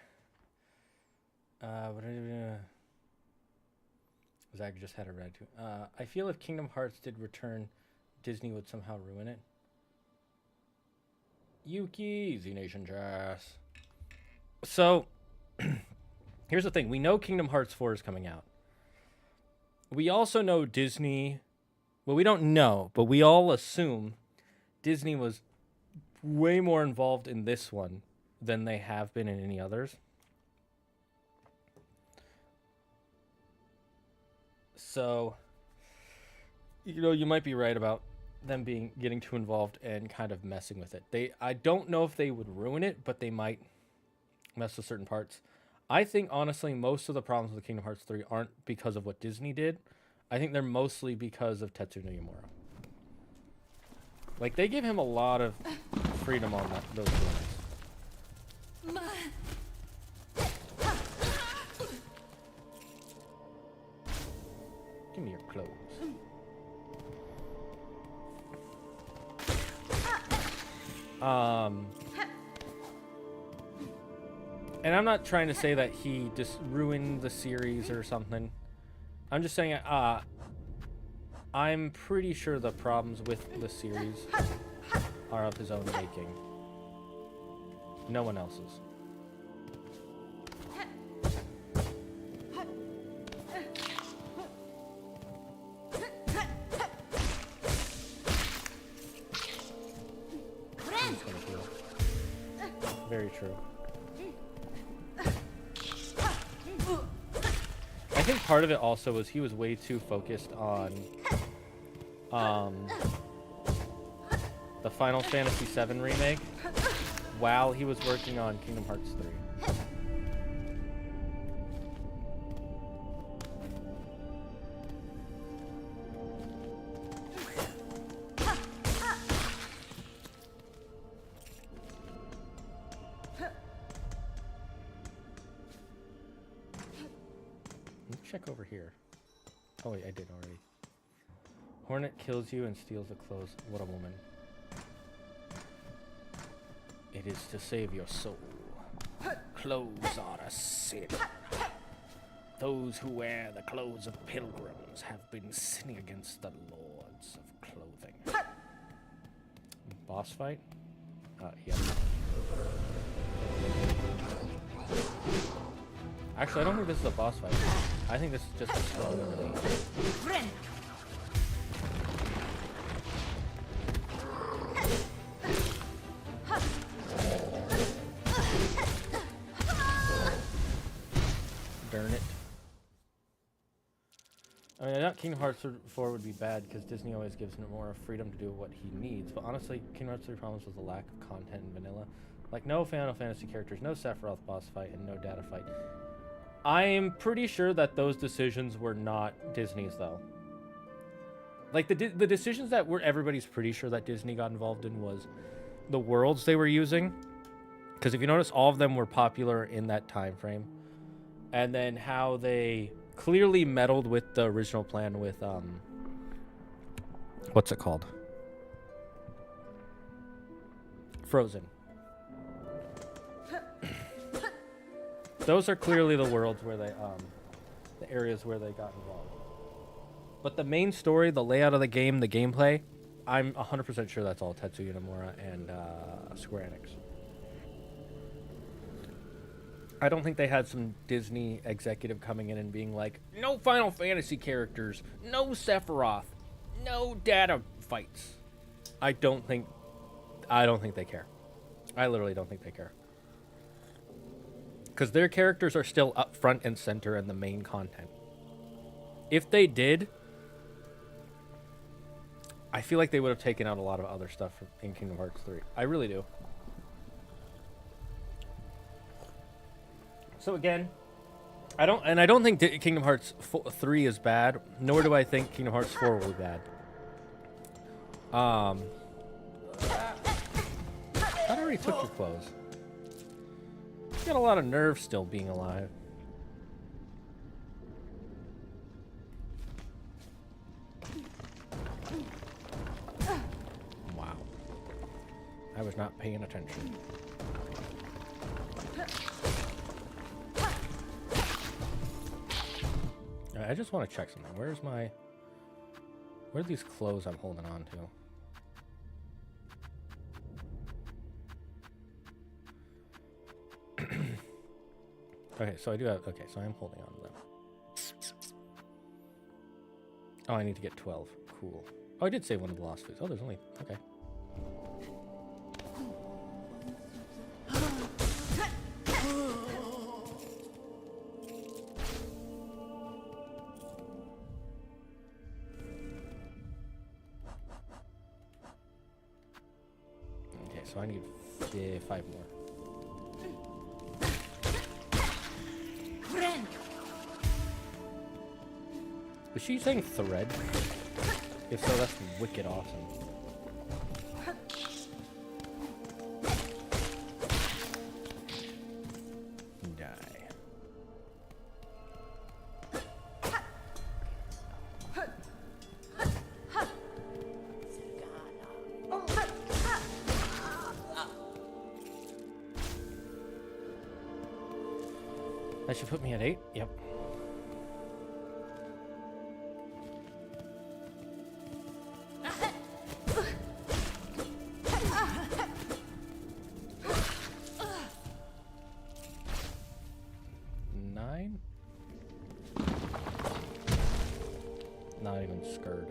What Zach just had a red too. I feel if Kingdom Hearts did return, Disney would somehow ruin it. Yuki, Z Nation Jazz. So, here's the thing. We know Kingdom Hearts 4 is coming out. We also know Disney... Well, we don't know, but we all assume Disney was way more involved in this one than they have been in any others. So, you know, you might be right about them getting too involved and kind of messing with it. I don't know if they would ruin it, but they might mess with certain parts. I think, honestly, most of the problems with Kingdom Hearts 3 aren't because of what Disney did. I think they're mostly because of Tetsuya Nomura. Like, they give him a lot of freedom on those things. Give me your clothes. And I'm not trying to say that he just ruined the series or something. I'm just saying, I'm pretty sure the problems with the series are of his own making. No one else's. Very true. I think part of it also was he was way too focused on the Final Fantasy VII remake while he was working on Kingdom Hearts 3. Check over here. Oh wait, I did already. Hornet kills you and steals the clothes. What a woman. It is to save your soul. Clothes are a sin. Those who wear the clothes of pilgrims have been sinning against the lords of clothing. Boss fight? Yeah. Actually, I don't think this is a boss fight. I think this is just a strong enemy. Darn it. I mean, I thought Kingdom Hearts 4 would be bad because Disney always gives him more freedom to do what he needs. But honestly, Kingdom Hearts 3 problems was the lack of content in vanilla. Like, no Final Fantasy characters, no Sephiroth boss fight, and no data fight. I'm pretty sure that those decisions were not Disney's, though. Like, the decisions that everybody's pretty sure that Disney got involved in was the worlds they were using. Because if you notice, all of them were popular in that time frame. And then how they clearly meddled with the original plan with, what's it called? Frozen. Those are clearly the worlds where they, the areas where they got involved. But the main story, the layout of the game, the gameplay, I'm 100% sure that's all Tetsuya Nomura and Square Enix. I don't think they had some Disney executive coming in and being like, no Final Fantasy characters, no Sephiroth, no data fights. I don't think they care. I literally don't think they care. Because their characters are still up front and center in the main content. If they did, I feel like they would have taken out a lot of other stuff in Kingdom Hearts 3. I really do. So again, I don't think Kingdom Hearts 3 is bad, nor do I think Kingdom Hearts 4 will be bad. I already took your clothes. You got a lot of nerve still being alive. Wow. I was not paying attention. I just want to check something. Where are these clothes I'm holding on to? Okay, so I do have... Okay, so I'm holding on to them. Oh, I need to get 12. Cool. Oh, I did save one of the lost foods. Oh, there's only... Okay. Okay, so I need 5 more. Was she saying thread? If so, that's wicked awesome. Die. That should put me at 8? Yep. Not even scared.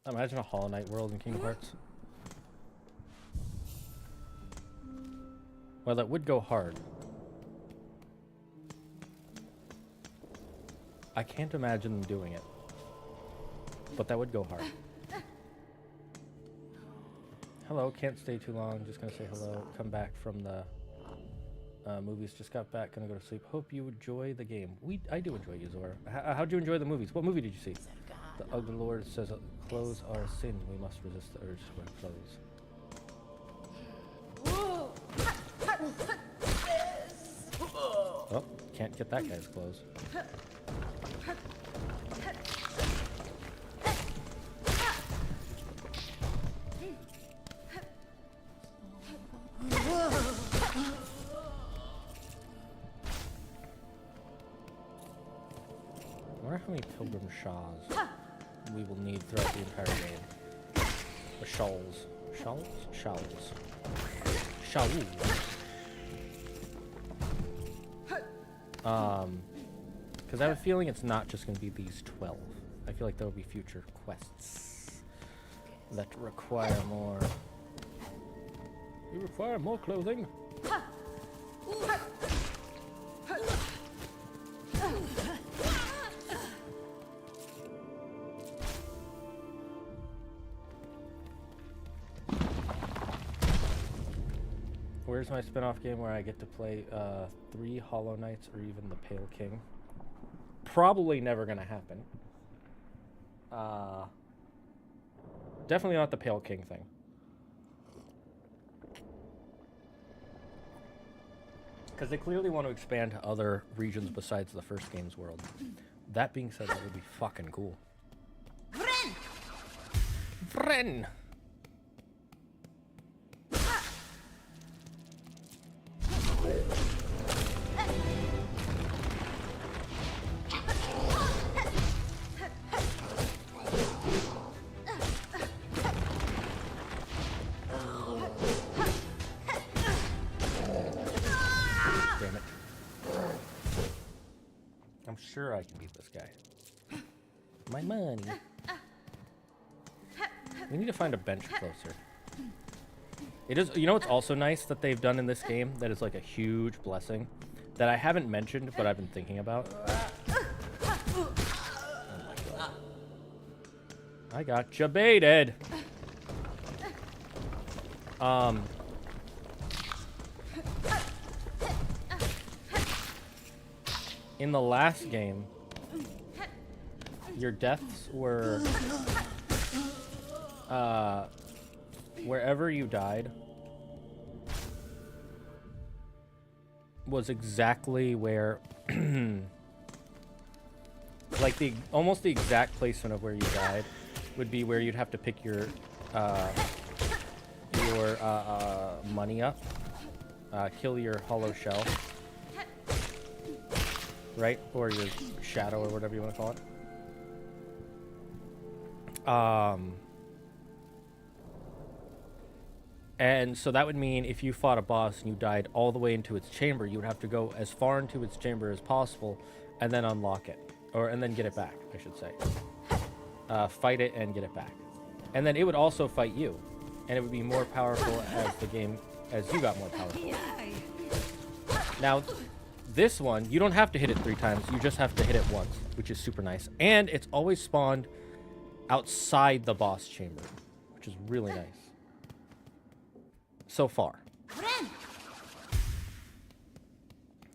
Imagine a Hollow Knight world in Kingdom Hearts. Well, that would go hard. I can't imagine them doing it. But that would go hard. Hello, can't stay too long. Just gonna say hello. Come back from the movies. Just got back. Gonna go to sleep. Hope you enjoy the game. I do enjoy you, Zora. How'd you enjoy the movies? What movie did you see? The ugly Lord says clothes are a sin. We must resist the urge to wear clothes. Oh, can't get that guy's clothes. I wonder how many pilgrim shawls we will need throughout the entire game. Or shawls. Shawls? Shawls. Shawls. Because I have a feeling it's not just going to be these 12. I feel like there will be future quests that require more. You require more clothing. Where's my spin-off game where I get to play 3 Hollow Knights or even the Pale King? Probably never gonna happen. Definitely not the Pale King thing. Because they clearly want to expand to other regions besides the first game's world. That being said, that would be fucking cool. Vren! Vren! I'm sure I can beat this guy. My money. We need to find a bench closer. It is, you know what's also nice that they've done in this game that is like a huge blessing that I haven't mentioned but I've been thinking about? I got you baited. In the last game, your deaths were wherever you died was exactly where like almost the exact placement of where you died would be where you'd have to pick your money up, kill your hollow shell, right? Or your shadow, or whatever you want to call it. And so that would mean if you fought a boss and you died all the way into its chamber, you would have to go as far into its chamber as possible and then unlock it. And then get it back, I should say. Fight it and get it back. And then it would also fight you. And it would be more powerful as you got more powerful. Now, this one, you don't have to hit it 3 times. You just have to hit it once, which is super nice. And it's always spawned outside the boss chamber, which is really nice. So far.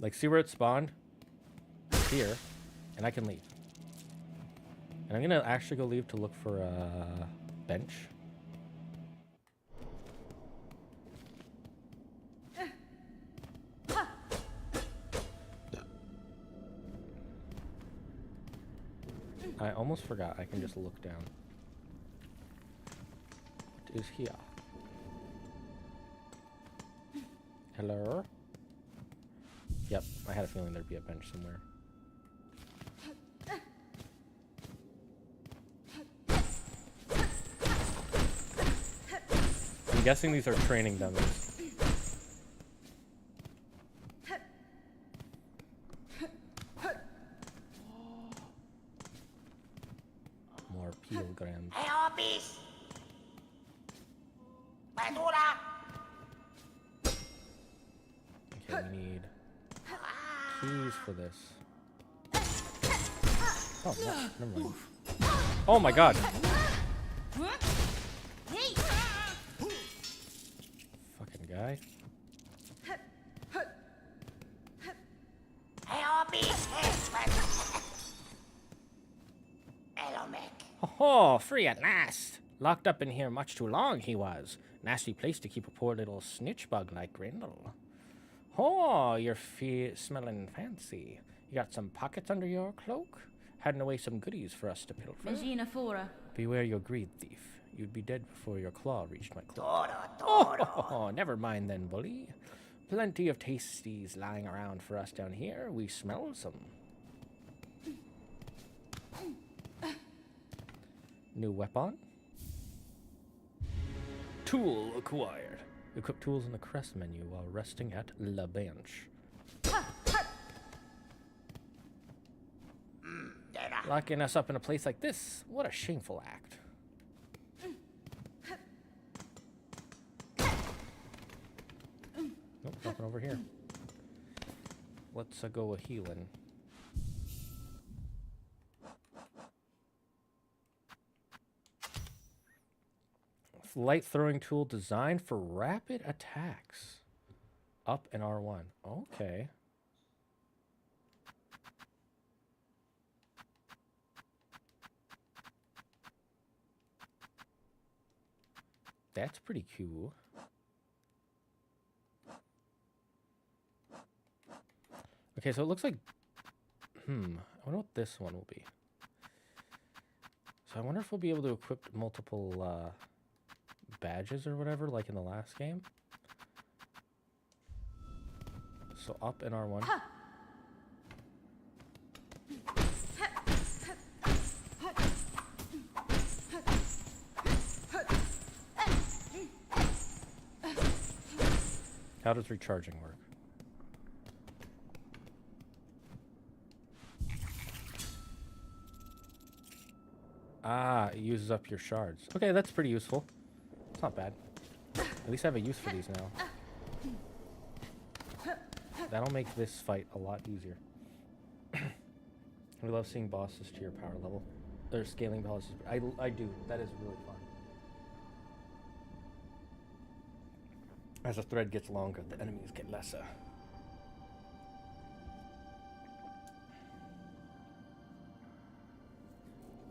Like, see where it spawned? Here. And I can leave. And I'm gonna actually go leave to look for a bench. I almost forgot I can just look down. What is here? Hello? Yep, I had a feeling there'd be a bench somewhere. I'm guessing these are training dummies. More pilgrims. Okay, we need keys for this. Oh, no, never mind. Oh my god! Fucking guy. Oh, free at last! Locked up in here much too long, he was. Nasty place to keep a poor little snitch bug like Grindel. Oh, you're smelling fancy. You got some pockets under your cloak? Hiding away some goodies for us to pilfer. Magina fora. Beware your greed, thief. You'd be dead before your claw reached my cloak. Oh, never mind then, bully. Plenty of tasties lying around for us down here. We smell some. New weapon. Tool acquired. Equip tools in the crest menu while resting at La Bench. Locking us up in a place like this. What a shameful act. Nope, nothing over here. Let's go a healing. Light throwing tool designed for rapid attacks. Up and R1. Okay. That's pretty cool. Okay, so it looks like... I wonder what this one will be. So I wonder if we'll be able to equip multiple badges or whatever, like in the last game. So up and R1. How does recharging work? Ah, it uses up your shards. Okay, that's pretty useful. It's not bad. At least I have a use for these now. That'll make this fight a lot easier. We love seeing bosses to your power level. or scaling policies. I do. That is really fun. As the thread gets longer, the enemies get lesser.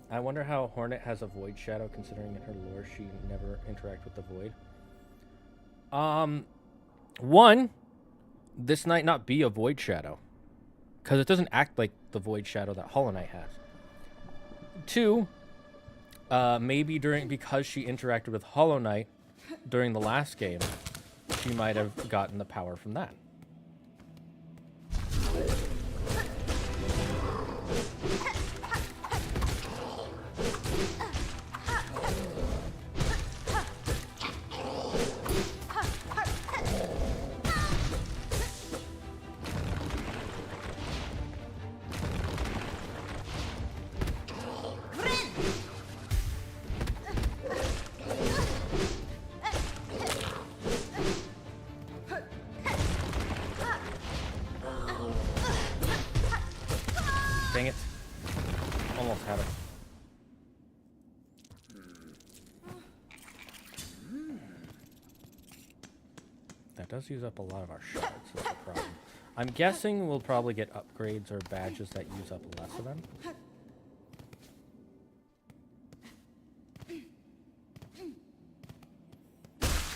I wonder how Hornet has a void shadow, considering in her lore she never interact with the void. One, this might not be a void shadow, because it doesn't act like the void shadow that Hollow Knight has. Two, maybe because she interacted with Hollow Knight during the last game, she might have gotten the power from that. Dang it. Almost had it. That does use up a lot of our shards, that's the problem. I'm guessing we'll probably get upgrades or badges that use up less of them.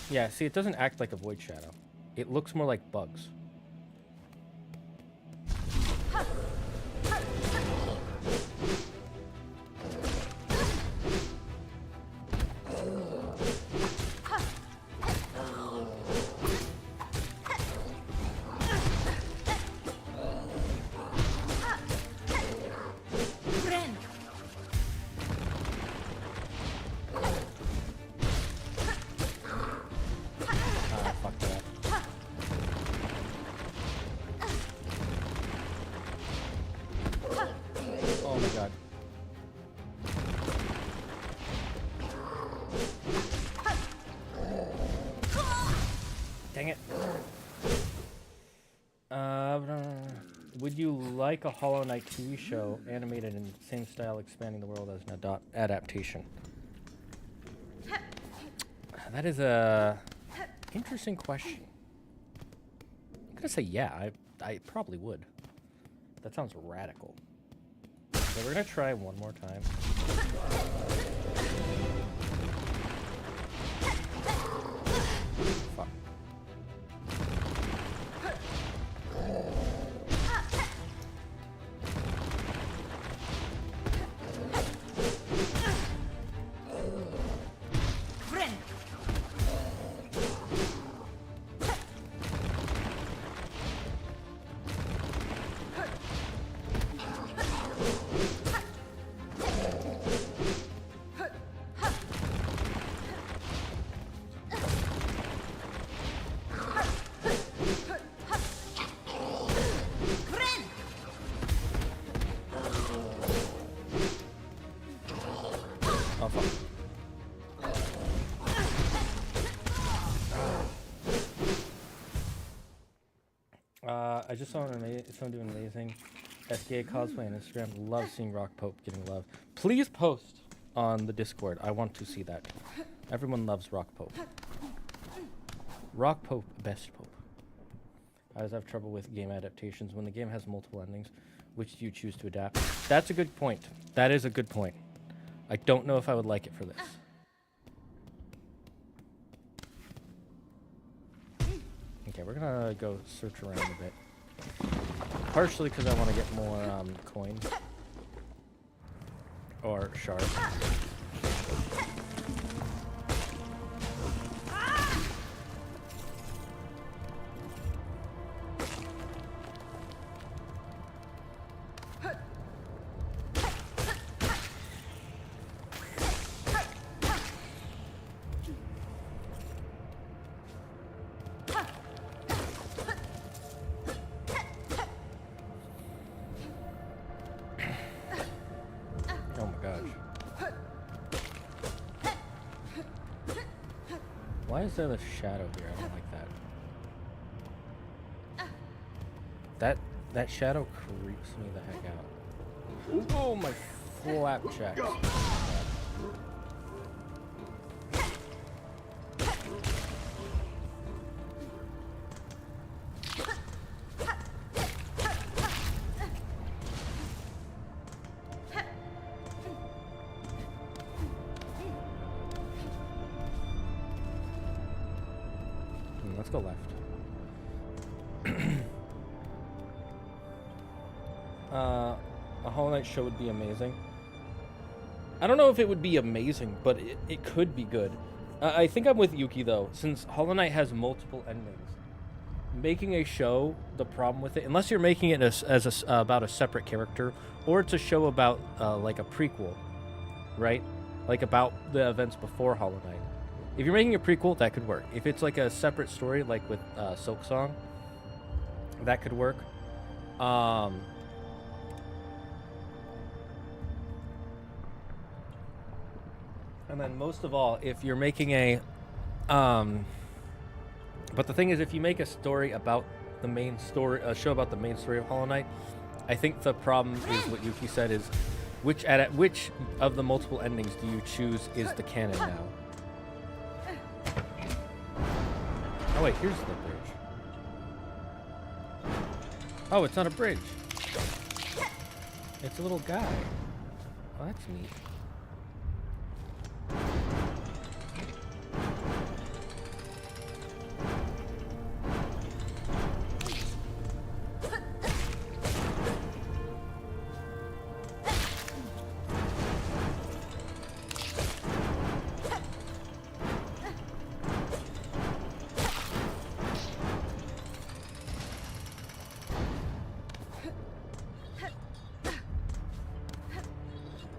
Yeah, see, it doesn't act like a void shadow. It looks more like bugs. Dang it. Would you like a Hollow Knight TV show animated in the same style, expanding the world as an adaptation? That is a interesting question. I'm gonna say yeah. I probably would. That sounds radical. So we're gonna try one more time. Fuck. I just saw someone doing amazing SKA cosplay on Instagram. Love seeing Rock Pope getting love. Please post on the Discord. I want to see that. Everyone loves Rock Pope. Rock Pope, best Pope. I always have trouble with game adaptations. When the game has multiple endings, which do you choose to adapt? That's a good point. That is a good point. I don't know if I would like it for this. Okay, we're gonna go search around a bit. Partially because I want to get more coins. Or shards. Why is there a shadow here? I don't like that. That shadow creeps me the heck out. Oh my Flapjack. Let's go left. A Hollow Knight show would be amazing. I don't know if it would be amazing, but it could be good. I think I'm with Yuki, though. Since Hollow Knight has multiple endings, making a show, the problem with it, unless you're making it as about a separate character, or it's a show about, like, a prequel, right? Like, about the events before Hollow Knight. If you're making a prequel, that could work. If it's, like, a separate story, like with Silksong, that could work. And then most of all, if you're making a, but the thing is, if you make a story about the main story, a show about the main story of Hollow Knight, I think the problem is what Yuki said is, which of the multiple endings do you choose is the canon now? Oh wait, here's the bridge. Oh, it's not a bridge. It's a little guy. Oh, that's neat.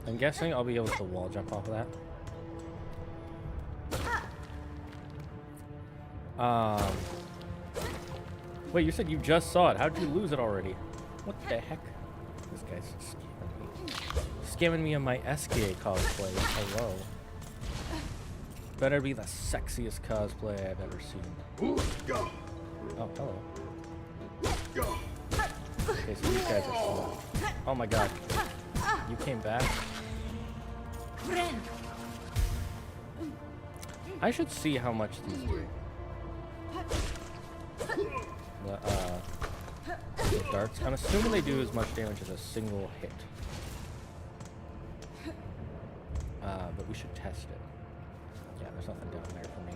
I'm guessing I'll be able to wall jump off of that. Wait, you said you just saw it. How'd you lose it already? What the heck? This guy's scamming me. Scamming me on my SKA cosplay. Hello. Better be the sexiest cosplay I've ever seen. Oh, hello. Okay, so these guys are slow. Oh my god. You came back? I should see how much these do. The darts. I'm assuming they do as much damage as a single hit. But we should test it. Yeah, there's nothing down there for me.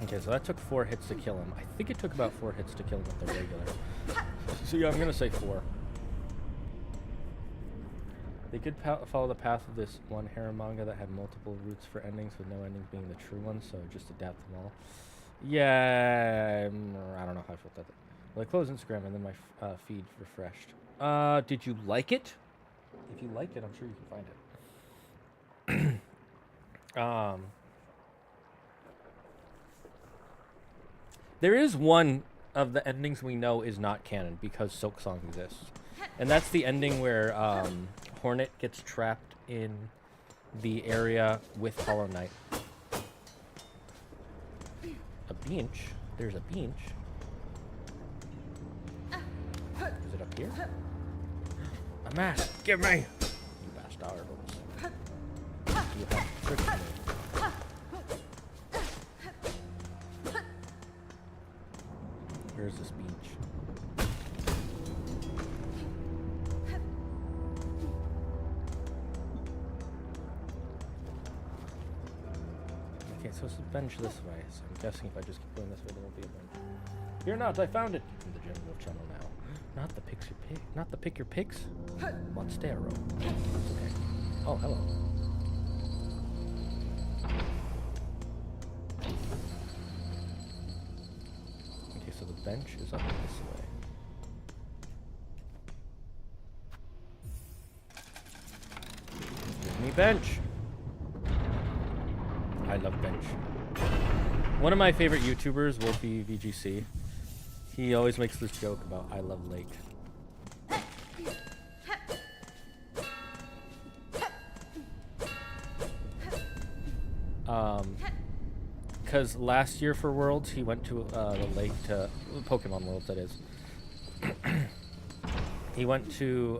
Okay, so that took 4 hits to kill him. I think it took about 4 hits to kill him with the regular. So yeah, I'm gonna say 4. They could follow the path of this one harem manga that had multiple routes for endings, with no endings being the true one, so just adapt them all. Yeah, I don't know how I felt that. Well, I closed Instagram and then my feed refreshed. Did you like it? If you liked it, I'm sure you can find it. There is one of the endings we know is not canon because Silksong exists. And that's the ending where Hornet gets trapped in the area with Hollow Knight. A bench? There's a bench. Is it up here? A mask! Give me! You bastardos. You have tricked me. Where's this beach? Okay, so it's a bench this way, so I'm guessing if I just keep going this way, there won't be a bench. Fear not, I found it! In the general channel now. Not the pick your picks? Monstero. Okay. Oh, hello. So the bench is up this way. Give me bench! I love bench. One of my favorite YouTubers will be VGC. He always makes this joke about I love lake. because last year for Worlds, he went to the lake to Pokemon Worlds, that is. He went to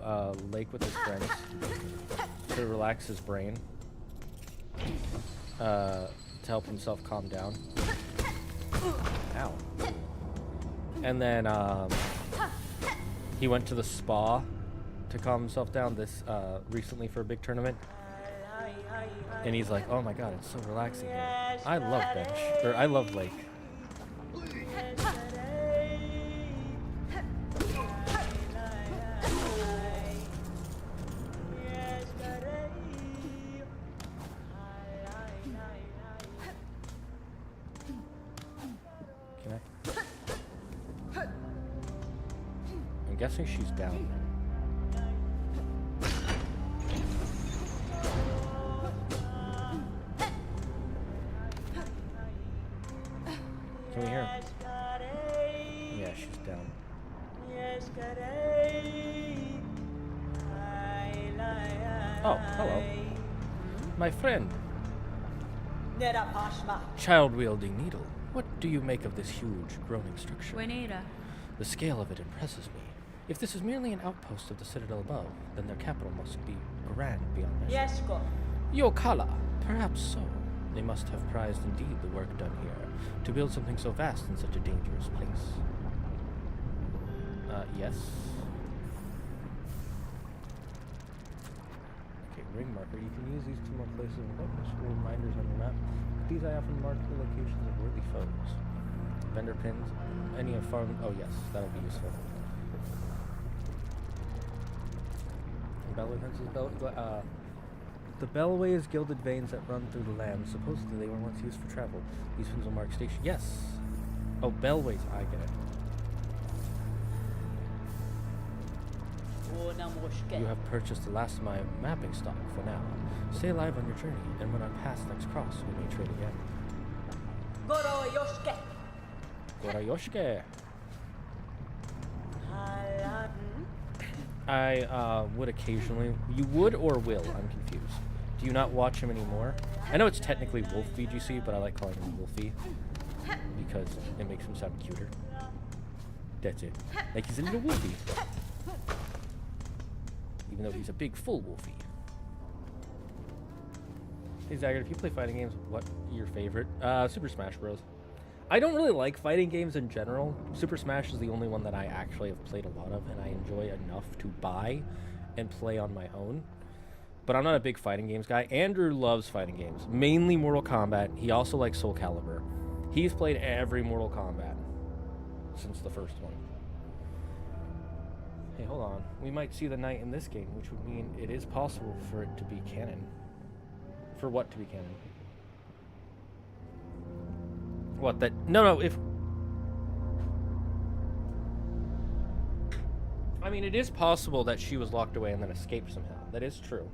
lake with his friends to relax his brain, to help himself calm down. Ow. And then he went to the spa to calm himself down this recently for a big tournament. And he's like, oh my god, it's so relaxing here. I love bench, or I love lake. Can I? I'm guessing she's down. Can we hear him? Yeah, she's down. Oh, hello. My friend. Child-wielding needle. What do you make of this huge, groaning structure? Buenera. The scale of it impresses me. If this is merely an outpost of the citadel above, then their capital must be grand beyond measure. Yokala. Perhaps so. They must have prized indeed the work done here, to build something so vast in such a dangerous place. Yes. Okay, ring marker. You can use these to mark places of importance or reminders on your map. With these I often mark the locations of worthy foes. Vendor pins, any of farm... Oh yes, that'll be useful. Bellway fences, the bellways, gilded veins that run through the land. Supposedly they were once used for travel. These pins will mark station. Yes. Oh, bellways. I get it. You have purchased the last of my mapping stock for now. Stay alive on your journey, and when our paths next cross, we may trade again. Goroyoshike. I would occasionally. You would or will? I'm confused. Do you not watch him anymore? I know it's technically Wolf VGC, but I like calling him Wolfie because it makes him sound cuter. That's it. Like he's a little Wolfie. Even though he's a big, full Wolfie. Hey Zagard, if you play fighting games, what your favorite? Super Smash Bros. I don't really like fighting games in general. Super Smash is the only one that I actually have played a lot of, and I enjoy enough to buy and play on my own. But I'm not a big fighting games guy. Andrew loves fighting games, mainly Mortal Kombat. He also likes Soul Calibur. He's played every Mortal Kombat since the first one. Hey, hold on. We might see the knight in this game, which would mean it is possible for it to be canon. For what to be canon? What, that... No, if... I mean, it is possible that she was locked away and then escaped somehow. That is true.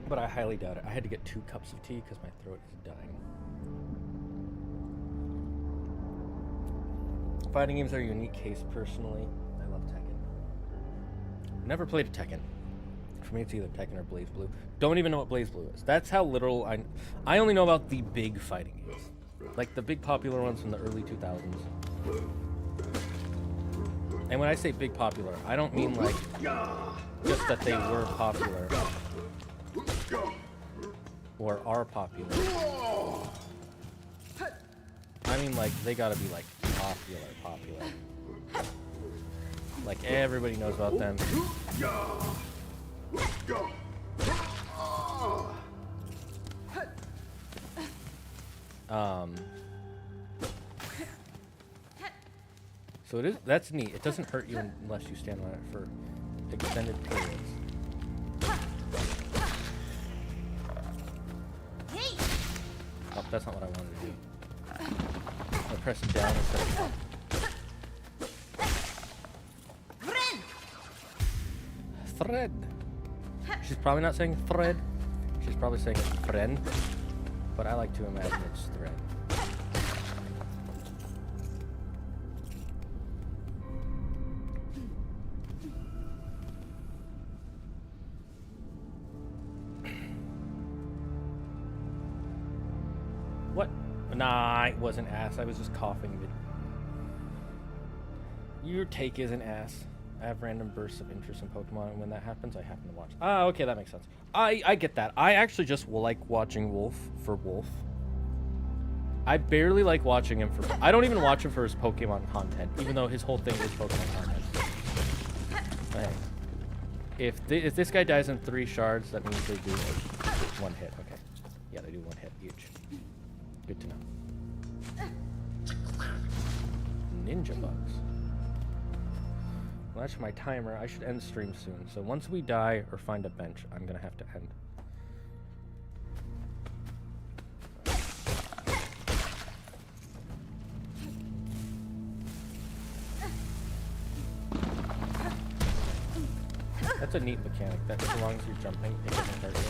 But I highly doubt it. I had to get 2 cups of tea because my throat is dying. Fighting games are a unique case, personally. I love Tekken. Never played a Tekken. For me, it's either Tekken or Blaze Blue. Don't even know what Blaze Blue is. That's how literal I only know about the big fighting games. Like the big popular ones from the early 2000s. And when I say big popular, I don't mean like just that they were popular or are popular. I mean like they gotta be like popular. Like everybody knows about them. So it is, that's neat. It doesn't hurt you unless you stand on it for extended periods. Oh, that's not what I wanted to do. I press it down instead of... Thread! She's probably not saying thread. She's probably saying friend. But I like to imagine it's thread. Nah, it wasn't ass. I was just coughing. Your take isn't ass. I have random bursts of interest in Pokemon, and when that happens, I happen to watch. Ah, okay, that makes sense. I get that. I actually just like watching Wolf for Wolf. I barely like watching him for... I don't even watch him for his Pokemon content, even though his whole thing is Pokemon content. Hey. If this guy dies in 3 shards, that means they do like 1 hit. Okay. Yeah, they do 1 hit each. Good to know. Ninja bugs. Well, that's my timer. I should end stream soon. So once we die or find a bench, I'm gonna have to end. That's a neat mechanic. That as long as you're jumping, it doesn't hurt you.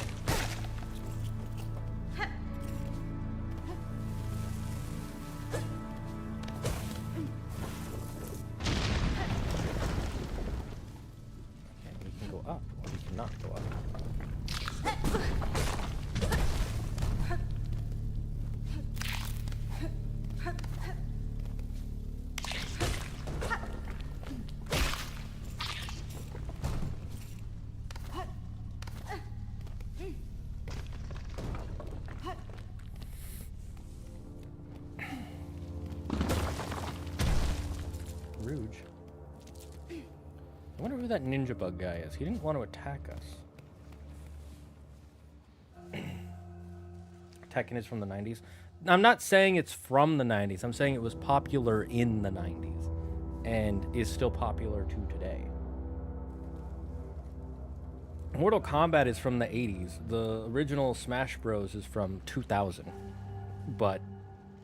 I wonder who that ninja bug guy is. He didn't want to attack us. Tekken is from the 90s. I'm not saying it's from the 90s. I'm saying it was popular in the 90s and is still popular to today. Mortal Kombat is from the 80s. The original Smash Bros is from 2000. But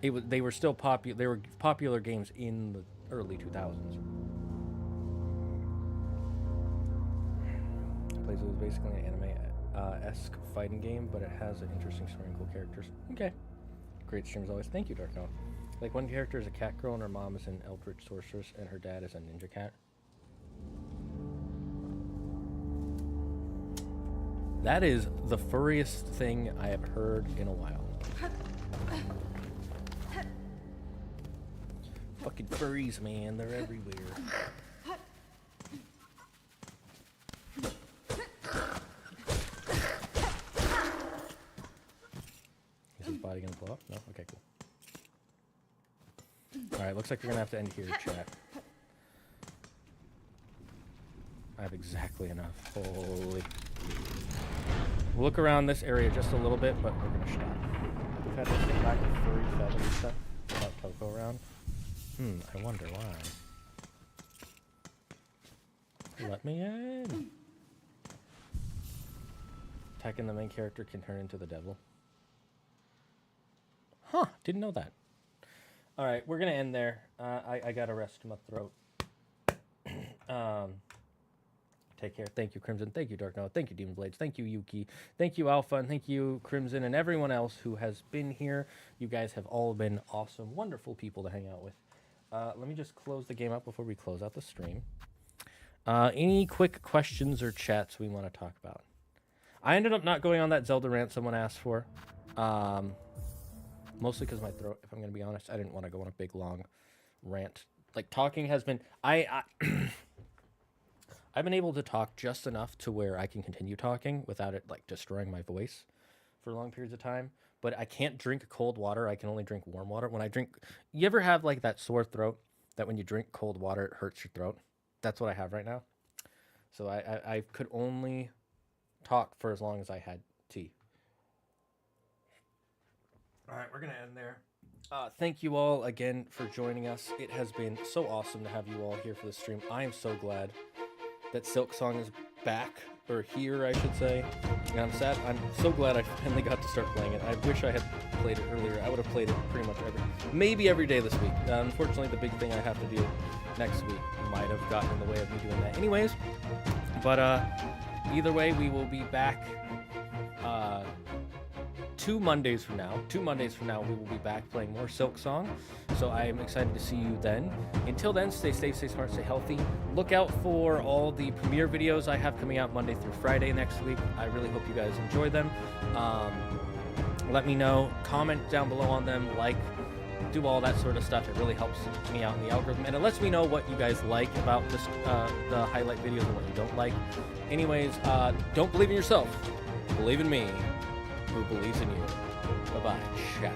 they were still popular. They were popular games in the early 2000s. Plays it was basically an anime-esque fighting game, but it has an interesting story and cool characters. Okay. Great stream as always. Thank you, Darko. Like, one character is a cat girl, and her mom is an eldritch sorceress, and her dad is a ninja cat. That is the furriest thing I have heard in a while. Fucking furries, man. They're everywhere. Is his body gonna blow up? No? Okay, cool. Alright, looks like we're gonna have to end here, chat. I have exactly enough. Holy. We'll look around this area just a little bit, but we're gonna stop. We've had this thing back with furry feathers stuff without Coco around. I wonder why. Let me in. Tekken, the main character, can turn into the devil. Huh, didn't know that. Alright, we're gonna end there. I gotta rest my throat. Take care. Thank you, Crimson. Thank you, Dark Knight. Thank you, Demon Blades. Thank you, Yuki. Thank you, Alpha. And thank you, Crimson, and everyone else who has been here. You guys have all been awesome, wonderful people to hang out with. Let me just close the game up before we close out the stream. Any quick questions or chats we want to talk about? I ended up not going on that Zelda rant someone asked for. Mostly because my throat, if I'm going to be honest, I didn't want to go on a big, long rant. Like, talking has been... I've been able to talk just enough to where I can continue talking without it, like, destroying my voice for long periods of time. But I can't drink cold water. I can only drink warm water. When I drink... You ever have, like, that sore throat that when you drink cold water, it hurts your throat? That's what I have right now. So I could only talk for as long as I had tea. All right, we're going to end there. Thank you all again for joining us. It has been so awesome to have you all here for the stream. I am so glad that Silksong is back, or here, I should say. And I'm sad. I'm so glad I finally got to start playing it. I wish I had played it earlier. I would have played it pretty much maybe every day this week. Unfortunately, the big thing I have to do next week might have gotten in the way of me doing that anyways. But either way, we will be back 2 Mondays from now. 2 Mondays from now, we will be back playing more Silksong. So I am excited to see you then. Until then, stay safe, stay smart, stay healthy. Look out for all the premiere videos I have coming out Monday through Friday next week. I really hope you guys enjoy them. Let me know. Comment down below on them. Like, do all that sort of stuff. It really helps me out in the algorithm, and it lets me know what you guys like about this, the highlight videos and what you don't like. Anyways, don't believe in yourself. Believe in me, who believes in you. Bye-bye, chat.